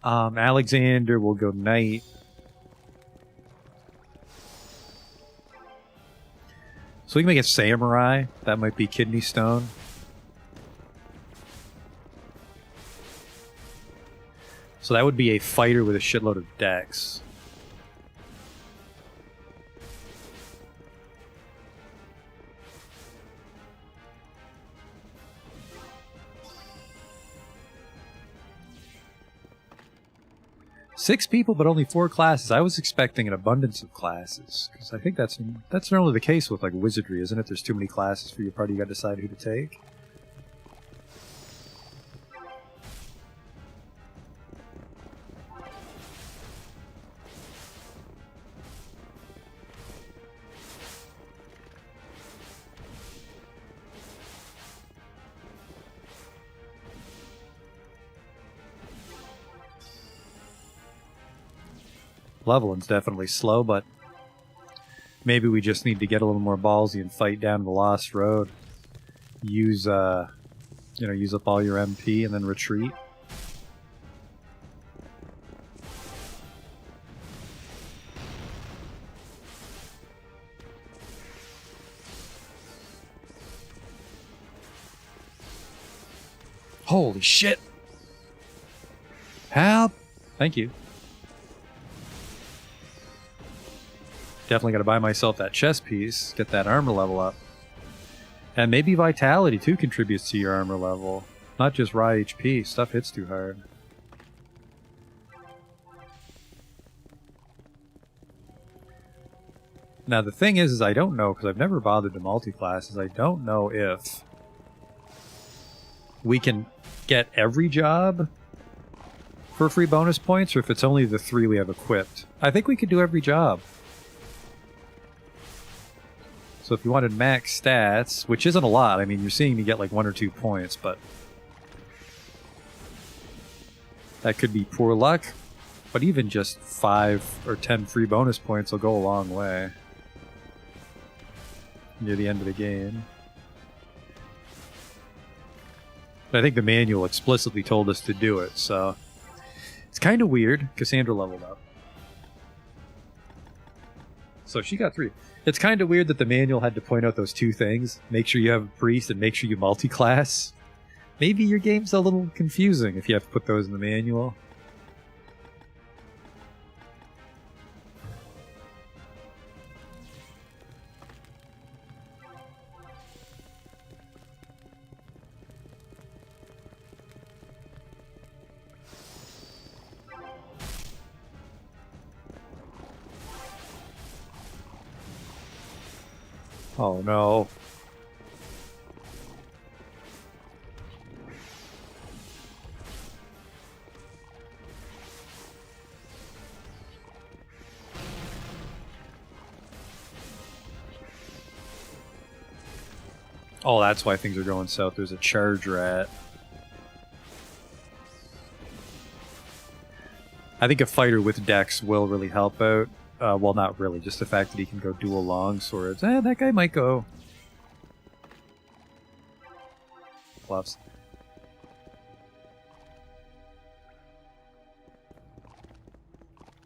Alexander will go Knight. So we can make it Samurai. That might be Kidney Stone. So that would be a fighter with a shitload of dex. Six people, but only 4 classes. I was expecting an abundance of classes, because I think that's normally the case with like wizardry, isn't it? There's too many classes for your party. You got to decide who to take. Leveling's definitely slow, but maybe we just need to get a little more ballsy and fight down the Lost Road. Use, use up all your MP and then retreat. Holy shit! Help! Thank you. Definitely got to buy myself that chest piece, get that armor level up. And maybe Vitality too contributes to your armor level. Not just raw HP, stuff hits too hard. Now the thing is I don't know, because I've never bothered to multi-classes, I don't know if we can get every job for free bonus points, or if it's only the 3 we have equipped. I think we could do every job. So if you wanted max stats, which isn't a lot, I mean, you're seeing me get like 1 or 2 points, but that could be poor luck. But even just 5 or 10 free bonus points will go a long way near the end of the game. But I think the manual explicitly told us to do it, so it's kind of weird. Cassandra leveled up. So she got 3. It's kind of weird that the manual had to point out those 2 things. Make sure you have a priest and make sure you multi-class. Maybe your game's a little confusing if you have to put those in the manual. Oh no. Oh, that's why things are going south. There's a charge rat. I think a fighter with dex will really help out. Well, not really. Just the fact that he can go dual longswords. That guy might go. Plus.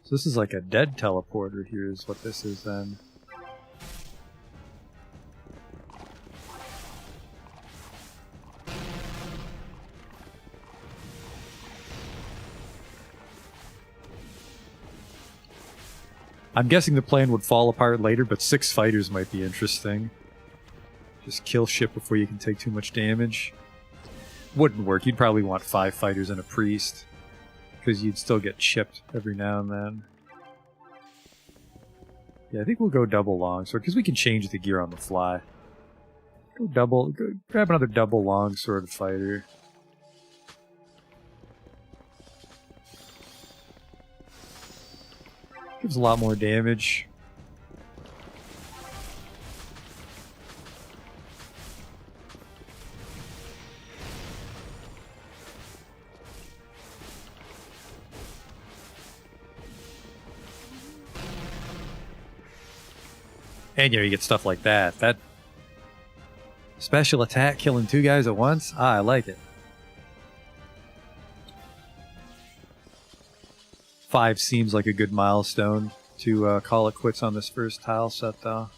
So this is like a dead teleporter here is what this is then. I'm guessing the plan would fall apart later, but 6 fighters might be interesting. Just kill shit before you can take too much damage. Wouldn't work. You'd probably want 5 fighters and a priest, because you'd still get chipped every now and then. Yeah, I think we'll go double longsword, because we can change the gear on the fly. Go grab another double longsword fighter. Gives a lot more damage. And you get stuff like that. That special attack killing 2 guys at once? Ah, I like it. 5 seems like a good milestone to call it quits on this first tile set, though.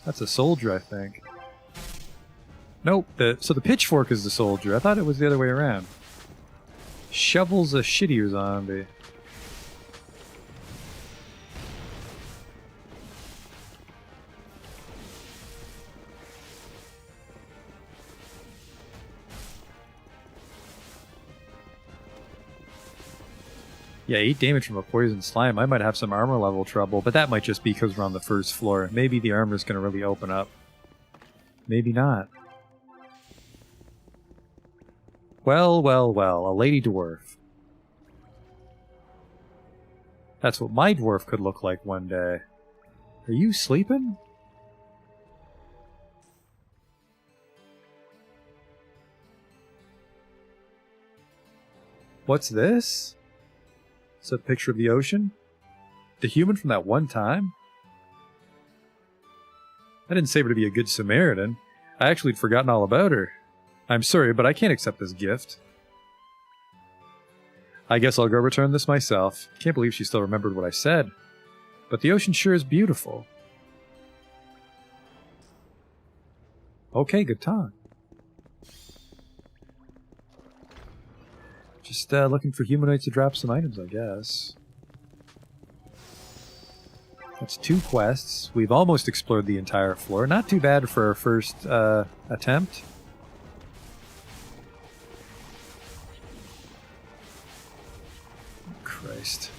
That's a soldier, I think. Nope, so the pitchfork is the soldier. I thought it was the other way around. Shovel's a shittier zombie. Yeah, 8 damage from a poison slime. I might have some armor level trouble, but that might just be because we're on the first floor. Maybe the armor's going to really open up. Maybe not. Well, well, well. A lady dwarf. That's what my dwarf could look like one day. Are you sleeping? What's this? It's a picture of the ocean? The human from that one time? I didn't save her to be a good Samaritan. I actually had forgotten all about her. I'm sorry, but I can't accept this gift. I guess I'll go return this myself. Can't believe she still remembered what I said. But the ocean sure is beautiful. Okay, good talk. Just looking for humanoids to drop some items, I guess. That's 2 quests. We've almost explored the entire floor. Not too bad for our first attempt. Christ.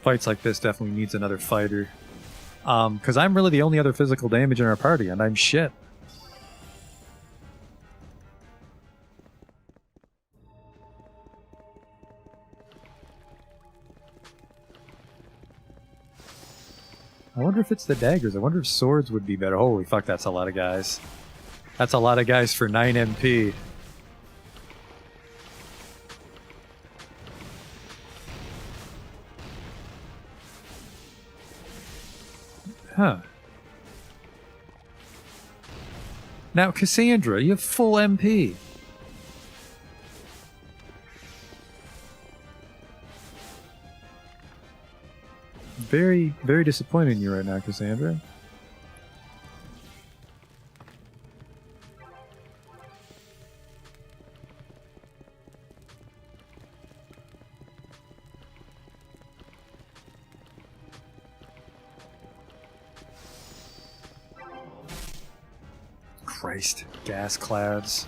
Fights like this definitely needs another fighter. Because I'm really the only other physical damage in our party, and I'm shit. I wonder if it's the daggers. I wonder if swords would be better. Holy fuck, that's a lot of guys. That's a lot of guys for 9 MP. Huh. Now, Cassandra, you have full MP. Very, very disappointed in you right now, Cassandra. Christ, gas clouds.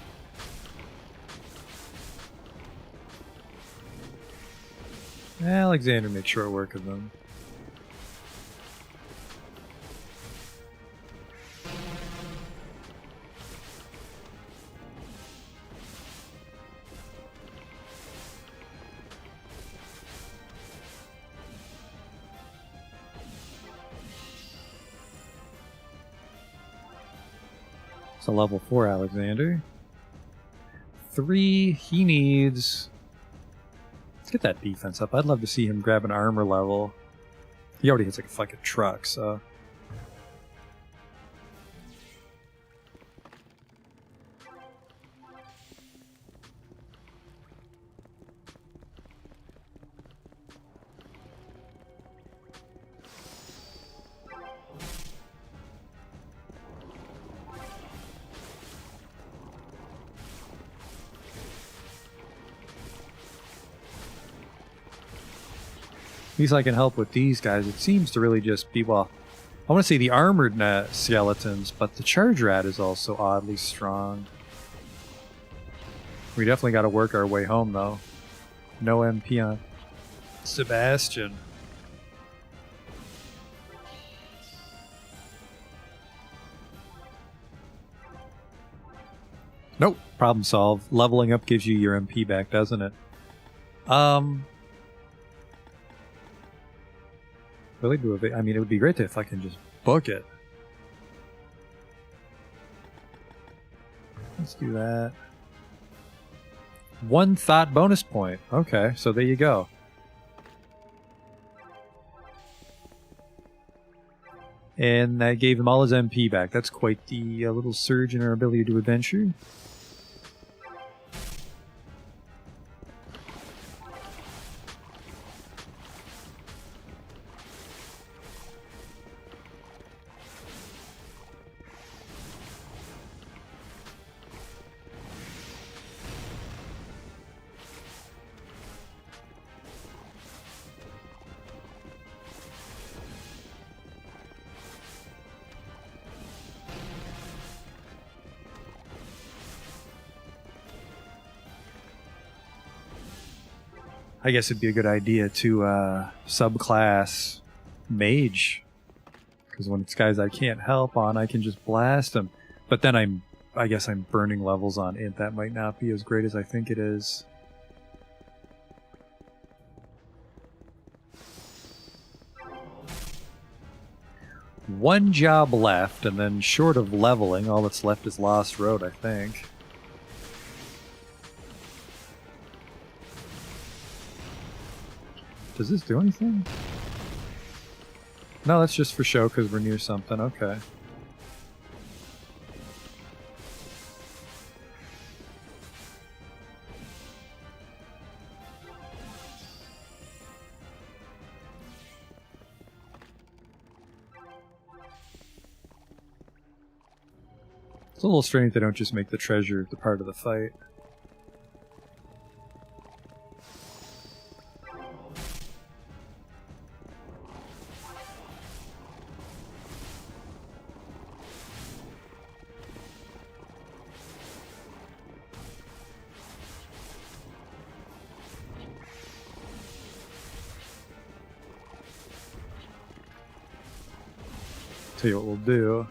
Alexander makes short work of them. It's a level 4 Alexander. 3, he needs... Let's get that defense up. I'd love to see him grab an armor level. He already hits like a fucking truck, so... At least I can help with these guys. It seems to really just be, well, I want to say the armored skeletons, but the charge rat is also oddly strong. We definitely got to work our way home, though. No MP on Sebastian. Nope. Problem solved. Leveling up gives you your MP back, doesn't it? Really? I mean, it would be great if I can just book it. Let's do that. 1 thought bonus point. Okay, so there you go. And that gave him all his MP back. That's quite the little surge in our ability to adventure. I guess it'd be a good idea to subclass mage, because when it's guys I can't help on, I can just blast them. But then I guess I'm burning levels on int. That might not be as great as I think it is. One job left, and then short of leveling, all that's left is Lost Road, I think. Does this do anything? No, that's just for show because we're near something. Okay. It's a little strange they don't just make the treasure the part of the fight. Tell you what we'll do.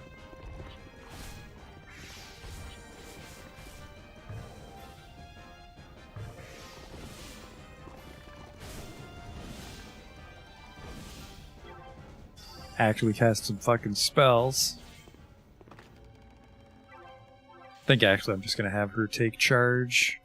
Actually cast some fucking spells. I think actually I'm just gonna have her take charge.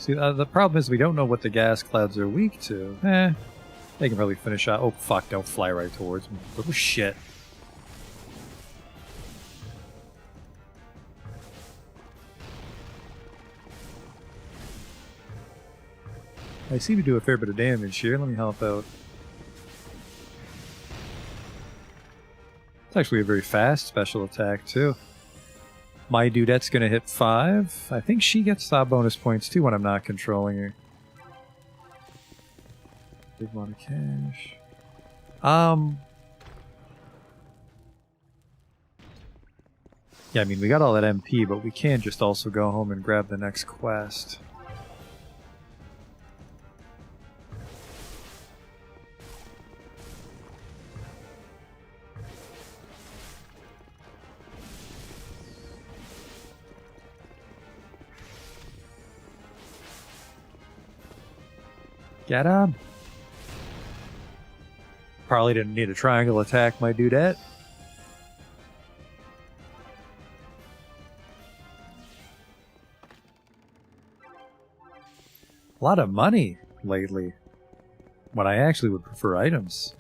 See, the problem is we don't know what the gas clouds are weak to. They can probably finish out. Oh, fuck, don't fly right towards me. Little shit. I seem to do a fair bit of damage here. Let me help out. It's actually a very fast special attack, too. My dudette's gonna hit 5. I think she gets bonus points too when I'm not controlling her. Big amount of cash. Yeah, I mean, we got all that MP, but we can just also go home and grab the next quest. Get him! Probably didn't need a triangle attack, my dudette. A lot of money lately, when I actually would prefer items.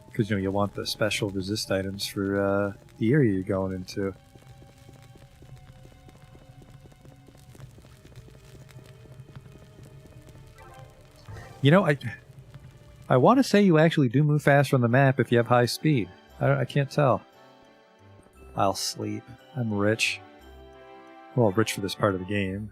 Because, you know, you want the special resist items for the area you're going into. You know, I want to say you actually do move faster on the map if you have high speed. I can't tell. I'll sleep. I'm rich. Well, rich for this part of the game.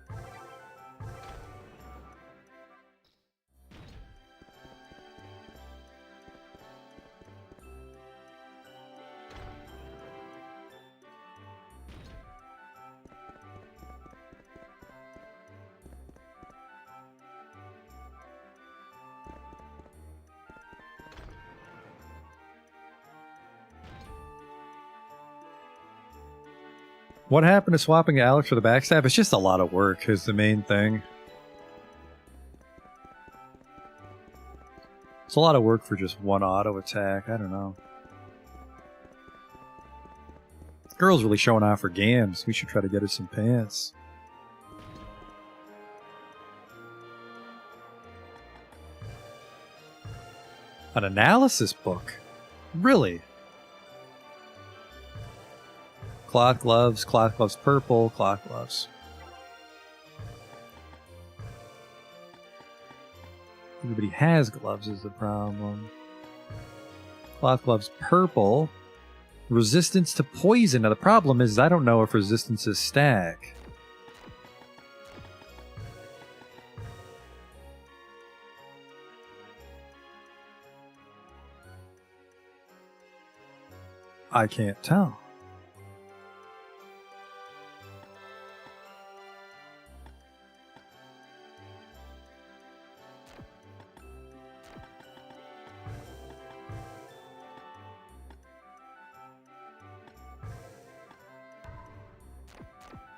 What happened to swapping Alex for the backstab? It's just a lot of work is the main thing. It's a lot of work for just one auto attack. I don't know. Girl's really showing off her gams. We should try to get her some pants. An analysis book? Really? Cloth gloves purple, cloth gloves. Everybody has gloves is the problem. Cloth gloves purple. Resistance to poison. Now the problem is I don't know if resistances stack. I can't tell.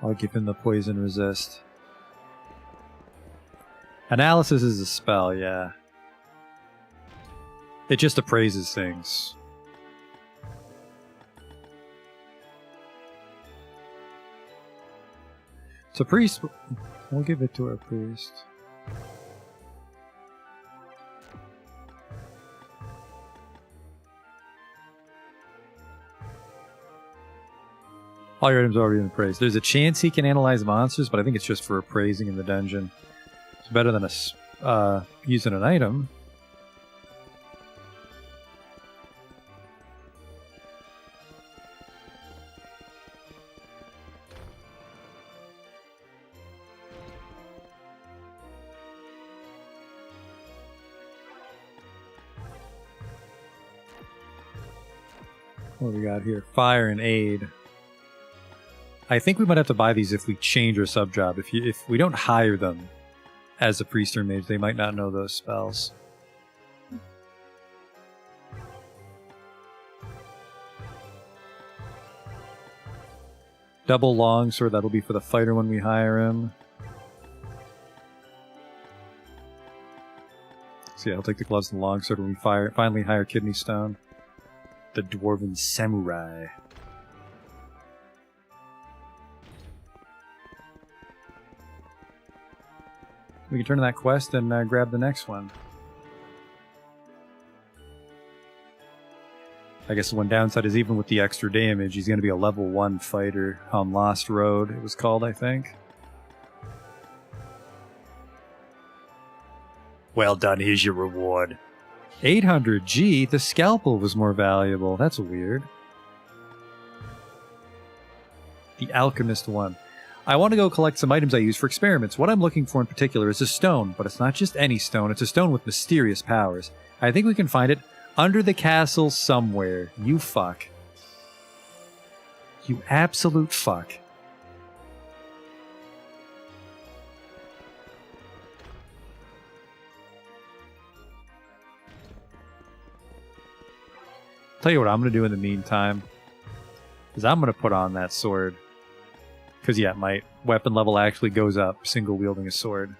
I'll give him the poison resist. Analysis is a spell, yeah. It just appraises things. So priest, we'll give it to our priest. All your items are already been appraised. There's a chance he can analyze monsters, but I think it's just for appraising in the dungeon. It's better than using an item. What do we got here? Fire and aid. I think we might have to buy these if we change our sub job. If we don't hire them as a priest or mage, they might not know those spells. Double longsword, that'll be for the fighter when we hire him. So yeah, I'll take the gloves and longsword when we finally hire Kidney Stone. The Dwarven Samurai. We can turn to that quest and grab the next one. I guess the one downside is even with the extra damage, he's going to be a level 1 fighter on Lost Road, it was called, I think. Well done, here's your reward. 800 G, the scalpel was more valuable. That's weird. The Alchemist one. I want to go collect some items I use for experiments. What I'm looking for in particular is a stone, but it's not just any stone. It's a stone with mysterious powers. I think we can find it under the castle somewhere. You fuck. You absolute fuck. Tell you what I'm going to do in the meantime is I'm going to put on that sword. Because, yeah, my weapon level actually goes up, single wielding a sword.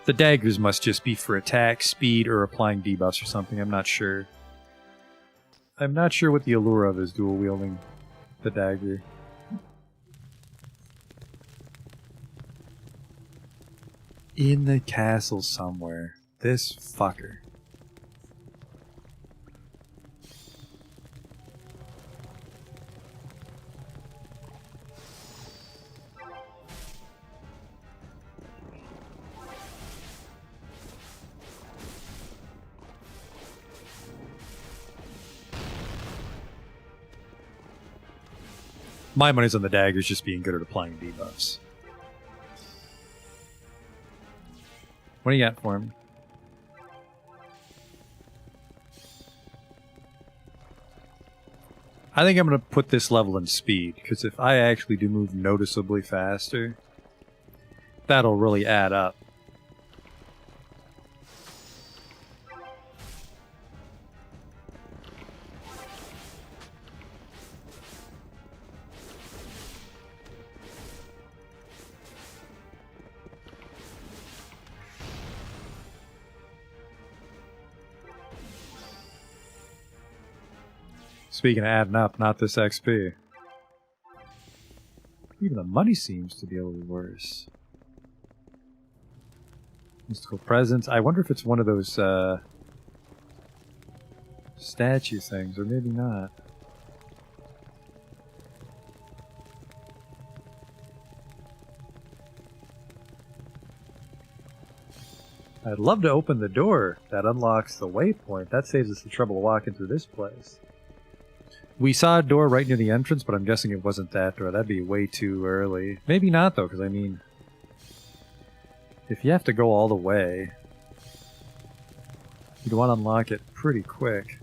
The daggers must just be for attack, speed, or applying debuffs or something. I'm not sure. I'm not sure what the allure of is dual wielding the dagger. In the castle somewhere. This fucker. My money's on the daggers just being good at applying debuffs. What do you got for him? I think I'm going to put this level in speed, because if I actually do move noticeably faster, that'll really add up. Speaking of adding up, not this XP. Even the money seems to be a little worse. Mystical presence. I wonder if it's one of those statue things, or maybe not. I'd love to open the door that unlocks the waypoint. That saves us the trouble of walking through this place. We saw a door right near the entrance, but I'm guessing it wasn't that door. That'd be way too early. Maybe not, though, because I mean, if you have to go all the way, you'd want to unlock it pretty quick.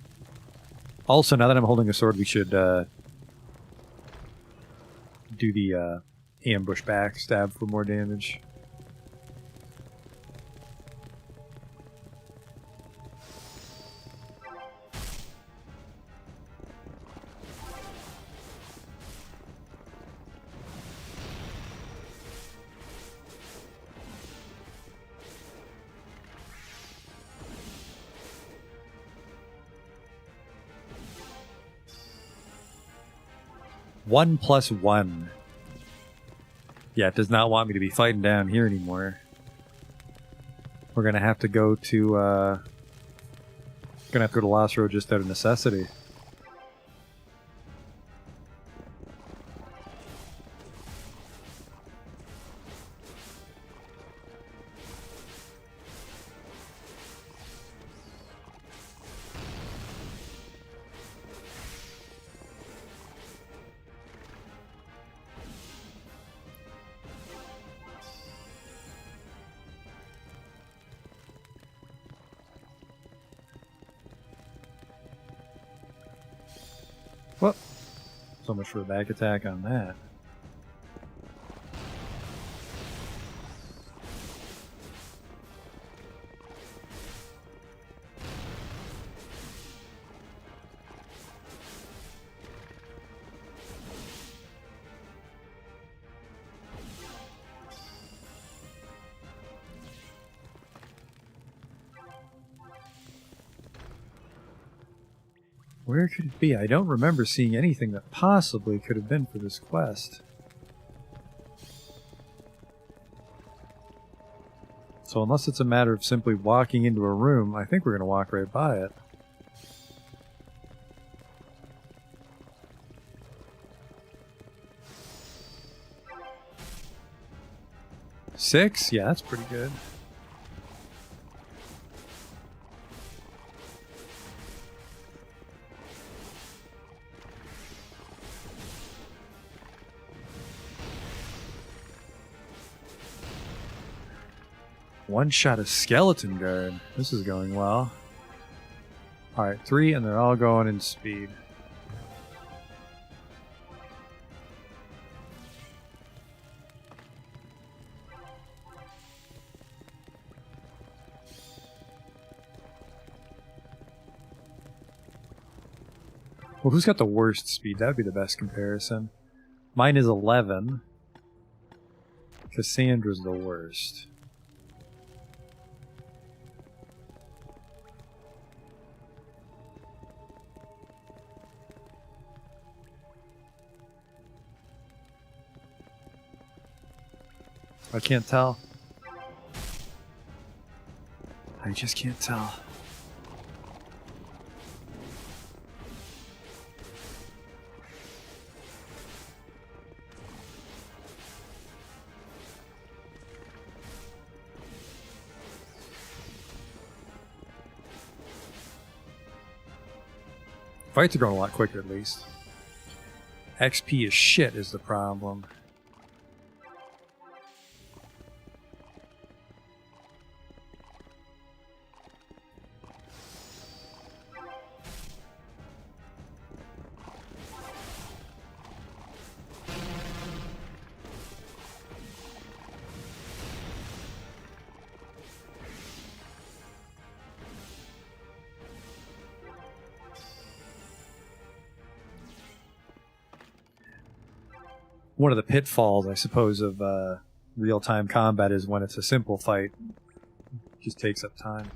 Also, now that I'm holding a sword, we should do the ambush backstab for more damage. One plus one. Yeah, it does not want me to be fighting down here anymore. We're gonna have to go to Lost Road just out of necessity. Whoop. So much for a back attack on that. Where could it be? I don't remember seeing anything that possibly could have been for this quest. So unless it's a matter of simply walking into a room, I think we're going to walk right by it. Six? Yeah, that's pretty good. One shot of skeleton guard. This is going well. Alright, 3, and they're all going in speed. Well, who's got the worst speed? That would be the best comparison. Mine is 11. Cassandra's the worst. I can't tell. I just can't tell. Fights are going a lot quicker, at least. XP is shit is the problem. One of the pitfalls, I suppose, of real-time combat is when it's a simple fight. It just takes up time.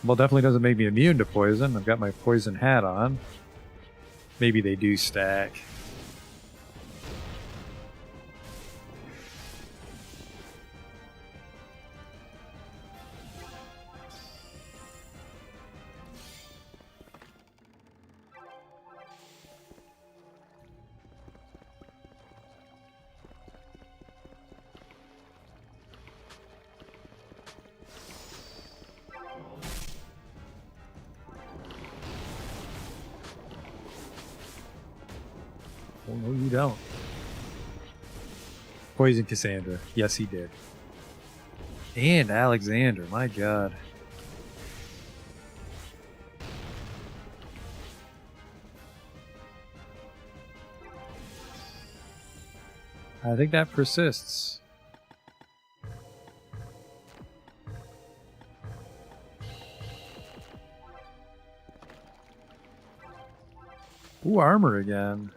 Well, definitely doesn't make me immune to poison. I've got my poison hat on. Maybe they do stack. Well, no, you don't. Poison Cassandra. Yes, he did. And Alexander. My god. I think that persists. Ooh, armor again.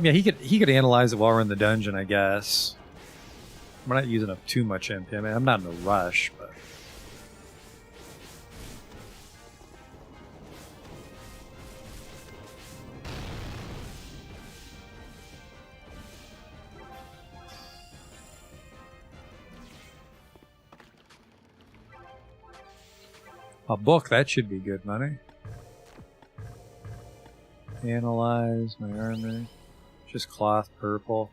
Yeah, he could analyze it while we're in the dungeon, I guess. We're not using up too much MP. I mean, I'm not in a rush, but a book, that should be good money. Analyze my armor. Just cloth purple.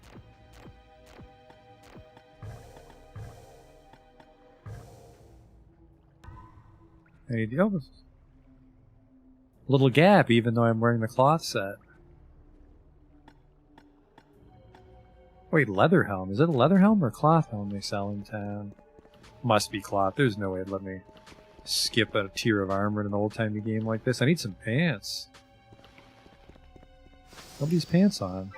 There you go. Little gap, even though I'm wearing the cloth set. Wait, leather helm. Is it a leather helm or cloth helm they sell in town? Must be cloth. There's no way it'd let me skip a tier of armor in an old-timey game like this. I need some pants. Nobody's pants on.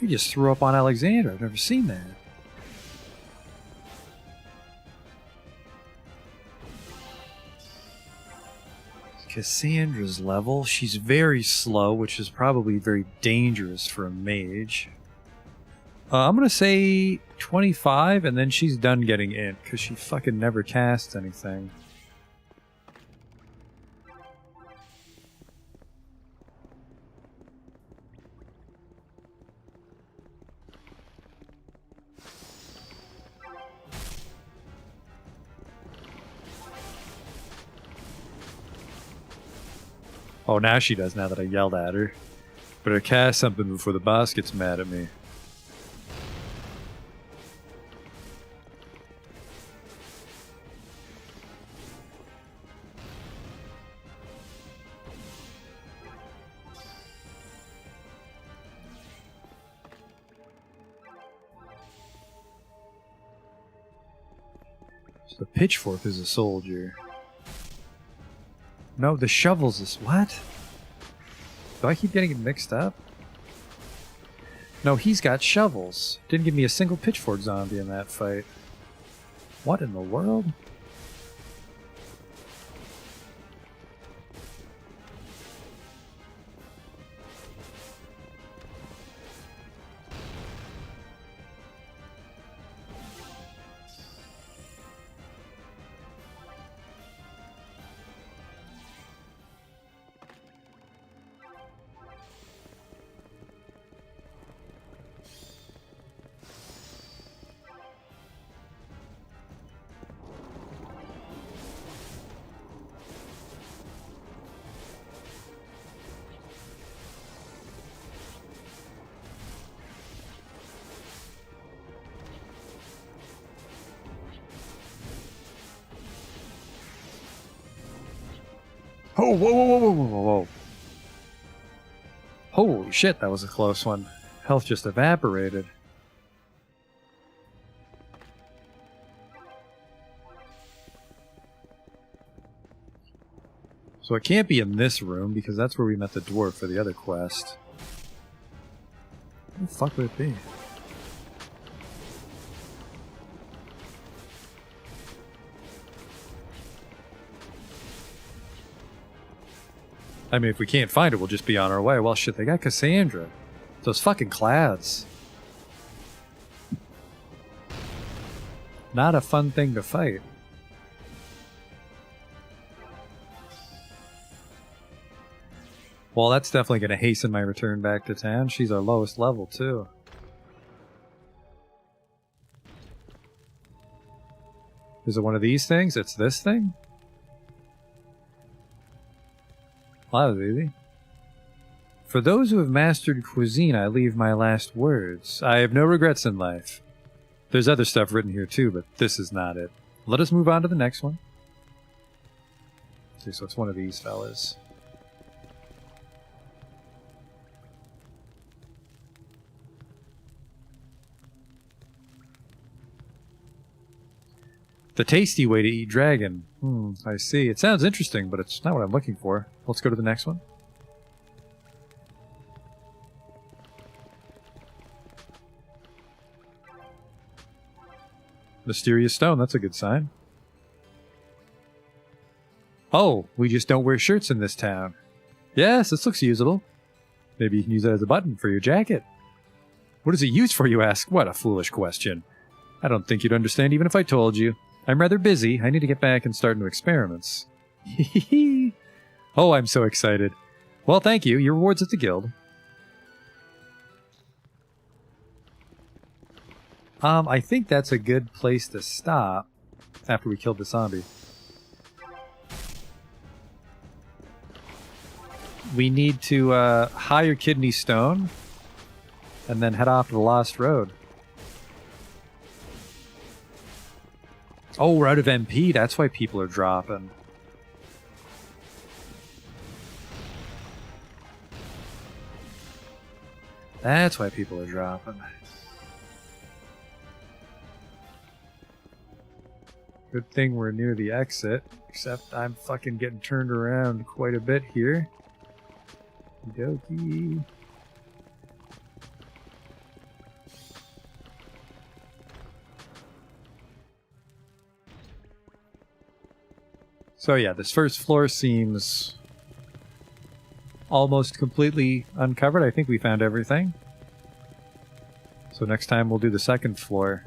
You just threw up on Alexander. I've never seen that. Cassandra's level. She's very slow, which is probably very dangerous for a mage. I'm going to say 25, and then she's done getting in, because she fucking never casts anything. Oh, now she does, now that I yelled at her. Better cast something before the boss gets mad at me. So the pitchfork is a soldier. No, the shovels is... What? Do I keep getting it mixed up? No, he's got shovels. Didn't give me a single pitchfork zombie in that fight. What in the world? Oh, whoa, whoa, whoa, whoa, whoa, whoa. Holy shit, that was a close one. Health just evaporated. So it can't be in this room, because that's where we met the dwarf for the other quest. Where the fuck would it be? I mean, if we can't find it, we'll just be on our way. Well, shit, they got Cassandra. Those fucking clads. Not a fun thing to fight. Well, that's definitely going to hasten my return back to town. She's our lowest level, too. Is it one of these things? It's this thing? Well, that was easy. For those who have mastered cuisine, I leave my last words. I have no regrets in life. There's other stuff written here too, but this is not it. Let us move on to the next one. Okay, so it's one of these fellas. The tasty way to eat dragon. I see. It sounds interesting, but it's not what I'm looking for. Let's go to the next one. Mysterious stone, that's a good sign. Oh, we just don't wear shirts in this town. Yes, this looks usable. Maybe you can use it as a button for your jacket. What is it used for, you ask? What a foolish question. I don't think you'd understand even if I told you. I'm rather busy. I need to get back and start new experiments. Oh, I'm so excited. Well, thank you. Your reward's at the guild. I think that's a good place to stop after we killed the zombie. We need to hire Kidney Stone and then head off to the Lost Road. Oh, we're out of MP. That's why people are dropping. That's why people are dropping. Good thing we're near the exit, except I'm fucking getting turned around quite a bit here. Dokey. So yeah, this first floor seems almost completely uncovered. I think we found everything. So next time we'll do the second floor.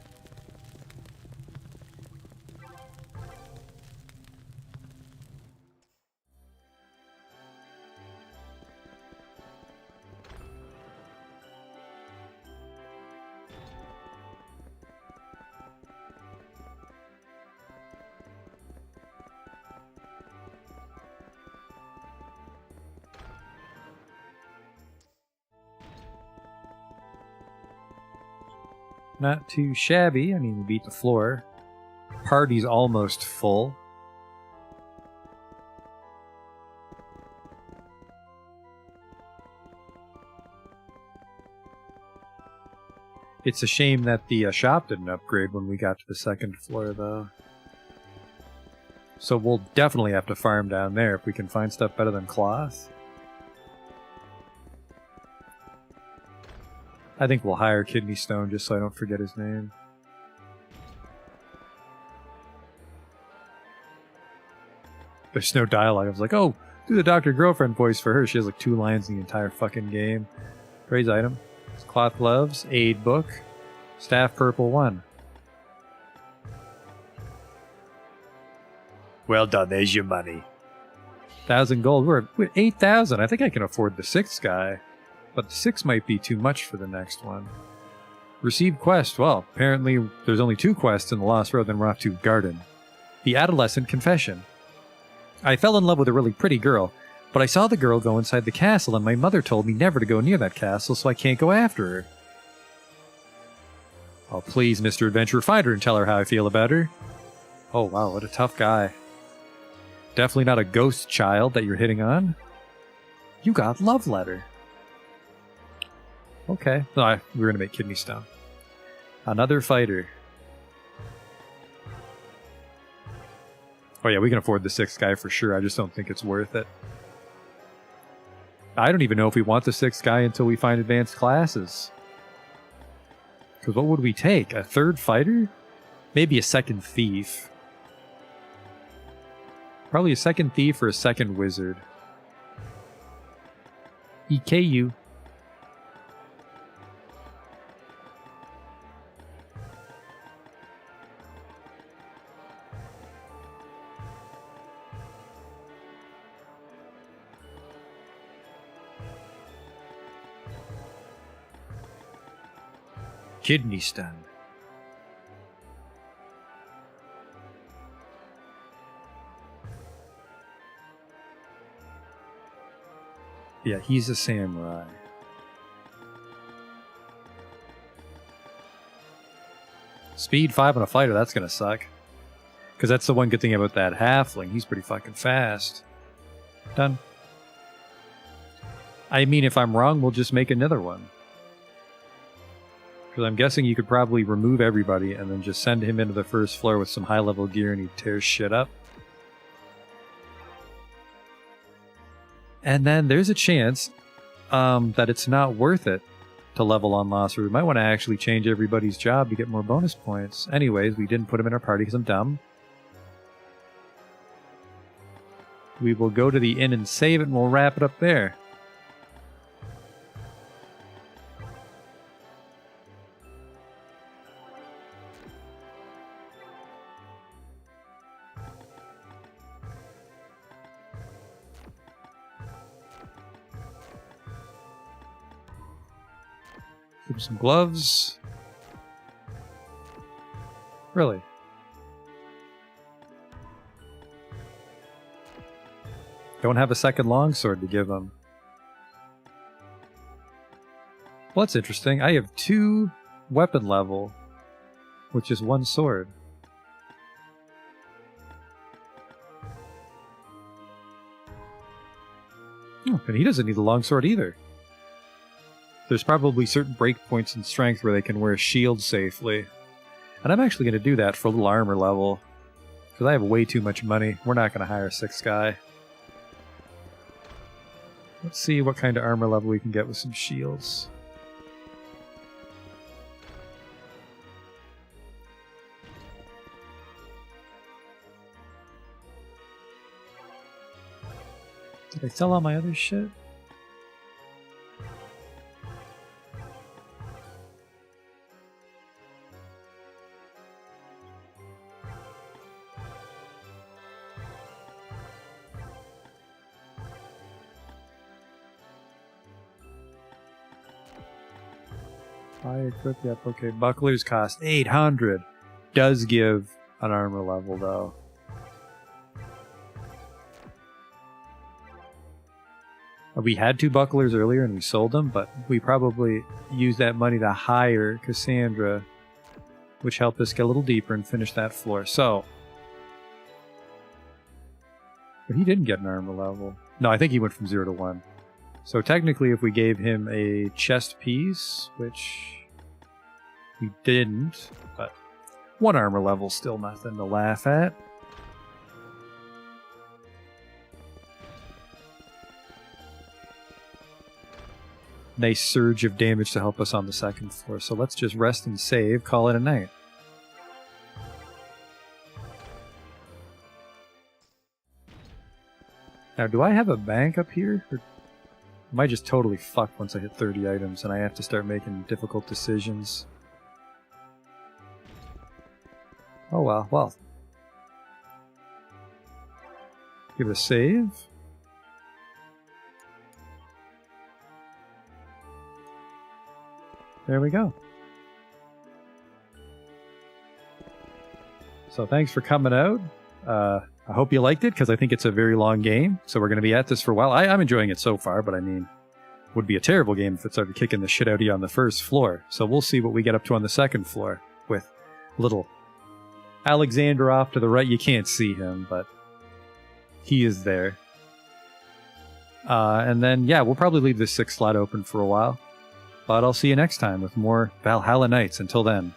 Not too shabby. I mean, we beat the floor. Party's almost full. It's a shame that the shop didn't upgrade when we got to the second floor, though. So we'll definitely have to farm down there if we can find stuff better than cloth. I think we'll hire Kidney Stone just so I don't forget his name. There's no dialogue. I was like, oh, do the Dr. Girlfriend voice for her. She has like 2 lines in the entire fucking game. Praise item. Cloth gloves, aid book, staff purple 1. Well done, there's your money. 1,000 gold. We're at 8,000. I think I can afford the 6th guy. But the 6 might be too much for the next one. Received quest. Well, apparently there's only 2 quests in the Lost Road, then we're off to Garden. The Adolescent Confession. I fell in love with a really pretty girl, but I saw the girl go inside the castle and my mother told me never to go near that castle, so I can't go after her. Oh, please, Mr. Adventurer, find her and tell her how I feel about her. Oh, wow, what a tough guy. Definitely not a ghost child that you're hitting on. You got love letter. Okay. No, we're going to make Kidney Stone. Another fighter. Oh yeah, we can afford the 6th guy for sure. I just don't think it's worth it. I don't even know if we want the 6th guy until we find advanced classes. Because what would we take? A 3rd fighter? Maybe a 2nd thief. Probably a 2nd thief or a 2nd wizard. EKU. Kidney Stone. Yeah, he's a samurai. Speed 5 on a fighter, that's gonna suck. Because that's the one good thing about that halfling. He's pretty fucking fast. Done. I mean, if I'm wrong, we'll just make another one. Because I'm guessing you could probably remove everybody and then just send him into the first floor with some high-level gear and he tears shit up. And then there's a chance that it's not worth it to level on Lost Road. We might want to actually change everybody's job to get more bonus points. Anyways, we didn't put him in our party because I'm dumb. We will go to the inn and save it and we'll wrap it up there. Give him some gloves. Really? Don't have a 2nd longsword to give him. Well, that's interesting. I have 2 weapon level, which is 1 sword. Oh, and he doesn't need a longsword either. There's probably certain breakpoints in strength where they can wear a shield safely. And I'm actually going to do that for a little armor level. Because I have way too much money. We're not going to hire a 6th guy. Let's see what kind of armor level we can get with some shields. Did I sell all my other shit? I equip, yep, okay. Bucklers cost 800. Does give an armor level, though. We had 2 bucklers earlier and we sold them, but we probably used that money to hire Cassandra, which helped us get a little deeper and finish that floor. So, but he didn't get an armor level. No, I think he went from 0 to 1. So technically, if we gave him a chest piece, which we didn't, but 1 armor level, still nothing to laugh at. nice surge of damage to help us on the second floor. So let's just rest and save, call it a night. Now, do I have a bank up here? Or am I just totally fucked once I hit 30 items and I have to start making difficult decisions? Oh well. Give it a save. There we go. So thanks for coming out. I hope you liked it, because I think it's a very long game. So we're going to be at this for a while. I'm enjoying it so far, but I mean, it would be a terrible game if it started kicking the shit out of you on the first floor. So we'll see what we get up to on the second floor with little Alexander off to the right. You can't see him, but he is there. And then, yeah, we'll probably leave this 6th slot open for a while. But I'll see you next time with more Valhalla Nights. Until then.